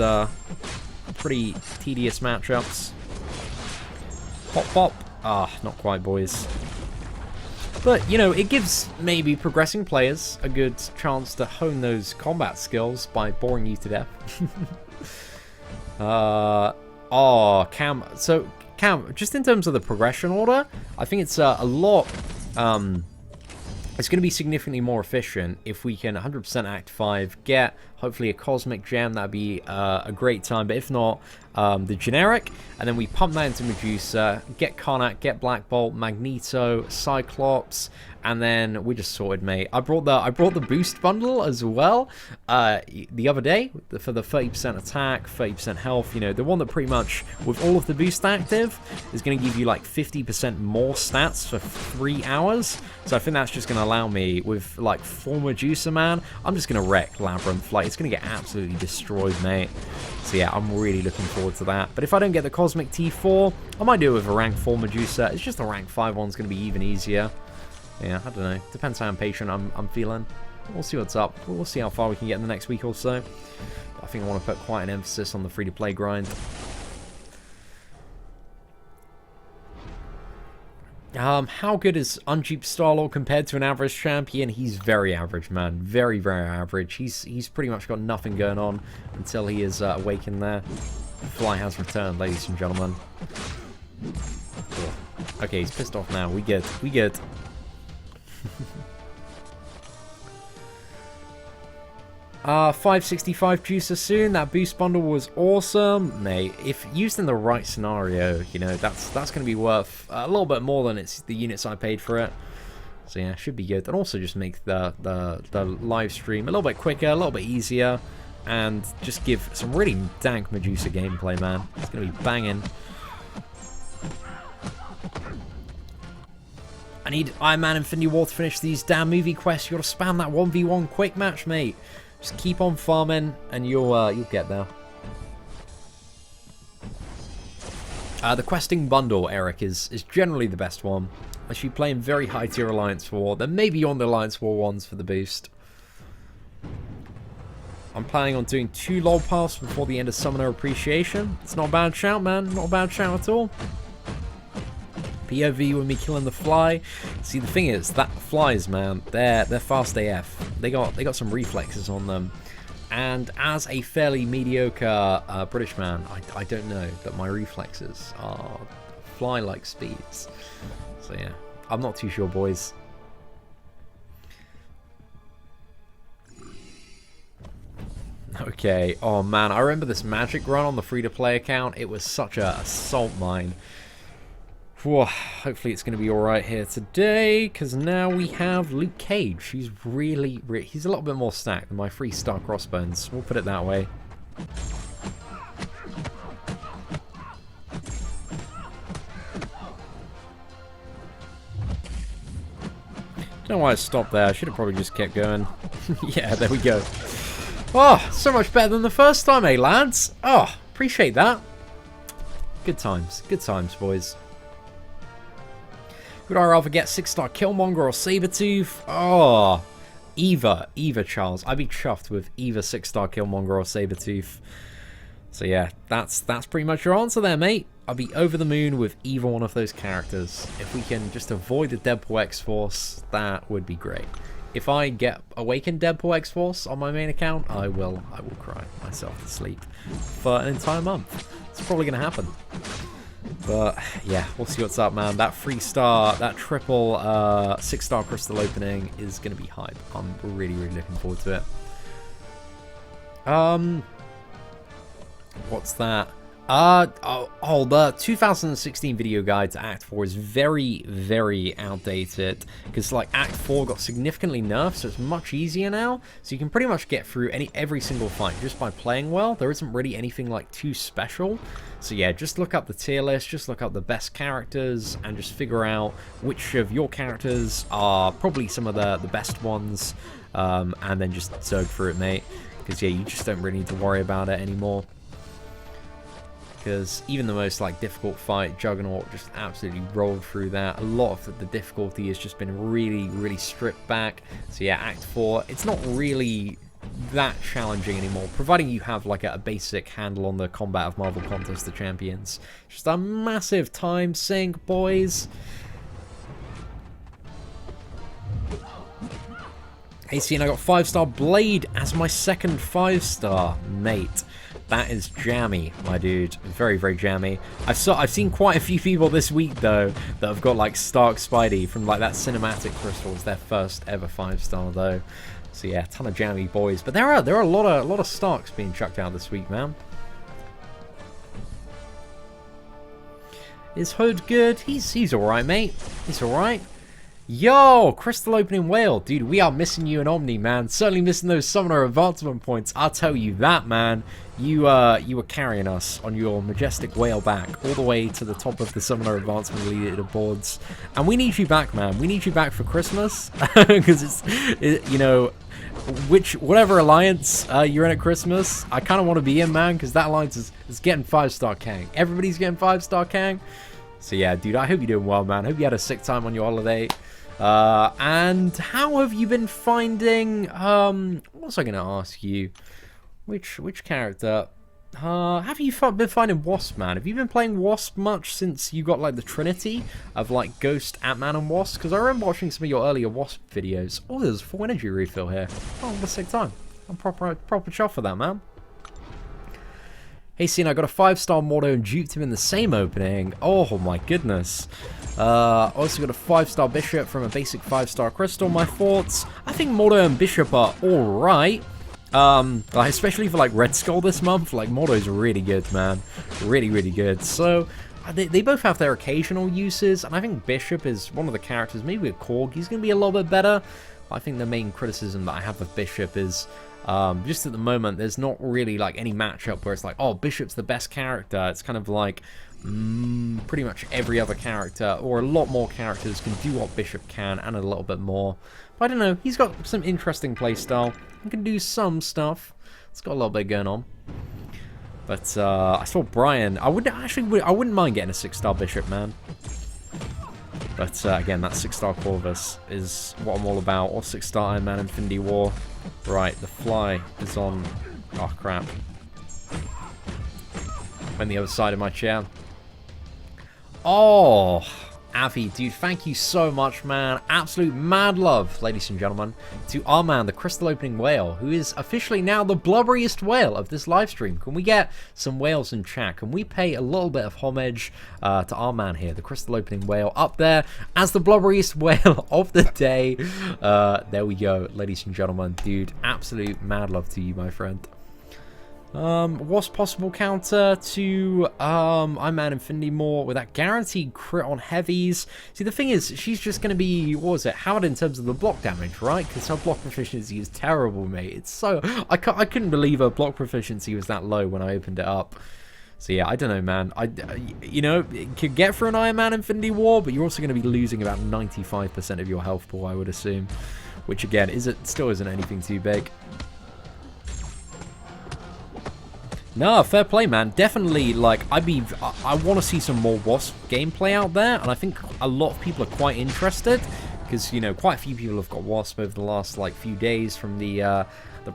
pretty tedious matchups. Pop, pop. Ah, not quite, boys. But, it gives maybe progressing players a good chance to hone those combat skills by boring you to death. Cam. So, Cam, just in terms of the progression order, I think it's a lot... it's going to be significantly more efficient if we can 100% Act 5, get hopefully a Cosmic Gem. That'd be a great time, but if not, the generic, and then we pump that into Medusa, get Karnak, get Black Bolt, Magneto, Cyclops, and then we're just sorted, mate. I brought the boost bundle as well the other day for the 30% attack, 30% health. The one that pretty much with all of the boost active is going to give you like 50% more stats for 3 hours. So I think that's just going to allow me with like full Medusa, man. I'm just going to wreck Labyrinth. Like, it's going to get absolutely destroyed, mate. So yeah, I'm really looking forward to that. But if I don't get the Cosmic T4, I might do it with a rank 4 Medusa. It's just the rank 5 one's going to be even easier. Yeah, I don't know. Depends how impatient I'm feeling. We'll see what's up. We'll see how far we can get in the next week or so. But I think I want to put quite an emphasis on the free-to-play grind. How good is Unduped Star-Lord compared to an average champion? He's very average, man. Very, very average. He's pretty much got nothing going on until he is awakened there. The fly has returned, ladies and gentlemen. Cool. Okay, he's pissed off now. We good. We good. 565 juicer soon. That boost bundle was awesome, mate. If used in the right scenario, that's going to be worth a little bit more than it's the units I paid for it. So yeah, should be good. And also just make the live stream a little bit quicker, a little bit easier, and just give some really dank Medusa gameplay, man. It's going to be banging. I need Iron Man Infinity War to finish these damn movie quests. You gotta spam that 1v1 quick match, mate. Just keep on farming, and you'll get there. The questing bundle, Eric, is generally the best one. Unless you play in very high tier Alliance War, then maybe on the Alliance War ones for the boost. I'm planning on doing 2 LOL paths before the end of Summoner Appreciation. It's not a bad shout, man. Not a bad shout at all. POV with me killing the fly. See, the thing is, that flies, man, they're fast AF. They got some reflexes on them. And as a fairly mediocre British man, I don't know that my reflexes are fly-like speeds. So yeah, I'm not too sure, boys. Okay, oh man, I remember this magic run on the free-to-play account. It was such a salt mine. Whew, hopefully it's going to be alright here today, because now we have Luke Cage. He's he's a little bit more stacked than my 3-star crossbones. We'll put it that way. Don't know why I stopped there. I should have probably just kept going. Yeah, there we go. Oh, so much better than the first time, eh, lads? Oh, appreciate that. Good times, boys. Would I rather get 6-star Killmonger or Sabretooth? Oh, Either, Charles. I'd be chuffed with either 6-star Killmonger or Sabretooth. So yeah, that's pretty much your answer there, mate. I'll be over the moon with either one of those characters. If we can just avoid the Deadpool X-Force, that would be great. If I get Awakened Deadpool X-Force on my main account, I will cry myself to sleep for an entire month. It's probably going to happen. But yeah, we'll see what's up, man. That 3-star, that triple 6-star crystal opening is going to be hype. I'm really looking forward to it. What's that? The 2016 video guide to Act 4 is very outdated, because like Act 4 got significantly nerfed, so it's much easier now. So you can pretty much get through every single fight just by playing well. There isn't really anything like too special. So yeah, just look up the tier list, just look up the best characters, and just figure out which of your characters are probably some of the best ones, and then just zerg through it, mate. Because yeah, you just don't really need to worry about it anymore. Because even the most like difficult fight, Juggernaut just absolutely rolled through that. A lot of the difficulty has just been really stripped back. So yeah, Act 4, it's not really that challenging anymore, providing you have like a basic handle on the combat of Marvel Contest of Champions. Just a massive time sink, boys. Hey, see, and I got 5-star Blade as my second 5-star, mate. That is jammy, my dude. Very jammy. I've seen quite a few people this week though that have got like Stark Spidey from like that cinematic crystal. It's their first ever 5-star though. So yeah, ton of jammy boys. But there are a lot of Starks being chucked out this week, man. Is Hood good? He's alright, mate. He's alright. Yo, crystal opening whale. Dude, we are missing you in Omni, man. Certainly missing those summoner advancement points. I'll tell you that, man. You were carrying us on your majestic whale back all the way to the top of the summoner advancement leaderboards. And we need you back, man. We need you back for Christmas. Because you know, whatever alliance you're in at Christmas, I kind of want to be in, man, because that alliance is getting 5-star Kang. Everybody's getting 5-star Kang. So yeah, dude, I hope you're doing well, man. I hope you had a sick time on your holiday. And how have you been finding, what was I going to ask you? Which character? Have you been finding Wasp, man? Have you been playing Wasp much since you got, like, the Trinity of, like, Ghost, Ant-Man, and Wasp? Because I remember watching some of your earlier Wasp videos. Oh, there's a full energy refill here. Oh, what a sick time. I'm proper chuffed for that, man. Hey, Seatin, I got a 5-star Mordo and duped him in the same opening. Oh my goodness. Also got a 5-star Bishop from a basic 5-star Crystal. My thoughts? I think Mordo and Bishop are alright. Especially for like Red Skull this month. Like Mordo's really good, man. Really good. So they both have their occasional uses, and I think Bishop is one of the characters. Maybe with Korg, he's going to be a little bit better. I think the main criticism that I have of Bishop is just at the moment, there's not really like any matchup where it's like, oh, Bishop's the best character. It's kind of like pretty much every other character, or a lot more characters, can do what Bishop can and a little bit more. But I don't know, he's got some interesting playstyle. He can do some stuff. It's got a little bit going on. But I saw Brian. I wouldn't mind getting a 6-star Bishop, man. But again, that 6-star Corvus is what I'm all about. Or 6-star Iron Man Infinity War. Right, the fly is on. Oh crap. On the other side of my chair. Oh, Avi, dude, thank you so much, man. Absolute mad love, ladies and gentlemen, to our man, the Crystal Opening Whale, who is officially now the blubberiest whale of this live stream. Can we get some whales in chat? Can we pay a little bit of homage to our man here, the Crystal Opening Whale, up there as the blubberiest whale of the day? There we go, ladies and gentlemen. Dude, absolute mad love to you, my friend. What's possible counter to Iron Man Infinity War with that guaranteed crit on heavies? See, the thing is, she's just going to be, what was it, Howard in terms of the block damage, right? Because her block proficiency is terrible, mate. It's so, I couldn't believe her block proficiency was that low when I opened it up. So yeah, I don't know, man. You know, it could get for an Iron Man Infinity War, but you're also going to be losing about 95% of your health pool, I would assume. Which again, still isn't anything too big. No, fair play, man. Definitely, like, I want to see some more Wasp gameplay out there, and I think a lot of people are quite interested, because, you know, quite a few people have got Wasp over the last, like, few days from the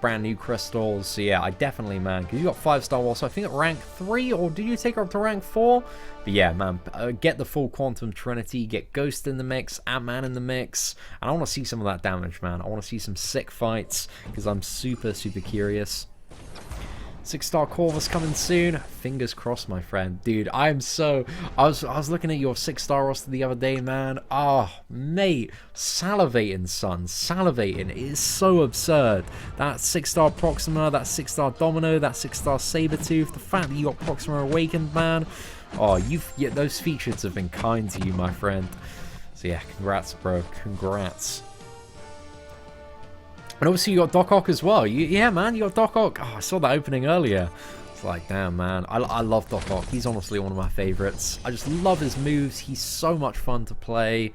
brand new crystals. So yeah, I definitely, man, because you got 5-star Wasp, I think at rank 3, or did you take her up to rank 4? But yeah, man, get the full Quantum Trinity, get Ghost in the mix, Ant-Man in the mix, and I want to see some of that damage, man. I want to see some sick fights, because I'm super, super curious. 6-star Corvus coming soon. Fingers crossed, my friend. Dude, I am so... I was looking at your 6-star roster the other day, man. Oh, mate. Salivating, son. Salivating. It is so absurd. That 6-star Proxima, that 6-star Domino, that 6-star Sabretooth. The fact that you got Proxima Awakened, man. Oh, yeah, those features have been kind to you, my friend. So yeah, congrats, bro. Congrats. And obviously you got Doc Ock as well. Yeah, man, you got Doc Ock. Oh, I saw that opening earlier. It's like, damn, man. I love Doc Ock. He's honestly one of my favorites. I just love his moves. He's so much fun to play.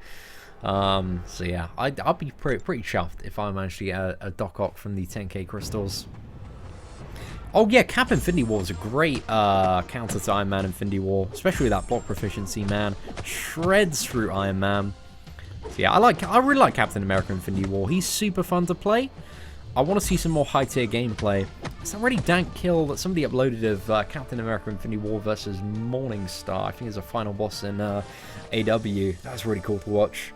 So yeah, I'll be pretty chuffed if I manage to get a Doc Ock from the 10k crystals. Oh yeah, Cap Infinity War is a great counter to Iron Man Infinity War, especially with that block proficiency, man. Shreds through Iron Man. So yeah, I really like Captain America Infinity War. He's super fun to play. I want to see some more high-tier gameplay. It's a really dank kill that somebody uploaded of Captain America Infinity War versus Morningstar. I think it's a final boss in AW. That was really cool to watch.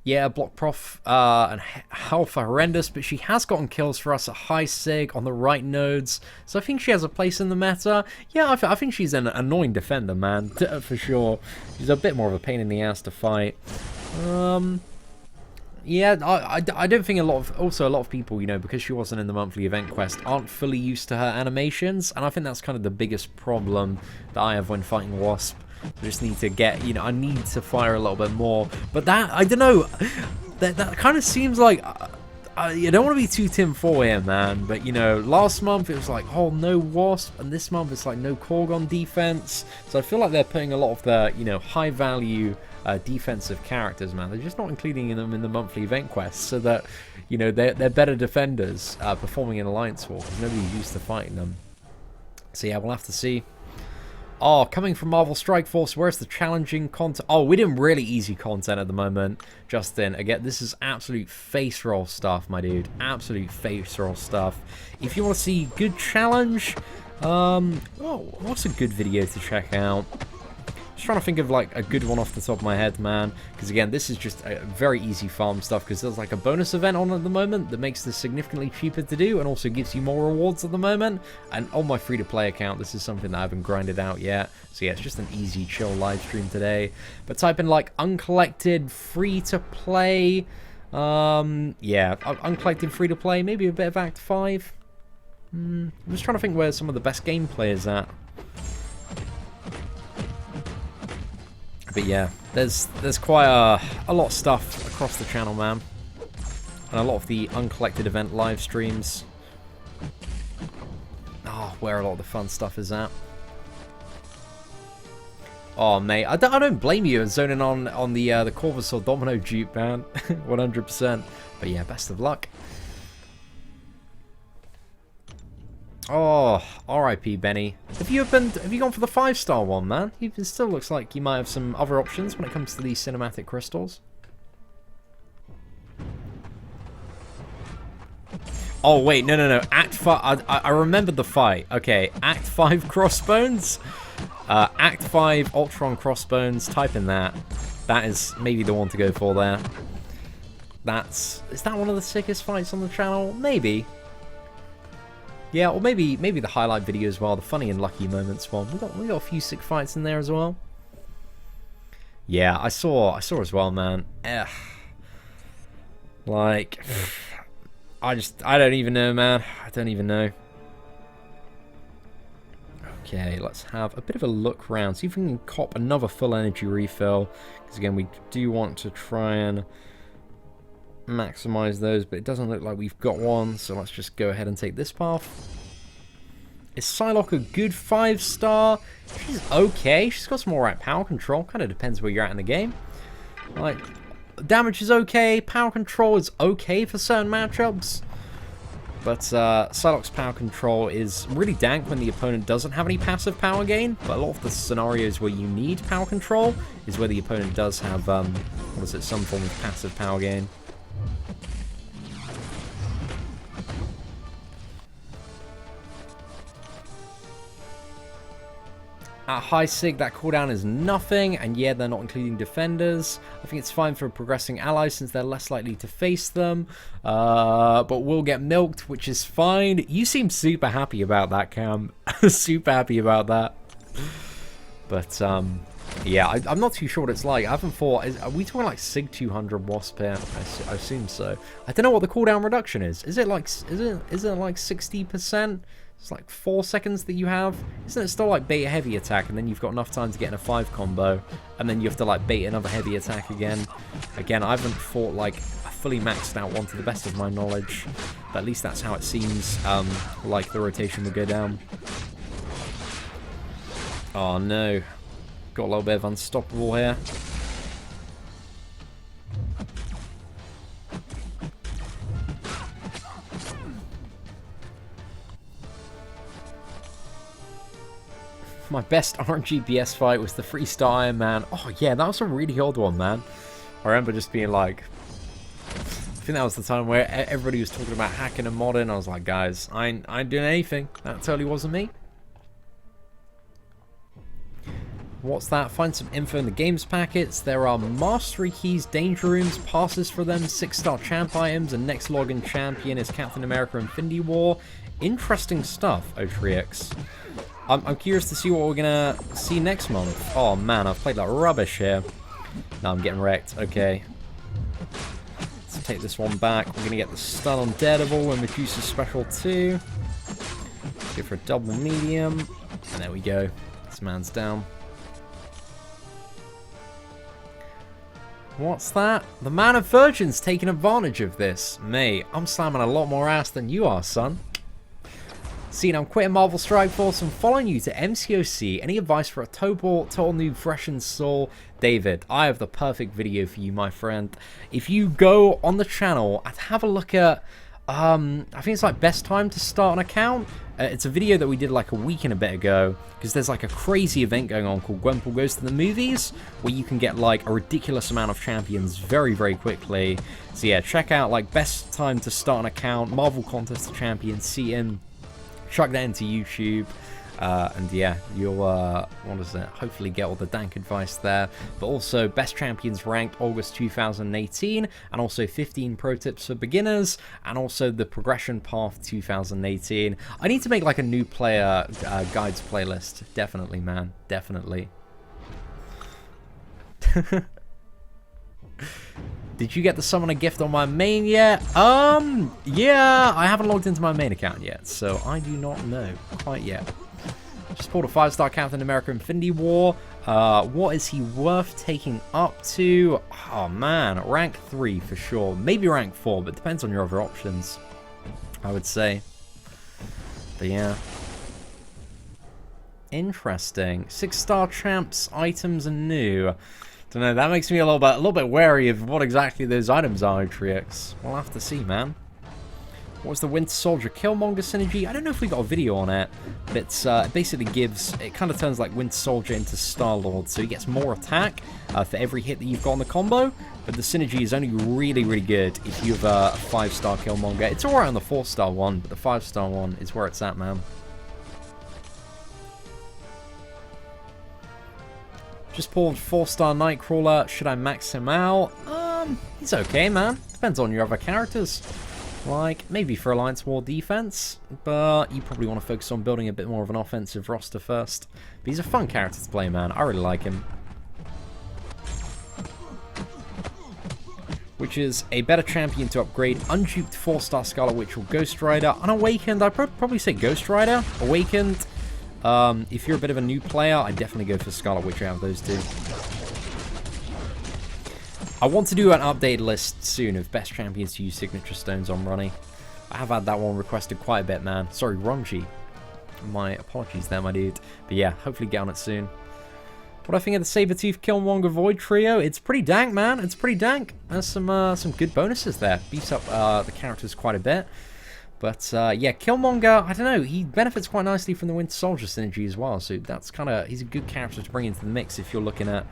Yeah, Block Prof and health are horrendous, but she has gotten kills for us at high sig on the right nodes, so I think she has a place in the meta. Yeah, I think she's an annoying defender, man, for sure. She's a bit more of a pain in the ass to fight. Yeah, I don't think a lot of people, you know, because she wasn't in the monthly event quest, aren't fully used to her animations, and I think that's kind of the biggest problem that I have when fighting Wasp. I just need to get, you know, I need to fire a little bit more. But that, I don't know, that kind of seems like, you don't want to be too Tim 4 here, man. But, you know, last month it was like, oh, no Wasp. And this month it's like, no Korg on defense. So I feel like they're putting a lot of the, you know, high value defensive characters, man. They're just not including them in the monthly event quests so that, you know, they're better defenders performing in Alliance War, because nobody's used to fighting them. So yeah, we'll have to see. Oh, coming from Marvel Strike Force, where's the challenging content? Oh, we're doing really easy content at the moment, Justin. Again, this is absolute face roll stuff, my dude. Absolute face roll stuff. If you want to see good challenge, what's a good video to check out? Just trying to think of like a good one off the top of my head, man, because again, this is just a very easy farm stuff, because there's like a bonus event on at the moment that makes this significantly cheaper to do and also gives you more rewards at the moment. And on my free-to-play account, this is something that I haven't grinded out yet, so yeah, it's just an easy chill live stream today. But type in like uncollected free-to-play, yeah, uncollected free-to-play, maybe a bit of Act 5. I'm just trying to think where some of the best gameplay is at. But yeah, there's quite a lot of stuff across the channel, man. And a lot of the uncollected event live streams. Oh, where a lot of the fun stuff is at. Oh, mate, I don't blame you zoning on the Corvus or Domino dupe, man. 100%. But yeah, best of luck. Oh, R.I.P. Benny. Have you gone for the 5-star one, man? It still looks like you might have some other options when it comes to these cinematic crystals. Oh, wait, no. Act 5, I remembered the fight. Okay, Act 5 Crossbones. Act 5 Ultron Crossbones. Type in that. That is maybe the one to go for there. Is that one of the sickest fights on the channel? Maybe. Yeah, or maybe the highlight video as well, the funny and lucky moments one. We got a few sick fights in there as well. Yeah, I saw as well, man. Like, I don't even know, man. I don't even know. Okay, let's have a bit of a look around, see if we can cop another full energy refill. Because again, we do want to try and maximize those, but it doesn't look like we've got one, so let's just go ahead and take this path. Is Psylocke a good 5-star? She's okay. She's got some alright power control. Kind of depends where you're at in the game. Like, damage is okay. Power control is okay for certain matchups. But Psylocke's power control is really dank when the opponent doesn't have any passive power gain, but a lot of the scenarios where you need power control is where the opponent does have, some form of passive power gain. At high sig, that cooldown is nothing, and yeah, they're not including defenders. I think it's fine for progressing allies since they're less likely to face them, but we'll get milked, which is fine. You seem super happy about that, Cam. Super happy about that. But, yeah, I'm not too sure what it's like. I haven't thought... Are we talking like sig 200 Wasp here? I assume so. I don't know what the cooldown reduction is. Is it like 60%? It's like 4 seconds that you have. Isn't it still like bait a heavy attack and then you've got enough time to get in a 5 combo and then you have to like bait another heavy attack again? Again, I haven't fought like a fully maxed out one to the best of my knowledge, but at least that's how it seems like the rotation would go down. Oh no. Got a little bit of unstoppable here. My best RNG fight was the 3-star Iron Man. Oh yeah, that was a really old one, man. I remember just being like... I think that was the time where everybody was talking about hacking and modding. I was like, guys, I ain't doing anything. That totally wasn't me. What's that? Find some info in the games packets. There are mastery keys, danger rooms, passes for them, 6-star champ items, and next login champion is Captain America Infinity War. Interesting stuff, Otrix. I'm curious to see what we're gonna see next month. Oh man, I've played like rubbish here. No, I'm getting wrecked. Okay. Let's take this one back. We're gonna get the stun on Daredevil and Medusa's special too. Let's go for a double medium. And there we go. This man's down. What's that? The Man of Virgin's taking advantage of this. Mate, I'm slamming a lot more ass than you are, son. Seatin, I'm quitting Marvel Strike Force and following you to MCOC. Any advice for a total new fresh install? David, I have the perfect video for you, my friend. If you go on the channel and have a look at, I think it's like best time to start an account. It's a video that we did like a week and a bit ago, because there's like a crazy event going on called Gwenpool Goes to the Movies, where you can get like a ridiculous amount of champions very, very quickly. So yeah, check out like best time to start an account, Marvel Contest of Champions, Seatin. Chuck that into YouTube, and yeah, you'll, hopefully get all the dank advice there, but also best champions ranked August 2018, and also 15 pro tips for beginners, and also the progression path 2018. I need to make like a new player guides playlist, definitely, man, definitely. Did you get the summoner gift on my main yet? Yeah, I haven't logged into my main account yet, so I do not know quite yet. Just pulled a 5-star Captain America Infinity War. What is he worth taking up to? Oh man, rank 3 for sure. Maybe rank 4, but depends on your other options, I would say. But yeah. Interesting. 6-star champs, items, and new. Don't know, that makes me a little bit wary of what exactly those items are, Otrix. We'll have to see, man. What's the Winter Soldier Killmonger synergy? I don't know if we got a video on it, but it's it basically gives, it kind of turns like Winter Soldier into Star-Lord, so he gets more attack for every hit that you've got on the combo, but the synergy is only really, really good if you have a 5-star Killmonger. It's alright on the 4-star one, but the 5-star one is where it's at, man. Just pulled 4-star Nightcrawler. Should I max him out? He's okay, man. Depends on your other characters. Like, maybe for Alliance War defense, but you probably want to focus on building a bit more of an offensive roster first. But he's a fun character to play, man. I really like him. Which is a better champion to upgrade. Unduped 4-star Scarlet Witch or Ghost Rider. Unawakened, I'd probably say Ghost Rider. Awakened. If you're a bit of a new player, I'd definitely go for Scarlet Witch out of those two. I want to do an updated list soon of best champions to use signature stones on Ronnie. I have had that one requested quite a bit, man. Sorry, Ronji. My apologies there, my dude. But yeah, hopefully get on it soon. What do I think of the Sabretooth Killmonger Void trio? It's pretty dank, man. It's pretty dank. There's some good bonuses there. Beefs up the characters quite a bit. But yeah, Killmonger, I don't know, he benefits quite nicely from the Winter Soldier synergy as well, so that's kind of, he's a good character to bring into the mix if you're looking at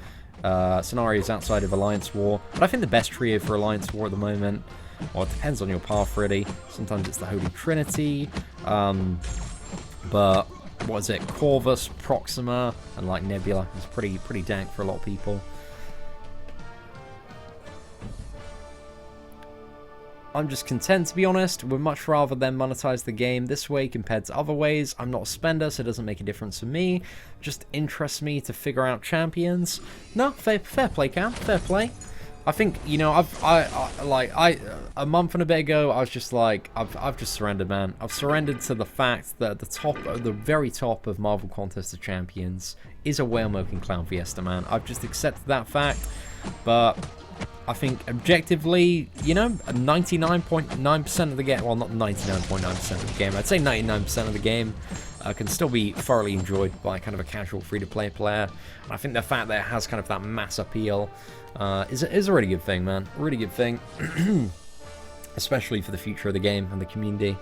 scenarios outside of Alliance War. But I think the best trio for Alliance War at the moment, well, it depends on your path really. Sometimes it's the Holy Trinity, but what is it, Corvus, Proxima, and like Nebula. It's pretty dank for a lot of people. I'm just content, to be honest. Would much rather them monetize the game this way compared to other ways. I'm not a spender, so it doesn't make a difference for me. Just interests me to figure out champions. No, fair play, Cam. Fair play. I think, you know, a month and a bit ago, I was just like, I've just surrendered, man. I've surrendered to the fact that the very top of Marvel Contest of Champions is a whale-milking Clown Fiesta, man. I've just accepted that fact, but I think objectively, you know, 99.9% of the game, well, not 99.9% of the game, I'd say 99% of the game can still be thoroughly enjoyed by kind of a casual free-to-play player. And I think the fact that it has kind of that mass appeal is a really good thing, man. A really good thing, especially for the future of the game and the community.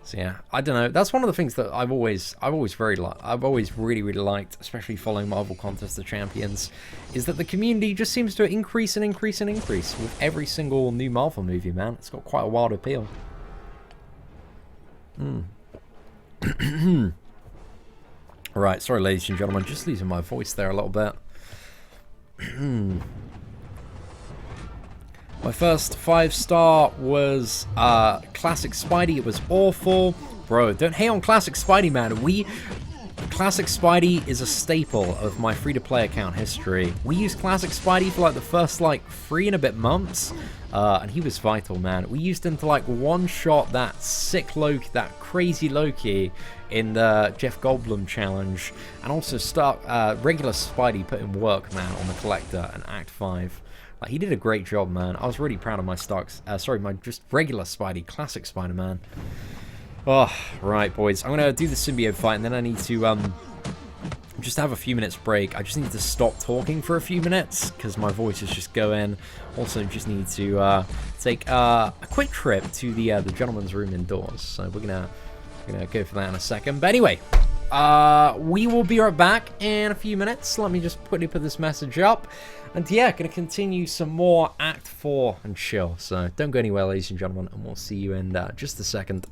So yeah, I don't know. That's one of the things that I've always really liked, especially following Marvel Contest of Champions, is that the community just seems to increase and increase and increase with every single new Marvel movie, man. It's got quite a wild appeal. Right, sorry ladies and gentlemen, just losing my voice there a little bit. My first 5-star was Classic Spidey. It was awful. Bro, don't hate on Classic Spidey, man. Classic Spidey is a staple of my free-to-play account history. We used Classic Spidey for like the first like 3 and a bit months, and he was vital, man. We used him to like one-shot that sick Loki, that crazy Loki in the Jeff Goldblum challenge, and also start regular Spidey put in work, man, on the Collector and Act 5. Like, he did a great job, man. I was really proud of my my just regular Spidey, classic Spider-Man. Oh, right, boys. I'm gonna do the symbiote fight, and then I need to just have a few minutes break. I just need to stop talking for a few minutes because my voice is just going. Also, just need to take a quick trip to the gentleman's room indoors. So we're gonna go for that in a second. But anyway, we will be right back in a few minutes. Let me just quickly put this message up. And yeah, going to continue some more Act 4 and chill. So don't go anywhere, ladies and gentlemen, and we'll see you in just a second.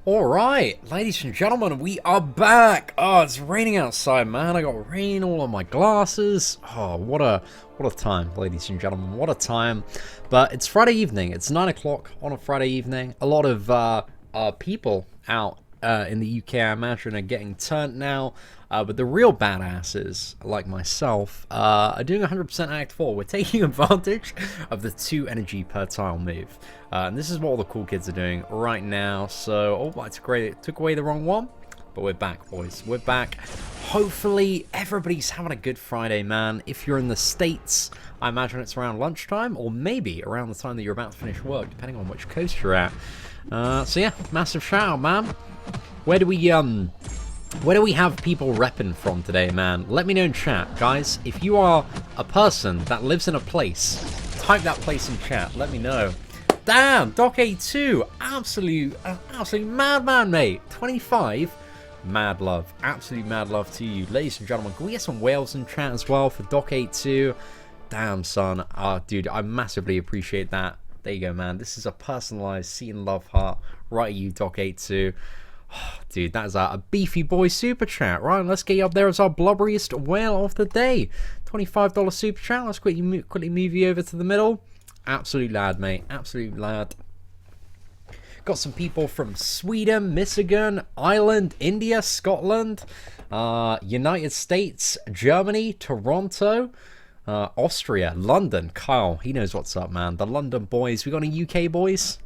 Alright, ladies and gentlemen, we are back! Oh, it's raining outside, man. I got rain all on my glasses. Oh, what a time, ladies and gentlemen. What a time. But it's Friday evening. It's 9 o'clock on a Friday evening. A lot of people out in the UK, I imagine, are getting turned now. But the real badasses, like myself, are doing 100% Act 4. We're taking advantage of the 2 energy per tile move. And this is what all the cool kids are doing right now. So, oh, I took away the wrong one. But we're back, boys. We're back. Hopefully, everybody's having a good Friday, man. If you're in the States, I imagine it's around lunchtime. Or maybe around the time that you're about to finish work, depending on which coast you're at. So yeah, massive shout out, man. Where do we have people repping from today, man? Let me know in chat, guys. If you are a person that lives in a place, type that place in chat. Let me know. Damn, Doc A2, absolute madman, mate. 25, mad love, absolute mad love to you, ladies and gentlemen. Can we get some whales in chat as well for Doc A2? Damn, son, dude, I massively appreciate that. There you go, man. This is a personalized Seatin love heart right at you, Doc A2. Oh, dude, that is a beefy boy super chat. Right, let's get you up there as our blubberiest whale of the day. $25 super chat. Let's quickly move you over to the middle. Absolute lad, mate. Absolute lad. Got some people from Sweden, Michigan, Ireland, India, Scotland, United States, Germany, Toronto, Austria, London. Kyle, he knows what's up, man. The London boys. We got any UK boys?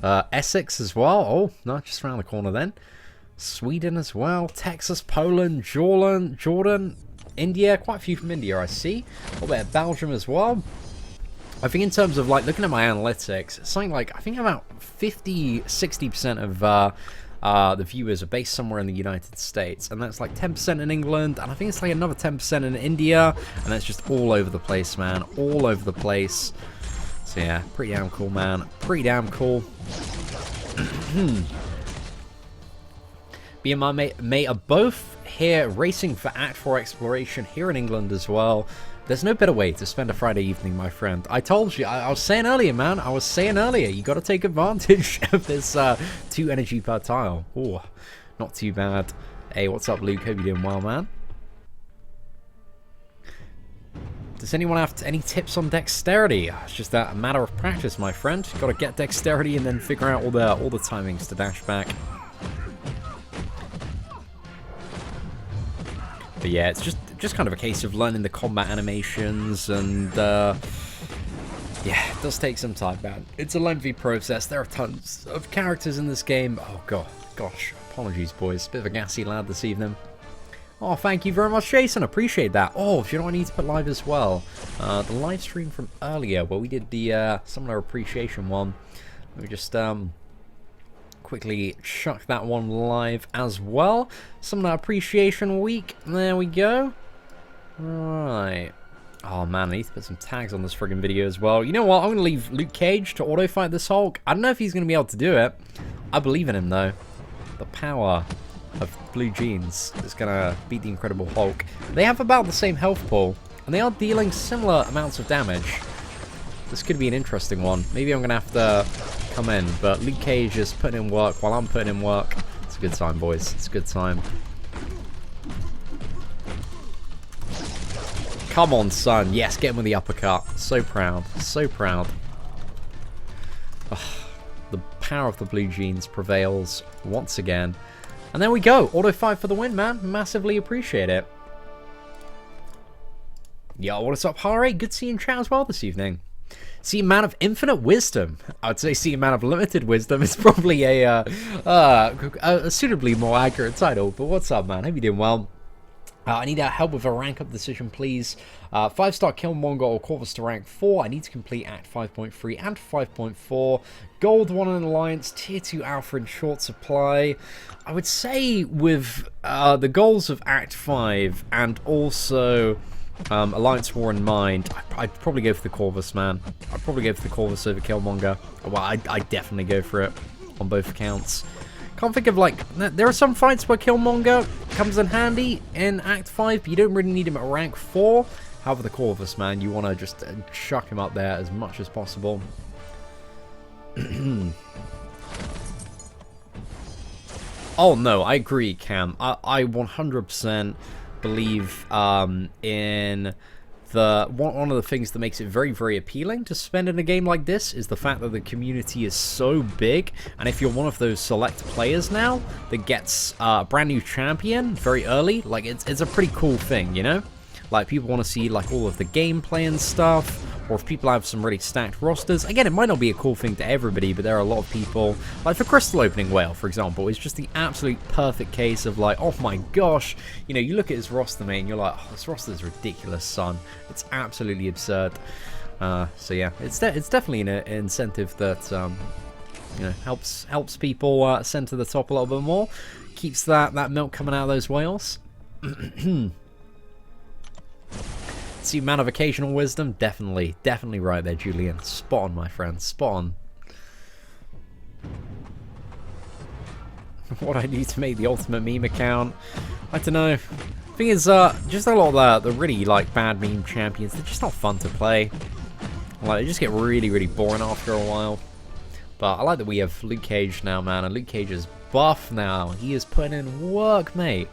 Essex as well. Oh, no, just around the corner then. Sweden as well. Texas, Poland, Jordan, India. Quite a few from India, I see. A bit of Belgium as well. I think in terms of, like, looking at my analytics, it's something like, I think about 50-60% of the viewers are based somewhere in the United States. And that's like 10% in England. And I think it's like another 10% in India. And that's just all over the place, man. All over the place. So yeah, pretty damn cool, man. Pretty damn cool. Me and my mate are both here racing for Act 4 exploration here in England as well. There's no better way to spend a Friday evening, my friend. I told you, I was saying earlier, man. I was saying earlier, you got to take advantage of this 2 energy per tile. Oh, not too bad. Hey, what's up, Luke? Hope you're doing well, man. Does anyone have any tips on dexterity? It's just a matter of practice, my friend. Got to get dexterity and then figure out all the timings to dash back. But yeah, it's just kind of a case of learning the combat animations, and yeah, it does take some time, man. It's a lengthy process. There are tons of characters in this game. Oh gosh, apologies, boys. Bit of a gassy lad this evening. Oh, thank you very much, Jason. Appreciate that. Oh, do you know what I need to put live as well? The live stream from earlier where we did the Summoner Appreciation one. Let me just quickly chuck that one live as well. Summoner Appreciation Week. There we go. Right. Oh, man, I need to put some tags on this friggin' video as well. You know what? I'm going to leave Luke Cage to auto-fight this Hulk. I don't know if he's going to be able to do it. I believe in him, though. The power of blue jeans is gonna beat the Incredible Hulk. They have about the same health pool, and they are dealing similar amounts of damage. This could be an interesting one. Maybe I'm gonna have to come in, but Luke Cage is putting in work while I'm putting in work. It's a good time, boys. It's a good time. Come on, son. Yes, get him with the uppercut. So proud. So proud. Ugh, the power of the blue jeans prevails once again. And there we go. Auto 5 for the win, man. Massively appreciate it. Yo, what's up, Harry? Good seeing chat as well this evening. See a man of infinite wisdom. I'd say see a man of limited wisdom is probably a suitably more accurate title. But what's up, man? Hope you're doing well. I need help with a rank up decision, please. 5-star Killmonger or Corvus to rank 4. I need to complete Act 5.3 and 5.4. Gold 1 in Alliance, Tier 2 Alpha in short supply. I would say with the goals of Act 5 and also Alliance War in mind, I'd probably go for the Corvus, man. I'd probably go for the Corvus over Killmonger. Well, I'd definitely go for it on both accounts. Can't think of, like, there are some fights where Killmonger comes in handy in Act 5, but you don't really need him at rank 4. However, the Corvus, man, you want to just chuck him up there as much as possible. Oh no, I agree, Cam. I 100% believe in one of the things that makes it very, very appealing to spend in a game like this is the fact that the community is so big, and if you're one of those select players now that gets a brand new champion very early, like it's a pretty cool thing, you know? Like people want to see like all of the gameplay and stuff, or if people have some really stacked rosters. Again, it might not be a cool thing to everybody, but there are a lot of people, like for Crystal Opening Whale, for example, it's just the absolute perfect case of like, oh my gosh, you know, you look at his roster, mate, and you're like, oh, this roster is ridiculous, son. It's absolutely absurd. So yeah, it's definitely an incentive that, you know, helps people ascend to the top a little bit more, keeps that milk coming out of those whales. See, man of occasional wisdom, definitely right there, Julian. Spot on, my friend, spot on. What I need to make the ultimate meme account, I don't know. Thing is, just a lot of the really like bad meme champions, they're just not fun to play. Like they just get really, really boring after a while. But I like that we have Luke Cage now, man, and Luke Cage is buff now. He is putting in work, mate.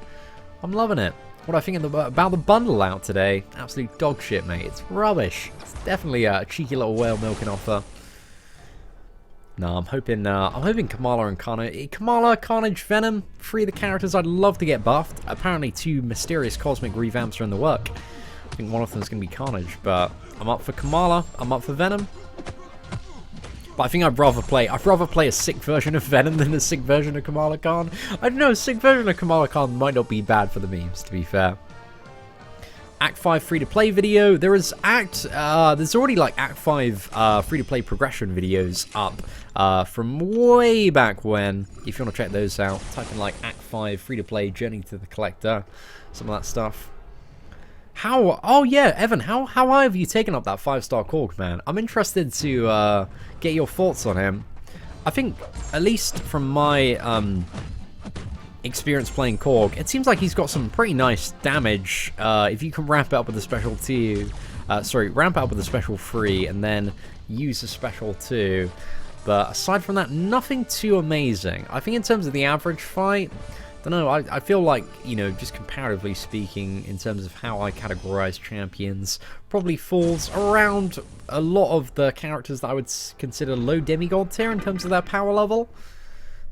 I'm loving it. What I think about the bundle out today, absolute dog shit, mate. It's rubbish. It's definitely a cheeky little whale milking offer. No, I'm hoping Kamala and Carnage, Carnage, Venom, 3 of the characters I'd love to get buffed. Apparently 2 mysterious cosmic revamps are in the work. I think one of them is going to be Carnage, but I'm up for Kamala, I'm up for Venom. But I think I'd rather play a sick version of Venom than a sick version of Kamala Khan. I don't know, a sick version of Kamala Khan might not be bad for the memes, to be fair. Act 5 free-to-play video. There's already like Act 5 free-to-play progression videos up from way back when. If you want to check those out, type in like Act 5 free-to-play Journey to the Collector, some of that stuff. Oh yeah, Evan, how high have you taken up that 5-star Korg, man? I'm interested to get your thoughts on him. I think, at least from my experience playing Korg, it seems like he's got some pretty nice damage if you can ramp it up with a special 2. Ramp it up with a special 3 and then use a special 2. But aside from that, nothing too amazing. I think in terms of the average fight, don't know, I feel like, you know, just comparatively speaking, in terms of how I categorize champions, probably falls around a lot of the characters that I would consider low demigod tier in terms of their power level.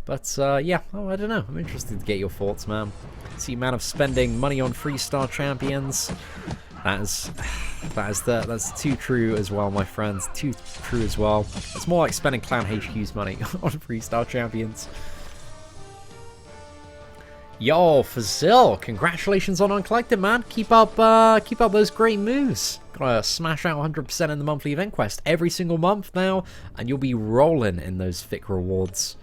But, yeah, I don't know. I'm interested to get your thoughts, man. See, man of spending money on 3-star champions. That's too true as well, my friends. Too true as well. It's more like spending Clan HQ's money on 3-star champions. Yo, Fazil, congratulations on Uncollected, man. Keep up those great moves. Gotta smash out 100% in the monthly event quest every single month now, and you'll be rolling in those thick rewards.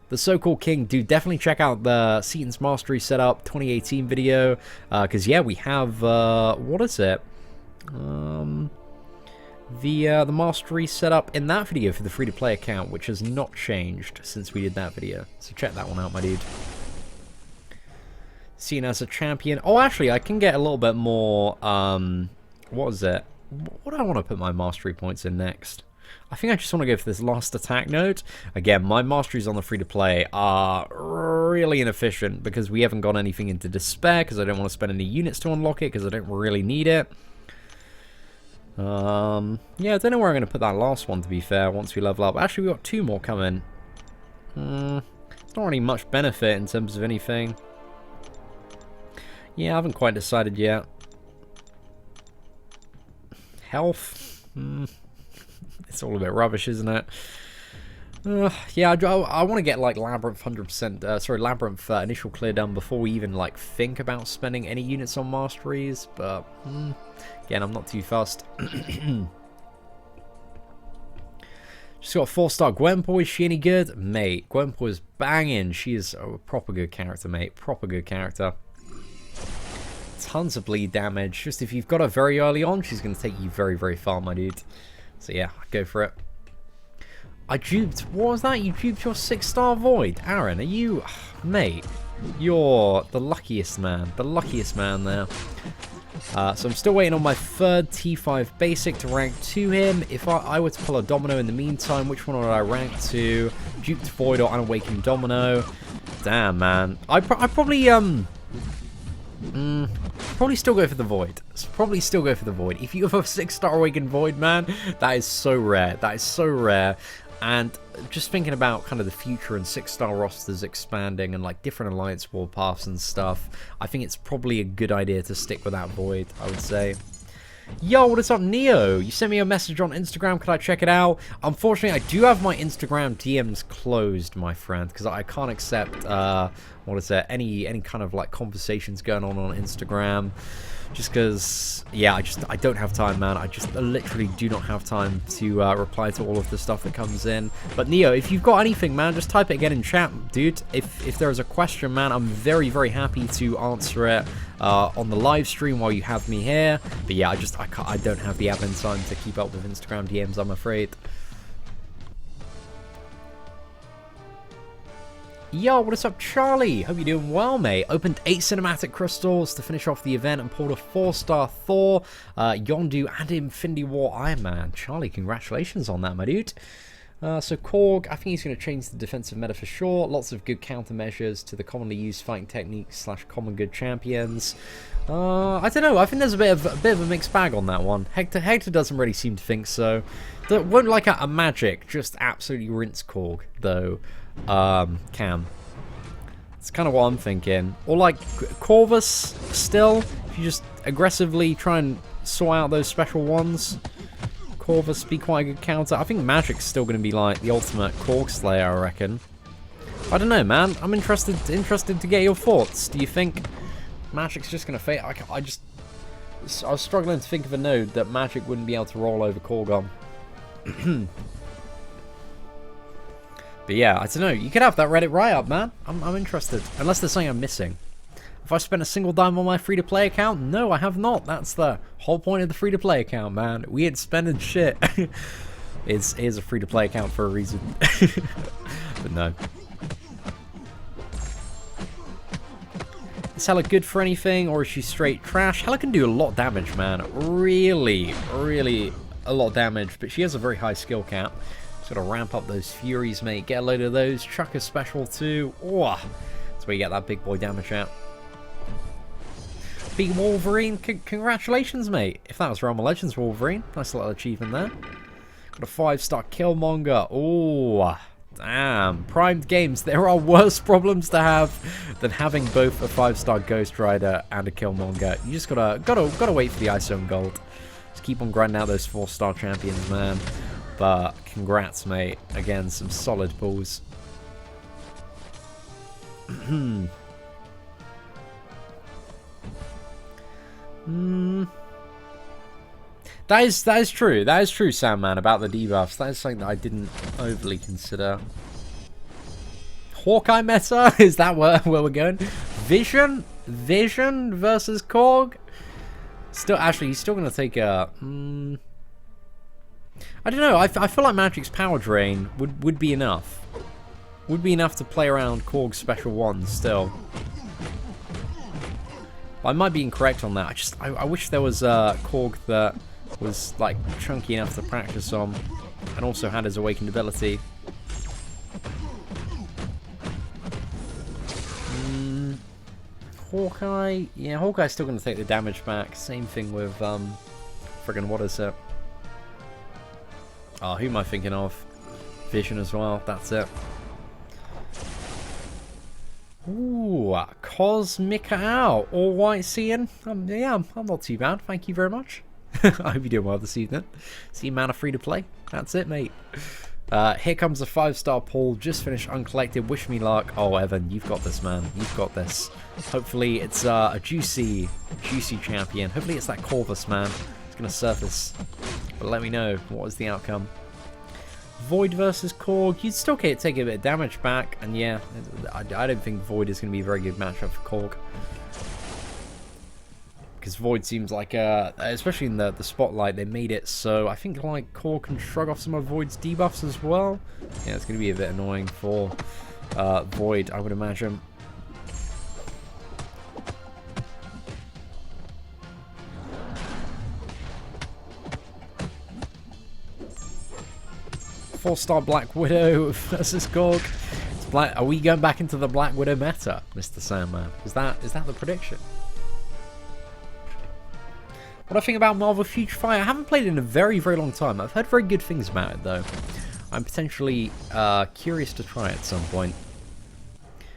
The So-Called King, dude, definitely check out the Seatin's Mastery Setup 2018 video, because, yeah, we have, what is it? The Mastery Setup in that video for the free-to-play account, which has not changed since we did that video. So check that one out, my dude. Seen as a champion. Oh, actually, I can get a little bit more, what is it? What do I want to put my mastery points in next? I think I just want to go for this last attack node. Again, my masteries on the free-to-play are really inefficient because we haven't got anything into Despair, because I don't want to spend any units to unlock it, because I don't really need it. Yeah, I don't know where I'm going to put that last one, to be fair, once we level up. Actually, we've got 2 more coming. It's not really much benefit in terms of anything. Yeah, I haven't quite decided yet. Health? It's all a bit rubbish, isn't it? Yeah, I want to get like Labyrinth 100%, Labyrinth initial clear done before we even like think about spending any units on masteries, but again, I'm not too fussed. Just got a 4-star Gwenpool. Is she any good? Mate, Gwenpool is banging. She is a proper good character, mate. Proper good character. Tons of bleed damage. Just if you've got her very early on, she's going to take you very, very far, my dude. So yeah, go for it. I duped. What was that? You duped your 6-star Void. Aaron, are you... Mate, you're the luckiest man. The luckiest man there. So I'm still waiting on my 3rd T5 basic to rank to him. If I were to pull a Domino in the meantime, which one would I rank to? Duped Void or Unawakened Domino? Damn, man. I probably probably still go for the Void. Probably still go for the Void. If you have a 6-star Awakened Void, man, that is so rare. That is so rare. And just thinking about kind of the future and 6-star rosters expanding and like different Alliance warpaths and stuff, I think it's probably a good idea to stick with that Void, I would say. Yo, what is up, Neo? You sent me a message on Instagram. Could I check it out? Unfortunately, I do have my Instagram DMs closed, my friend, because I can't accept, what is it, any kind of, like, conversations going on Instagram. Just because, yeah, I don't have time, man. I just literally do not have time to reply to all of the stuff that comes in. But Neo, if you've got anything, man, just type it again in chat, dude. If there is a question, man, I'm very, very happy to answer it on the live stream while you have me here. But yeah, I don't have the admin time to keep up with Instagram DMs, I'm afraid. Yo, what is up, Charlie? Hope you're doing well, mate. Opened 8 cinematic crystals to finish off the event and pulled a 4-star Thor, Yondu, and Infinity War Iron Man. Charlie, congratulations on that, my dude. So Korg, I think he's going to change the defensive meta for sure. Lots of good countermeasures to the commonly used fighting techniques / common good champions. I don't know. I think there's a bit of a mixed bag on that one. Hector doesn't really seem to think so. Won't like a magic just absolutely rinse Korg though. Cam. It's kind of what I'm thinking. Or like Corvus still, if you just aggressively try and sort out those special ones. Corvus be quite a good counter. I think Magic's still going to be like the ultimate Korg Slayer, I reckon. I don't know, man. I'm interested to get your thoughts. Do you think Magic's just going to fade? I was struggling to think of a node that Magic wouldn't be able to roll over Korg on. But yeah, I don't know. You could have that Reddit write-up, man. I'm interested. Unless there's something I'm missing. Have I spent a single dime on my free-to-play account? No, I have not. That's the whole point of the free-to-play account, man. We ain't spending shit. It's a free-to-play account for a reason. But no. Is Hela good for anything, or is she straight trash? Hela can do a lot of damage, man. Really, really a lot of damage. But she has a very high skill cap. Just gotta ramp up those Furies, mate. Get a load of those. Chuck a special too. Oh, that's where you get that big boy damage out. Big Wolverine, congratulations, mate. If that was Realm of Legends Wolverine, nice little achievement there. Got a 5-star Killmonger. Oh, damn. Primed games. There are worse problems to have than having both a 5-star Ghost Rider and a Killmonger. You just gotta wait for the ISO and Gold. Just keep on grinding out those 4-star champions, man. But congrats, mate. Again, some solid pulls. That is true. That is true, Sandman, about the debuffs. That is something that I didn't overly consider. Hawkeye meta? Is that where we're going? Vision versus Korg? Still, actually, he's still going to take a... I don't know. I feel like Magic's power drain would be enough. Would be enough to play around Korg's special ones still. But I might be incorrect on that. I wish there was a Korg that was like chunky enough to practice on, and also had his awakened ability. Hawkeye, yeah, Hawkeye's still going to take the damage back. Same thing with friggin' what is it? Oh, who am I thinking of? Vision as well. That's it. Ooh, Cosmic out. All white Seatin. Yeah, I'm not too bad. Thank you very much. I hope you're doing well this evening. See, mana free to play. That's it, mate. Here comes a 5-star pull. Just finished uncollected. Wish me luck. Oh, Evan, you've got this, man. You've got this. Hopefully, it's a juicy champion. Hopefully, it's that Corvus, man. It's going to surface. But let me know what was the outcome. Void versus Korg. You'd still take a bit of damage back. And yeah, I don't think Void is going to be a very good matchup for Korg. Because Void seems like, especially in the spotlight, they made it so I think like Korg can shrug off some of Void's debuffs as well. Yeah, it's going to be a bit annoying for Void, I would imagine. Four-star Black Widow versus Korg. It's Are we going back into the Black Widow meta, Mr. Sandman? Is that the prediction? What I think about Marvel Future Fight, I haven't played it in a very, very long time. I've heard very good things about it, though. I'm potentially curious to try it at some point.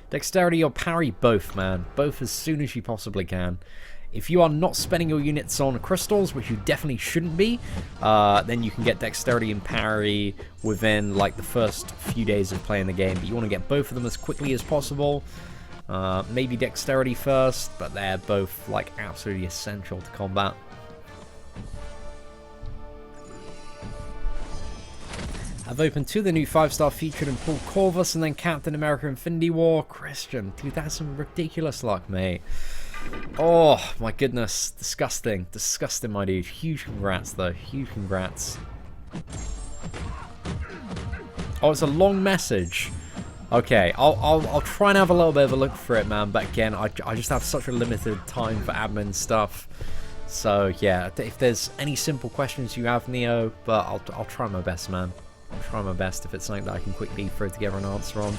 Dexterity or parry, both, man. Both as soon as you possibly can. If you are not spending your units on crystals, which you definitely shouldn't be, then you can get dexterity and parry within like the first few days of playing the game. But you want to get both of them as quickly as possible. Maybe dexterity first, but they're both like absolutely essential to combat. I've opened to the new 5-star featured in Paul Corvus and then Captain America Infinity War. Christian, dude, that's some ridiculous luck, mate. Oh, my goodness. Disgusting. Disgusting, my dude. Huge congrats, though. Huge congrats. Oh, it's a long message. Okay, I'll try and have a little bit of a look for it, man. But again, I just have such a limited time for admin stuff. So, yeah, if there's any simple questions you have, Neo, but I'll try my best, man. I'll try my best if it's something that I can quickly throw together an answer on.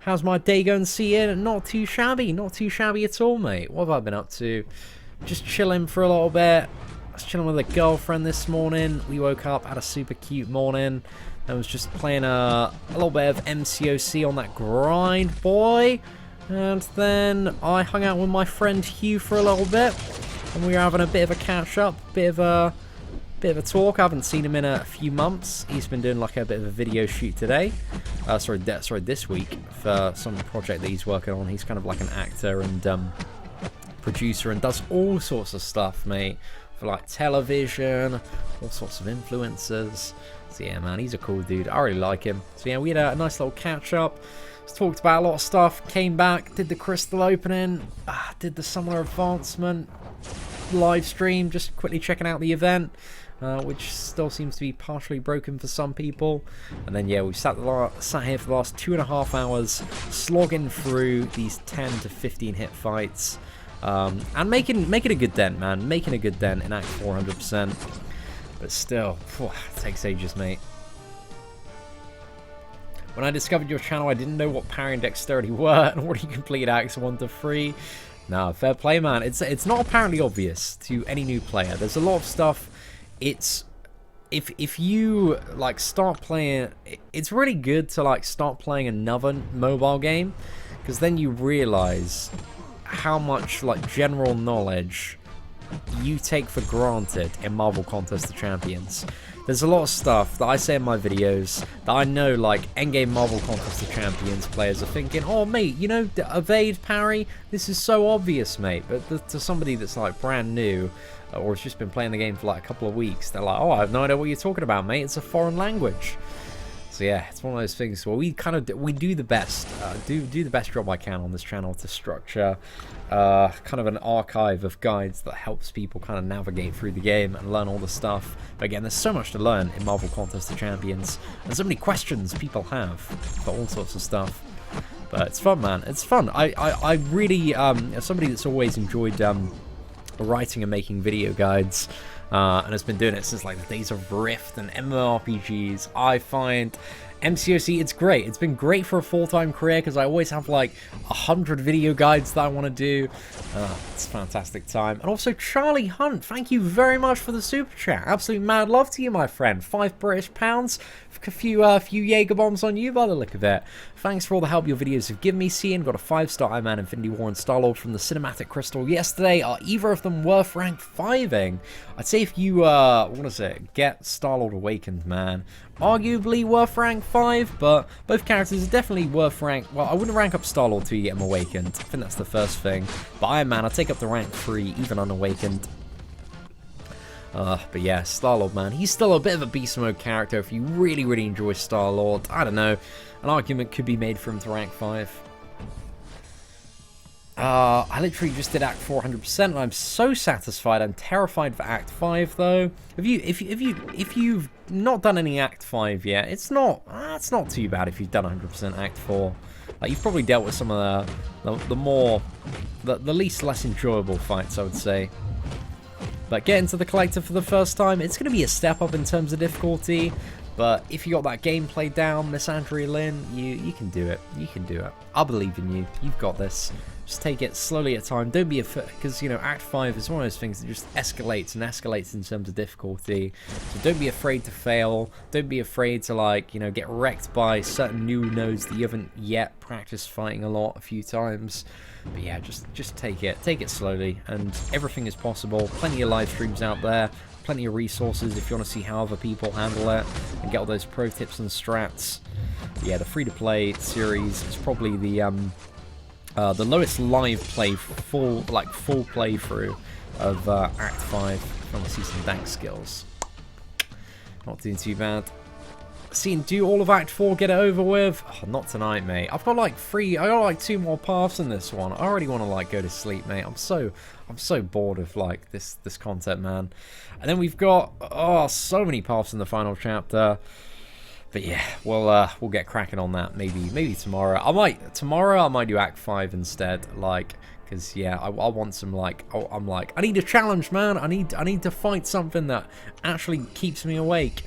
How's my day going, Seatin? Not too shabby. Not too shabby at all, mate. What have I been up to? Just chilling for a little bit. I was chilling with a girlfriend this morning. We woke up, had a super cute morning. I was just playing a little bit of MCOC on that grind, boy. And then I hung out with my friend Hugh for a little bit. And we were having a bit of a catch-up, bit of a talk. I haven't seen him in a few months. He's been doing like a bit of a video shoot today. Sorry, this week for some project that he's working on. He's kind of like an actor and producer and does all sorts of stuff, mate, for like television, all sorts of influencers. So yeah, man, he's a cool dude. I really like him. So yeah, we had a nice little catch up. Just talked about a lot of stuff. Came back, did the crystal opening, did the summer advancement live stream, just quickly checking out the event. Which still seems to be partially broken for some people. And then yeah, we sat here for the last 2.5 hours slogging through these 10 to 15 hit fights, and making a good dent, man. Making a good dent in Act 400%. But still, it takes ages, mate. When I discovered your channel, I didn't know what parry and dexterity were and already completed Acts 1 to 3. Nah, fair play, man. It's not apparently obvious to any new player. There's a lot of stuff. It's if you like start playing, it's really good to like start playing another mobile game, because then you realize how much like general knowledge you take for granted in Marvel Contest of Champions. There's a lot of stuff that I say in my videos that I know like endgame Marvel Contest of Champions players are thinking, oh mate, you know, evade, parry, this is so obvious, mate. But to somebody that's like brand new, or has just been playing the game for like a couple of weeks, they're like, oh, I have no idea what you're talking about, mate. It's a foreign language. So yeah, it's one of those things where we do the best, do the best job I can on this channel to structure kind of an archive of guides that helps people kind of navigate through the game and learn all the stuff. But again, there's so much to learn in Marvel Contest of Champions, and so many questions people have for all sorts of stuff. But it's fun, man. It's fun. I really, as somebody that's always enjoyed writing and making video guides, and has been doing it since like the days of Rift and MMORPGs, I find MCOC, it's great. It's been great for a full-time career because I always have like 100 video guides that I want to do. It's a fantastic time. And also Charlie Hunt, thank you very much for the super chat. Absolute mad love to you, my friend. £5 British, a few Jaeger bombs on you by the look of it. Thanks for all the help your videos have given me. Seeing got a 5-star Iron Man, Infinity War and Star-Lord from the Cinematic Crystal yesterday. Are either of them worth rank 5ing? I'd say if you get Star-Lord Awakened, man, arguably worth rank 5, but both characters are definitely worth rank. Well, I wouldn't rank up Star-Lord till you get him awakened. I think that's the first thing. But Iron Man, I'll take up to rank 3, even unawakened. But yeah, Star-Lord, man, he's still a bit of a beast mode character. If you really, really enjoy Star-Lord, I don't know, an argument could be made for him to rank 5. I literally just did Act 400%, and I'm so satisfied. I'm terrified for Act 5, though. If you've not done any Act 5 yet, it's not too bad if you've done 100% Act 4. Like, you've probably dealt with some of the least less enjoyable fights, I would say. But getting to the Collector for the first time, it's going to be a step up in terms of difficulty. But if you got that gameplay down, Miss Andrea Lynn, you can do it. You can do it. I believe in you. You've got this. Just take it slowly at a time. Don't be afraid, because, you know, Act 5 is one of those things that just escalates and escalates in terms of difficulty. So don't be afraid to fail. Don't be afraid to, like, you know, get wrecked by certain new nodes that you haven't yet practiced fighting a few times. But yeah, just take it slowly, and everything is possible. Plenty of live streams out there. Plenty of resources if you want to see how other people handle it and get all those pro tips and strats. But yeah, the free-to-play series is probably the lowest live play, full playthrough of Act 5. If you want to see some dank skills. Not doing too bad. Seatin, do all of Act 4, get it over with? Oh, not tonight, mate. I've got like I got like 2 more paths in this one. I already want to like go to sleep, mate. I'm so bored of like this content, man. And then we've got so many paths in the final chapter. But yeah, we'll get cracking on that maybe tomorrow. I might do Act 5 instead, like, because yeah, I want some like, I'm like, I need a challenge, man. I need to fight something that actually keeps me awake.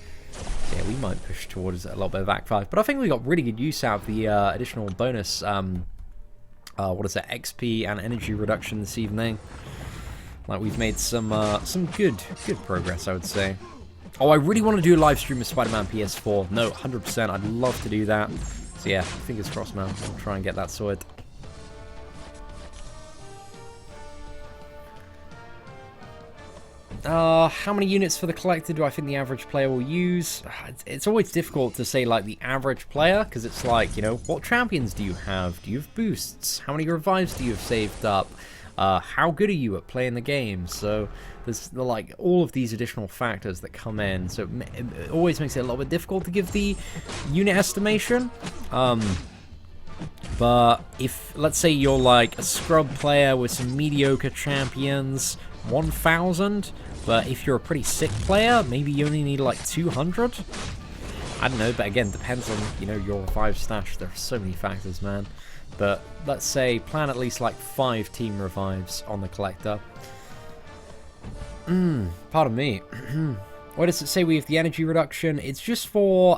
Yeah, we might push towards a little bit of Act 5, but I think we got really good use out of the additional bonus, what is it, XP and energy reduction this evening. Like, we've made some good progress, I would say. Oh, I really want to do a live stream of Spider-Man PS4. No, 100%, I'd love to do that. So yeah, fingers crossed, man. I'll try and get that sorted. How many units for the collector do I think the average player will use? It's always difficult to say, like, the average player, because it's like, you know, what champions do you have? Do you have boosts? How many revives do you have saved up? How good are you at playing the game? So there's, like, all of these additional factors that come in, so it always makes it a little bit difficult to give the unit estimation. But if, let's say you're, like, a scrub player with some mediocre champions, 1,000, but if you're a pretty sick player, maybe you only need like 200. I don't know, but again, depends on, you know, your revive stash. There are so many factors, man. But let's say plan at least like 5 team revives on the collector. Pardon me. What does it say we have the energy reduction? It's just for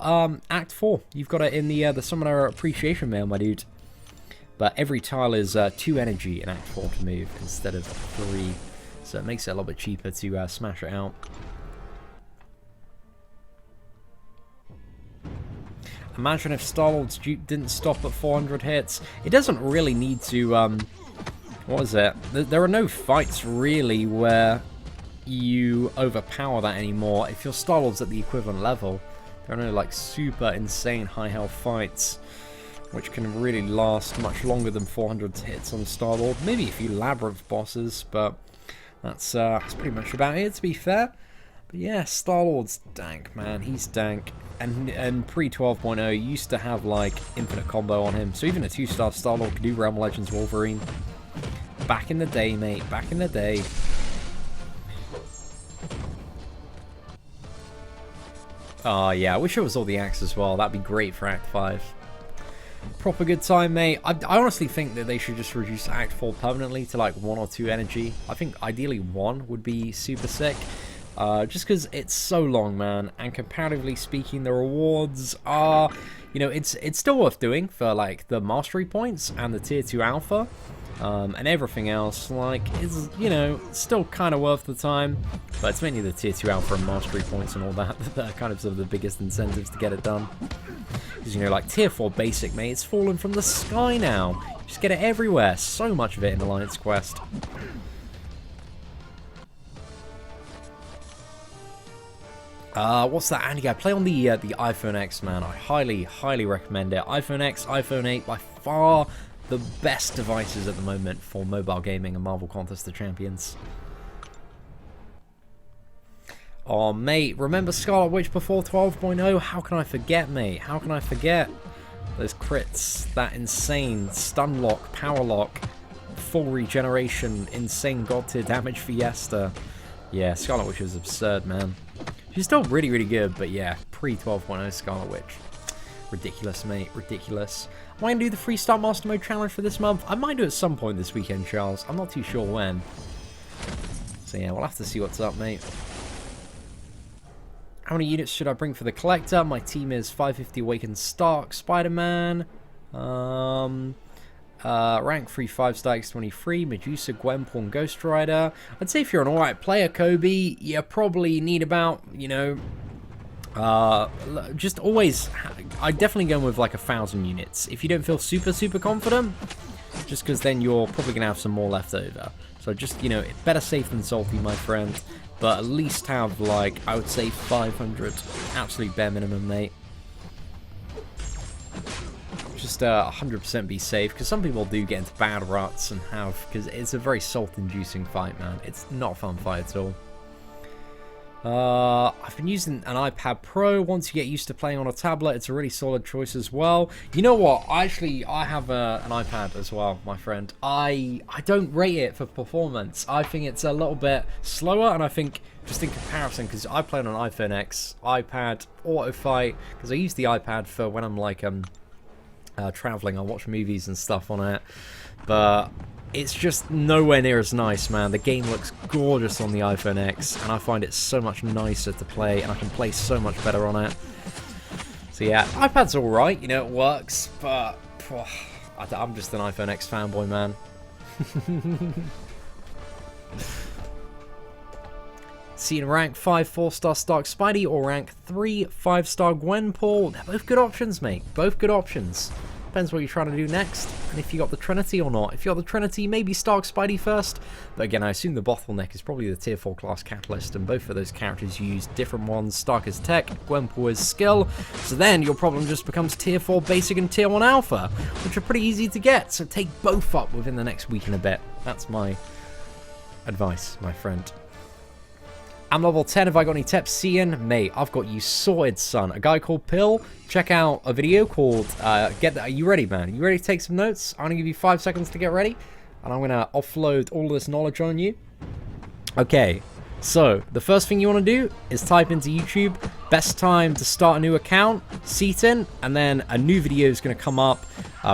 Act 4. You've got it in the Summoner Appreciation Mail, my dude. But every tile is 2 energy in Act 4 to move instead of 3. So it makes it a little bit cheaper to smash it out. Imagine if Star-Lord's Duke didn't stop at 400 hits. It doesn't really need to, what is it? There are no fights really where you overpower that anymore. If your Star-Lord's at the equivalent level, there are no like super insane high health fights which can really last much longer than 400 hits on Star-Lord. Maybe a few Labyrinth bosses, but that's pretty much about it, to be fair. But yeah, Star-Lord's dank, man. He's dank. And pre-12.0, you used to have, like, infinite combo on him. So even a 2-star Star-Lord could do Realm Legends Wolverine. Back in the day, mate. Back in the day. Oh, yeah. I wish it was all the axe as well. That'd be great for Act 5. Proper good time, mate. I honestly think that they should just reduce Act 4 permanently to like 1 or 2 energy. I think ideally 1 would be super sick. Just because it's so long, man, and comparatively speaking, the rewards are, you know, it's still worth doing for like the mastery points and the tier 2 alpha, and everything else, like, is, you know, still kind of worth the time, but it's mainly the tier 2 alpha and mastery points and all that that are kind of the biggest incentives to get it done. Because, you know, like tier 4 basic, mate, it's fallen from the sky now. You just get it everywhere. So much of it in Alliance Quest. What's that Andy guy? Play on the iPhone X, man. I highly recommend it. iPhone X, iPhone 8, by far the best devices at the moment for mobile gaming and Marvel Contest of Champions. Oh, mate, remember Scarlet Witch before 12.0? How can I forget, mate? How can I forget? Those crits, that insane stun lock, power lock, full regeneration, insane god tier damage fiesta. Yeah, Scarlet Witch was absurd, man. She's still really good, but yeah, pre-12.0 Scarlet Witch. Ridiculous, mate, ridiculous. Am I going to do the free Start Master Mode challenge for this month? I might do it at some point this weekend, Charles. I'm not too sure when. So yeah, we'll have to see what's up, mate. How many units should I bring for the collector? My team is 550 Awakened Stark, Spider-Man, rank 3 5-star X23, Medusa, Gwenpool, Ghost Rider. I'd say if you're an alright player, Kobe, you probably need about, you know, just always, I'd definitely go with like 1,000 units. If you don't feel super confident, just because then you're probably going to have some more left over. So just, you know, better safe than salty, my friend. But at least have, like, I would say 500. Absolute bare minimum, mate. Just 100% be safe, because some people do get into bad ruts and have, because it's a very salt-inducing fight, man. It's not a fun fight at all. I've been using an iPad Pro. Once you get used to playing on a tablet, it's a really solid choice as well. You know what? I have an iPad as well, my friend. I don't rate it for performance. I think it's a little bit slower, and I think just in comparison, because I play on an iPhone X, iPad, auto fight, because I use the iPad for when I'm like traveling. I watch movies and stuff on it, but it's just nowhere near as nice, man. The game looks gorgeous on the iPhone X, and I find it so much nicer to play, and I can play so much better on it. So yeah, iPad's alright, you know, it works, but I'm just an iPhone X fanboy, man. Seatin rank 5 4-star Stark Spidey or rank 3 5-star Gwenpool. They're both good options, mate. Both good options. Depends what you're trying to do next, and if you got the Trinity or not. If you got the Trinity, maybe Stark Spidey first. But again, I assume the bottleneck is probably the tier 4 class Catalyst, and both of those characters use different ones. Stark is tech, Gwenpool is skill. So then your problem just becomes tier 4 basic and tier 1 alpha, which are pretty easy to get. So take both up within the next week and a bit. That's my advice, my friend. I'm level 10. Have I got any tips? Seatin? Mate, I've got you sorted, son. A guy called Pill. Check out a video called Are you ready, man? You ready to take some notes? I'm going to give you 5 seconds to get ready, and I'm going to offload all of this knowledge on you. Okay, so the first thing you want to do is type into YouTube, best time to start a new account, Seatin, and then a new video is going to come up,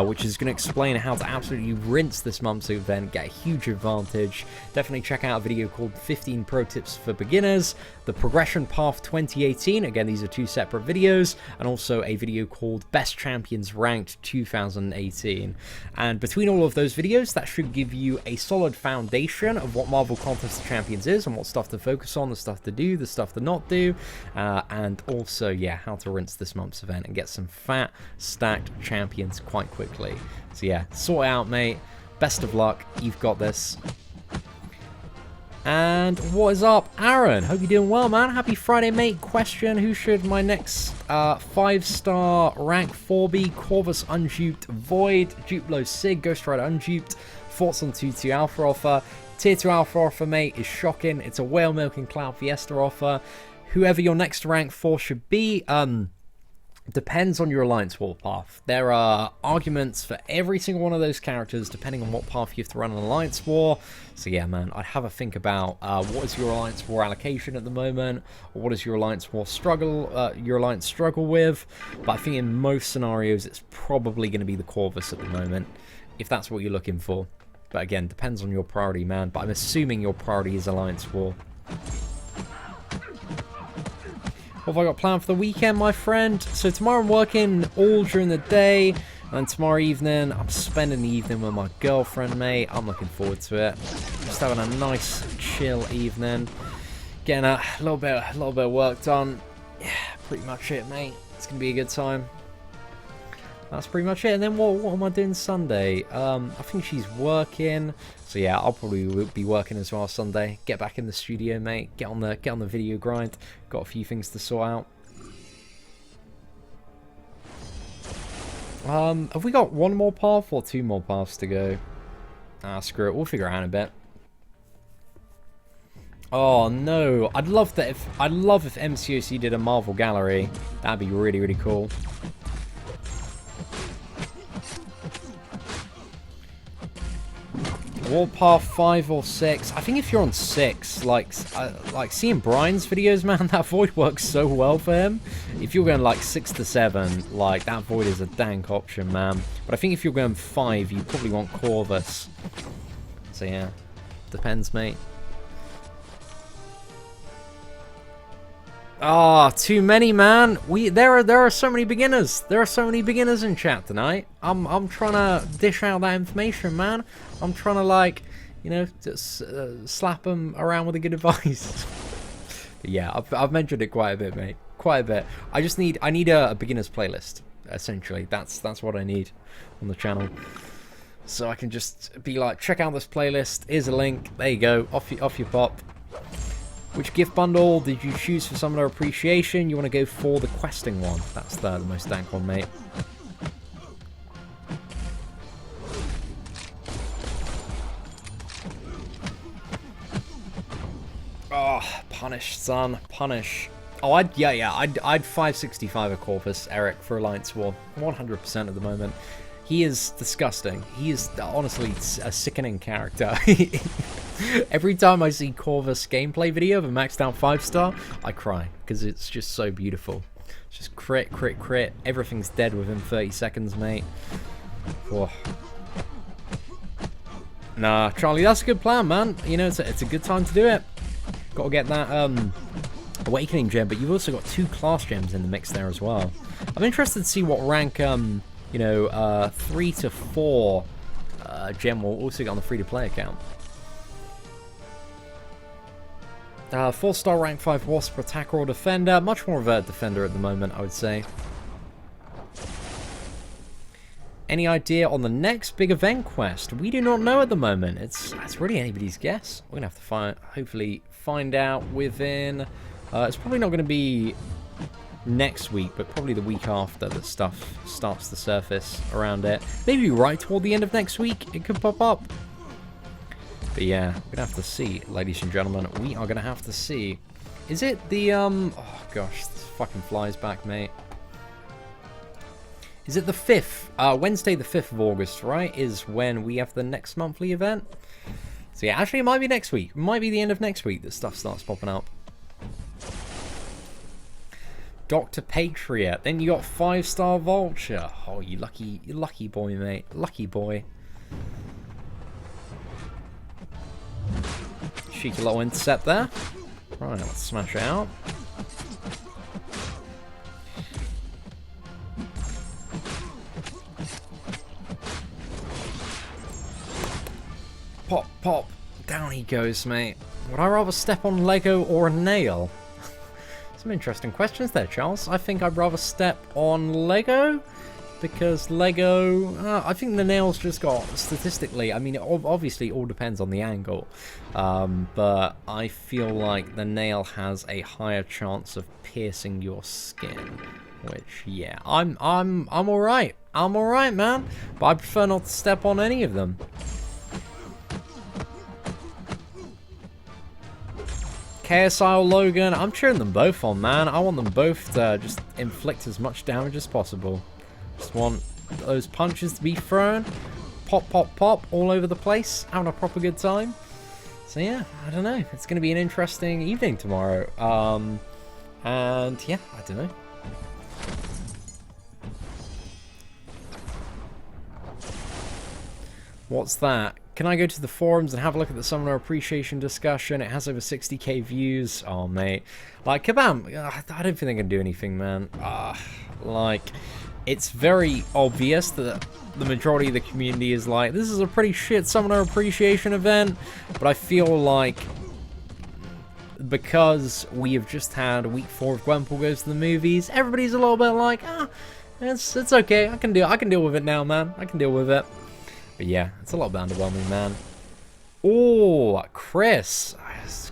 which is going to explain how to absolutely rinse this month's event, get a huge advantage. Definitely check out a video called 15 Pro Tips for Beginners, the Progression Path 2018, again these are 2 separate videos, and also a video called Best Champions Ranked 2018. And between all of those videos, that should give you a solid foundation of what Marvel Contest of Champions is, and what stuff to focus on, the stuff to do, the stuff to not do, and also, yeah, how to rinse this month's event and get some fat, stacked champions quite quickly. So yeah, sort it out, mate. Best of luck. You've got this. And what is up, Aaron? Hope you're doing well, man. Happy Friday, mate. Question, who should my next 5-star rank 4 be? Corvus Unduped, Void, Duplo Sig, Ghost Rider Unduped. Thoughts on 2-2 Alpha offer? Tier 2 Alpha offer, mate, is shocking. It's a Whale Milk and Cloud Fiesta offer. Whoever your next rank 4 should be, depends on your Alliance War path. There are arguments for every single one of those characters depending on what path you have to run an Alliance War. So yeah, man, I'd have a think about what is your Alliance War allocation at the moment, or what is your Alliance War struggle, with. But I think in most scenarios it's probably going to be the Corvus at the moment, if that's what you're looking for. But again, depends on your priority, man. But I'm assuming your priority is Alliance War. What have I got planned for the weekend, my friend? So tomorrow I'm working all during the day, and tomorrow evening I'm spending the evening with my girlfriend, mate. I'm looking forward to it. Just having a nice, chill evening, getting a little bit of work done. Yeah, pretty much it, mate. It's gonna be a good time. That's pretty much it. And then what am I doing Sunday? I think she's working. So yeah, I'll probably be working as well Sunday. Get back in the studio, mate. Get on the video grind. Got a few things to sort out. Have we got 1 more path or 2 more paths to go? Ah, screw it. We'll figure it out in a bit. Oh no, I'd love if MCOC did a Marvel Gallery. That'd be really, really cool. Warpath 5 or 6. I think if you're on 6, like seeing Brian's videos, man, that Void works so well for him. If you're going like 6 to 7, like that Void is a dank option, man. But I think if you're going 5, you probably want Corvus. So yeah, depends, mate. Ah, too many, man. There are so many beginners. There are so many beginners in chat tonight. I'm trying to dish out that information, man. I'm trying to, like, you know, just slap them around with a good advice. But yeah, I've mentioned it quite a bit, mate. Quite a bit. I need a beginners playlist. Essentially, that's what I need on the channel. So I can just be like, check out this playlist. Here's a link. There you go. Off you pop. Which gift bundle did you choose for Summoner Appreciation? You want to go for the questing one. That's the most dank one, mate. Oh, punish, son. Punish. Oh, I'd 565 a Corvus, Eric, for Alliance War. 100% at the moment. He is disgusting. He is honestly a sickening character. Every time I see Corvus gameplay video of a maxed out 5-star, I cry, because it's just so beautiful. It's just crit, crit, crit. Everything's dead within 30 seconds, mate. Oh. Nah, Charlie, that's a good plan, man. You know, it's a good time to do it. Got to get that Awakening gem, but you've also got 2 class gems in the mix there as well. I'm interested to see what rank, you know, 3 to 4 gem will also get on the free-to-play account. 4-star rank 5 Wasp attacker or defender. Much more of a defender at the moment, I would say. Any idea on the next big event quest? We do not know at the moment. It's really anybody's guess. We're gonna have to hopefully find out within. It's probably not going to be next week, but probably the week after that stuff starts to surface around it. Maybe right toward the end of next week, it could pop up. But yeah, we're gonna have to see, ladies and gentlemen. We are gonna have to see. Is it the oh gosh, this fucking flies back, mate. Is it the 5th? Wednesday the 5th of August, right? Is when we have the next monthly event. So yeah, actually it might be next week. It might be the end of next week that stuff starts popping up. Dr. Patriot. Then you got 5-star Vulture. Oh, you lucky boy, mate. Lucky boy. Cheeky little intercept there. Right, let's smash it out. Pop, pop. Down he goes, mate. Would I rather step on Lego or a nail? Some interesting questions there, Charles. I think I'd rather step on Lego, because Lego, I think the nail's just got, statistically, I mean, it obviously all depends on the angle, but I feel like the nail has a higher chance of piercing your skin, which, yeah, I'm alright. I'm alright, man, but I prefer not to step on any of them. KSI or Logan, I'm cheering them both on, man. I want them both to just inflict as much damage as possible. Just want those punches to be thrown. Pop, pop, pop all over the place. Having a proper good time. So yeah, I don't know. It's going to be an interesting evening tomorrow. And yeah, I don't know. What's that? Can I go to the forums and have a look at the Summoner Appreciation discussion? It has over 60k views. Oh, mate. Like, Kabam, I don't think I can do anything, man. Like, it's very obvious that the majority of the community is like, this is a pretty shit Summoner Appreciation event. But I feel like, because we have just had week 4 of Gwenpool Goes to the Movies, everybody's a little bit like, it's okay. I can deal with it now, man. I can deal with it. But yeah, it's a lot underwhelming, man. Oh, Chris.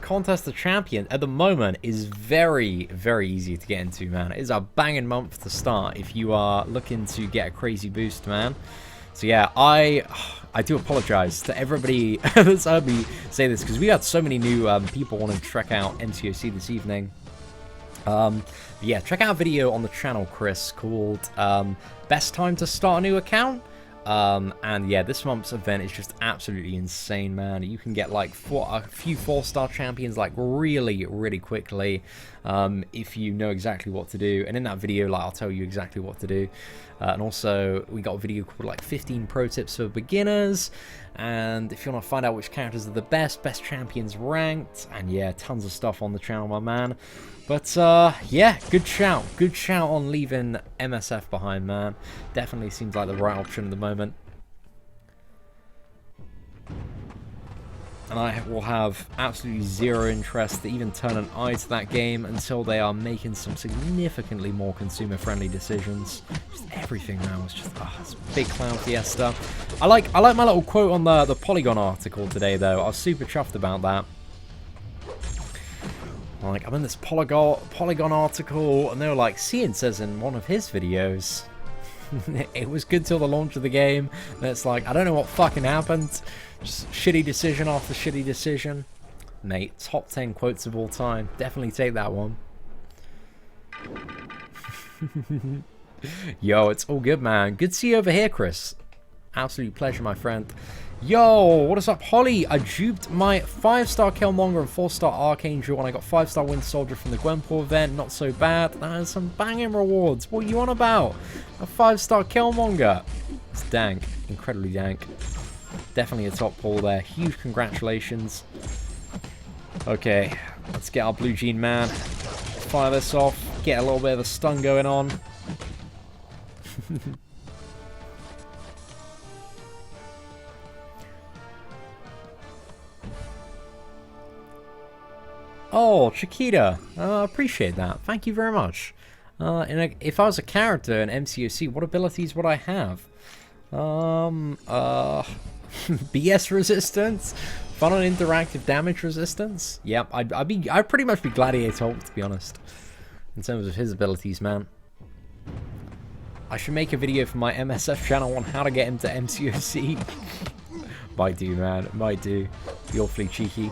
Contest of Champion at the moment is very, very easy to get into, man. It is a banging month to start if you are looking to get a crazy boost, man. So yeah, I do apologize to everybody that's heard me say this, because we got so many new people wanting to check out MCOC this evening. Yeah, check out a video on the channel, Chris, called Best Time to Start a New Account. And yeah, this month's event is just absolutely insane, man. You can get like a few 4-star champions like really, really quickly, if you know exactly what to do. And in that video, like, I'll tell you exactly what to do. And also, we got a video called like 15 pro tips for beginners. And if you want to find out which characters are the best champions ranked, and yeah, tons of stuff on the channel, my man. But yeah, good shout on leaving MSF behind, man. Definitely seems like the right option at the moment. And I will have absolutely zero interest to even turn an eye to that game until they are making some significantly more consumer-friendly decisions. Just everything now is just, it's a big clown fiesta. I like my little quote on the Polygon article today, though. I was super chuffed about that. Like, I'm in this Polygon article, and they were like, Seatin says in one of his videos, it was good till the launch of the game. And it's like, I don't know what fucking happened. Just shitty decision after shitty decision. Mate, top 10 quotes of all time. Definitely take that one. Yo, it's all good, man. Good to see you over here, Chris. Absolute pleasure, my friend. Yo, what is up, Holly? I duped my 5-star Killmonger and 4-star Archangel, and I got 5-star Winter Soldier from the Gwenpool event. Not so bad. That is some banging rewards. What are you on about? A 5-star Killmonger. It's dank. Incredibly dank. Definitely a top pull there. Huge congratulations. Okay, let's get our Blue Jean man. Fire this off. Get a little bit of a stun going on. Oh, Chiquita. Appreciate that. Thank you very much. If I was a character in MCOC, what abilities would I have? BS resistance, fun and interactive damage resistance. Yep, I'd pretty much be Gladiator Hulk, to be honest, in terms of his abilities, man. I should make a video for my MSF channel on how to get him to MCOC. Might do, man. Might do. Be awfully cheeky.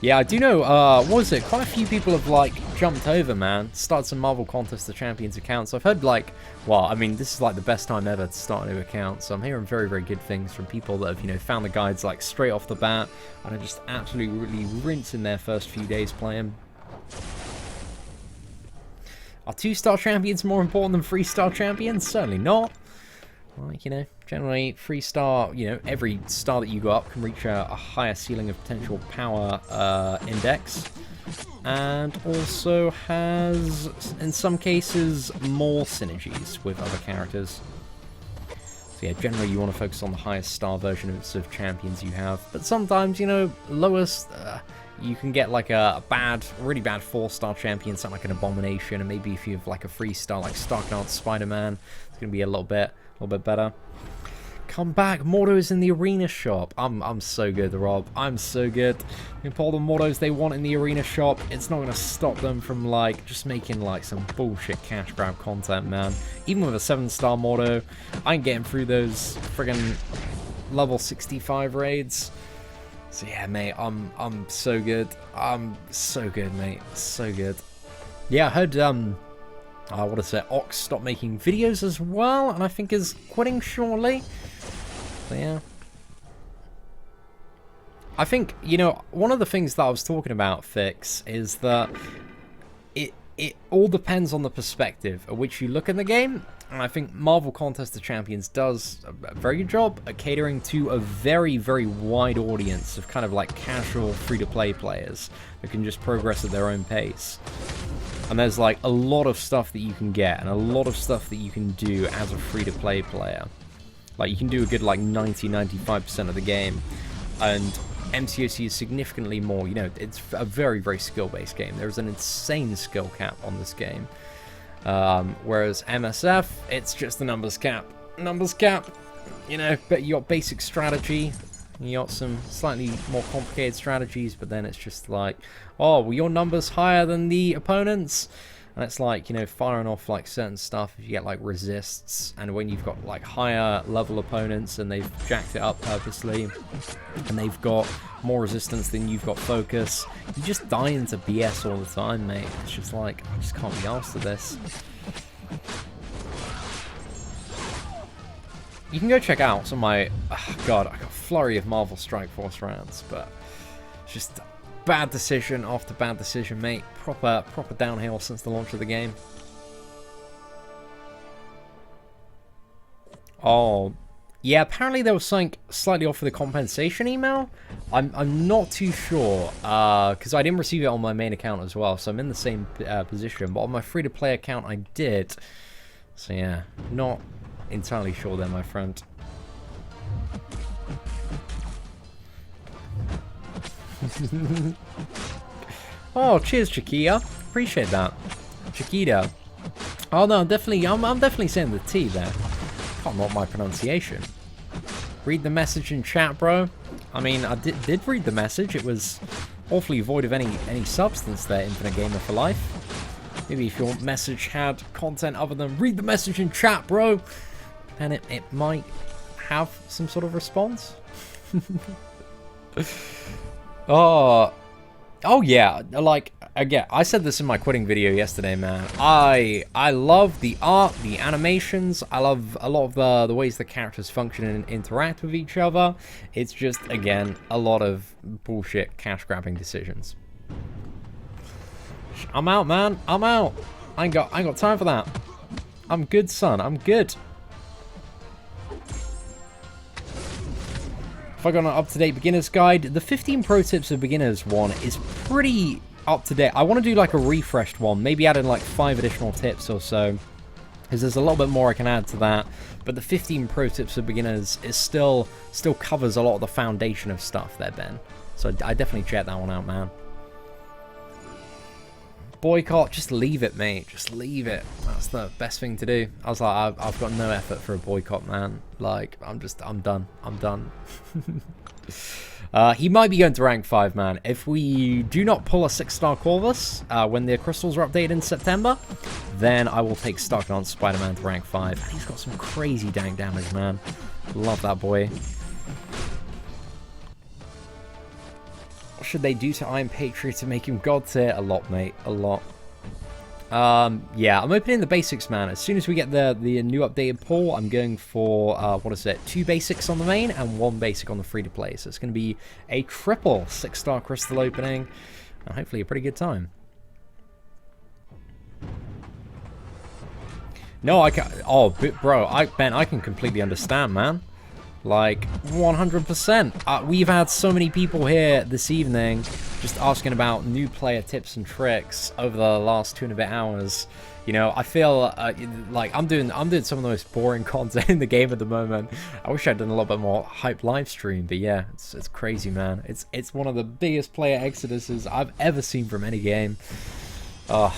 Yeah, I do know, what was it? Quite a few people have, like, jumped over, man. Started some Marvel Contest of Champions accounts. I've heard, like, well, I mean, this is, like, the best time ever to start a new account. So I'm hearing very, very good things from people that have, you know, found the guides, like, straight off the bat. And are just absolutely really rinsing their first few days playing. Are 2-star champions more important than 3-star champions? Certainly not. Like, you know, generally 3-star, you know, every star that you go up can reach a higher ceiling of potential power index. And also has, in some cases, more synergies with other characters. So yeah, generally you want to focus on the highest star versions of champions you have. But sometimes, you know, lowest, you can get like a really bad 4-star champion, something like an Abomination. And maybe if you have like a 3-star, like Starknard Spider-Man, it's going to be a little bit better. Come back, Mordos in the arena shop. I'm so good, Rob. I'm so good. You can pull the Mordos they want in the arena shop. It's not going to stop them from, like, just making, like, some bullshit cash grab content, man. Even with a 7-star Mordo, I ain't getting through those friggin' level 65 raids. So yeah, mate, I'm so good. I'm so good, mate. So good. Yeah, I heard, what is it? Ox stopped making videos as well, and I think is quitting shortly. So yeah. I think, you know, one of the things that I was talking about, Fix, is that it all depends on the perspective at which you look in the game. And I think Marvel Contest of Champions does a very good job at catering to a very, very wide audience of kind of like casual free-to-play players who can just progress at their own pace. And there's like a lot of stuff that you can get and a lot of stuff that you can do as a free-to-play player. Like you can do a good like 90-95% of the game. And MCOC is significantly more, you know, it's a very, very skill-based game. There's an insane skill cap on this game. Whereas MSF, it's just the numbers cap. Numbers cap, you know, but you got basic strategy. You got some slightly more complicated strategies, but then it's just like, oh, well, your number's higher than the opponent's. And it's like, you know, firing off like certain stuff if you get like resists, and when you've got like higher level opponents and they've jacked it up purposely and they've got more resistance than you've got focus, you just die into BS all the time, mate. It's just like, I just can't be arsed with this. You can go check out some of my, oh God, I got a flurry of Marvel Strike Force rounds, but just bad decision after bad decision, mate. Proper downhill since the launch of the game. Oh, yeah, apparently there was something slightly off with the compensation email. I'm not too sure, because I didn't receive it on my main account as well, so I'm in the same position. But on my free-to-play account, I did. So yeah, not entirely sure there, my friend. Oh, cheers, Chiquita. Appreciate that. Chiquita. Oh no, I'm definitely saying the T there. Can't knock my pronunciation. Read the message in chat, bro. I mean, I did read the message. It was awfully void of any substance there, Infinite Gamer for Life. Maybe if your message had content other than read the message in chat, bro, then it might have some sort of response. Oh yeah, like, again, I said this in my quitting video yesterday, man. I love the art, the animations. I love a lot of the ways the characters function and interact with each other. It's just, again, a lot of bullshit cash-grabbing decisions. I'm out, man. I'm out. I ain't got time for that. I'm good, son. I'm good. If I got an up-to-date beginner's guide, the 15 pro tips of beginners one is pretty up-to-date. I want to do like a refreshed one, maybe add in like 5 additional tips or so, because there's a little bit more I can add to that. But the 15 pro tips of beginners is still covers a lot of the foundation of stuff there, Ben. So I definitely check that one out, man. Boycott, just leave it, mate. Just leave it. That's the best thing to do. I was like, I've got no effort for a boycott, man. Like, I'm done. I'm done. He might be going to rank 5, man. If we do not pull a 6-star Corvus when the crystals are updated in September, then I will take stock on Spider-Man to rank 5. And he's got some crazy dank damage, man. Love that boy. What should they do to Iron Patriot to make him god tier? A lot, mate. A lot. Yeah, I'm opening the basics, man. As soon as we get the new updated pull, I'm going for, what is it, 2 basics on the main and 1 basic on the free-to-play. So it's going to be a triple 6-star crystal opening, and hopefully a pretty good time. No, I can't. Oh, bro, Ben, I can completely understand, man. Like, 100%. We've had so many people here this evening just asking about new player tips and tricks over the last 2 and a bit hours. You know, I feel like I'm doing some of the most boring content in the game at the moment. I wish I'd done a little bit more hype live stream, but yeah, it's crazy, man. It's one of the biggest player exoduses I've ever seen from any game. Oh,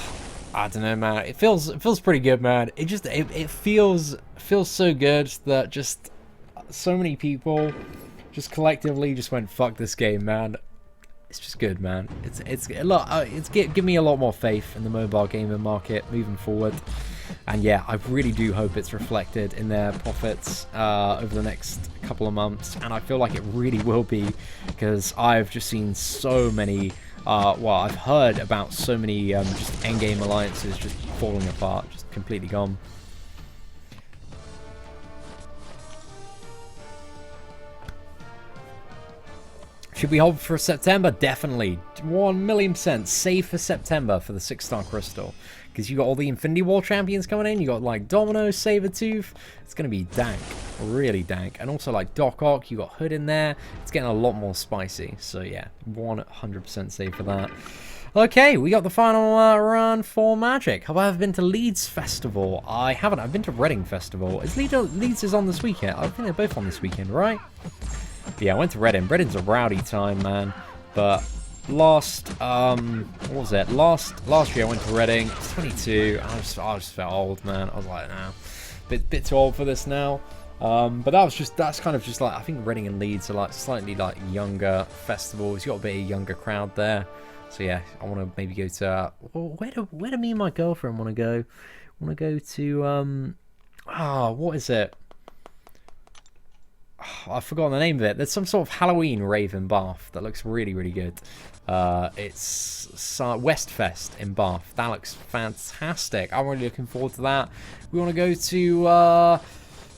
I don't know, man. It feels pretty good, man. It feels so good that just so many people just collectively just went, fuck this game, man. It's just good, man. It's a lot. Give me a lot more faith in the mobile gaming market moving forward, and yeah, I really do hope it's reflected in their profits over the next couple of months, and I feel like it really will be, because I've just seen so many. Well, I've heard about so many just endgame alliances just falling apart, just completely gone. Should we hold for September? Definitely. 1,000,000% save for September for the 6-star crystal. Because you got all the Infinity War champions coming in. You got like Domino, Sabertooth. It's going to be dank. Really dank. And also like Doc Ock. You got Hood in there. It's getting a lot more spicy. So yeah, 100% save for that. Okay, we got the final run for Magic. Have I ever been to Leeds Festival? I haven't. I've been to Reading Festival. Leeds is on this weekend. I think they're both on this weekend, right? Yeah, I went to Reading. Reading's a rowdy time, man. But what was it? Last year I went to Reading. I was 22. I just felt old, man. I was like, nah, bit too old for this now. But that's kind of just like, I think Reading and Leeds are like slightly like younger festivals. You got a bit of a younger crowd there. So yeah, I want to maybe go to where do me and my girlfriend want to go? Want to go to what is it? I've forgotten the name of it. There's some sort of Halloween rave in Bath that looks really, really good. It's Westfest in Bath. That looks fantastic. I'm really looking forward to that. We want to go to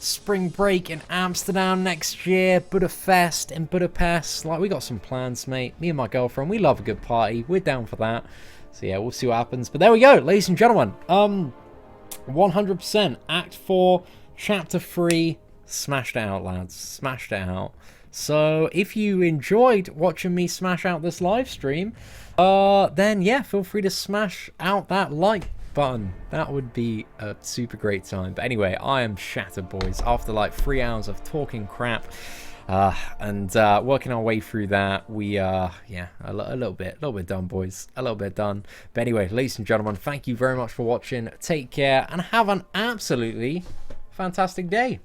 spring break in Amsterdam next year. Budapest in Budapest. Like, we got some plans, mate. Me and my girlfriend, we love a good party. We're down for that. So yeah, we'll see what happens. But there we go, ladies and gentlemen. 100% Act 4, Chapter 3. Smashed it out, lads. Smashed it out. So if you enjoyed watching me smash out this live stream, then yeah, feel free to smash out that like button. That would be a super great time. But anyway, I am shattered, boys. After like 3 hours of talking crap and working our way through that, we yeah, a little bit done, boys. A little bit done. But anyway, ladies and gentlemen, thank you very much for watching. Take care and have an absolutely fantastic day.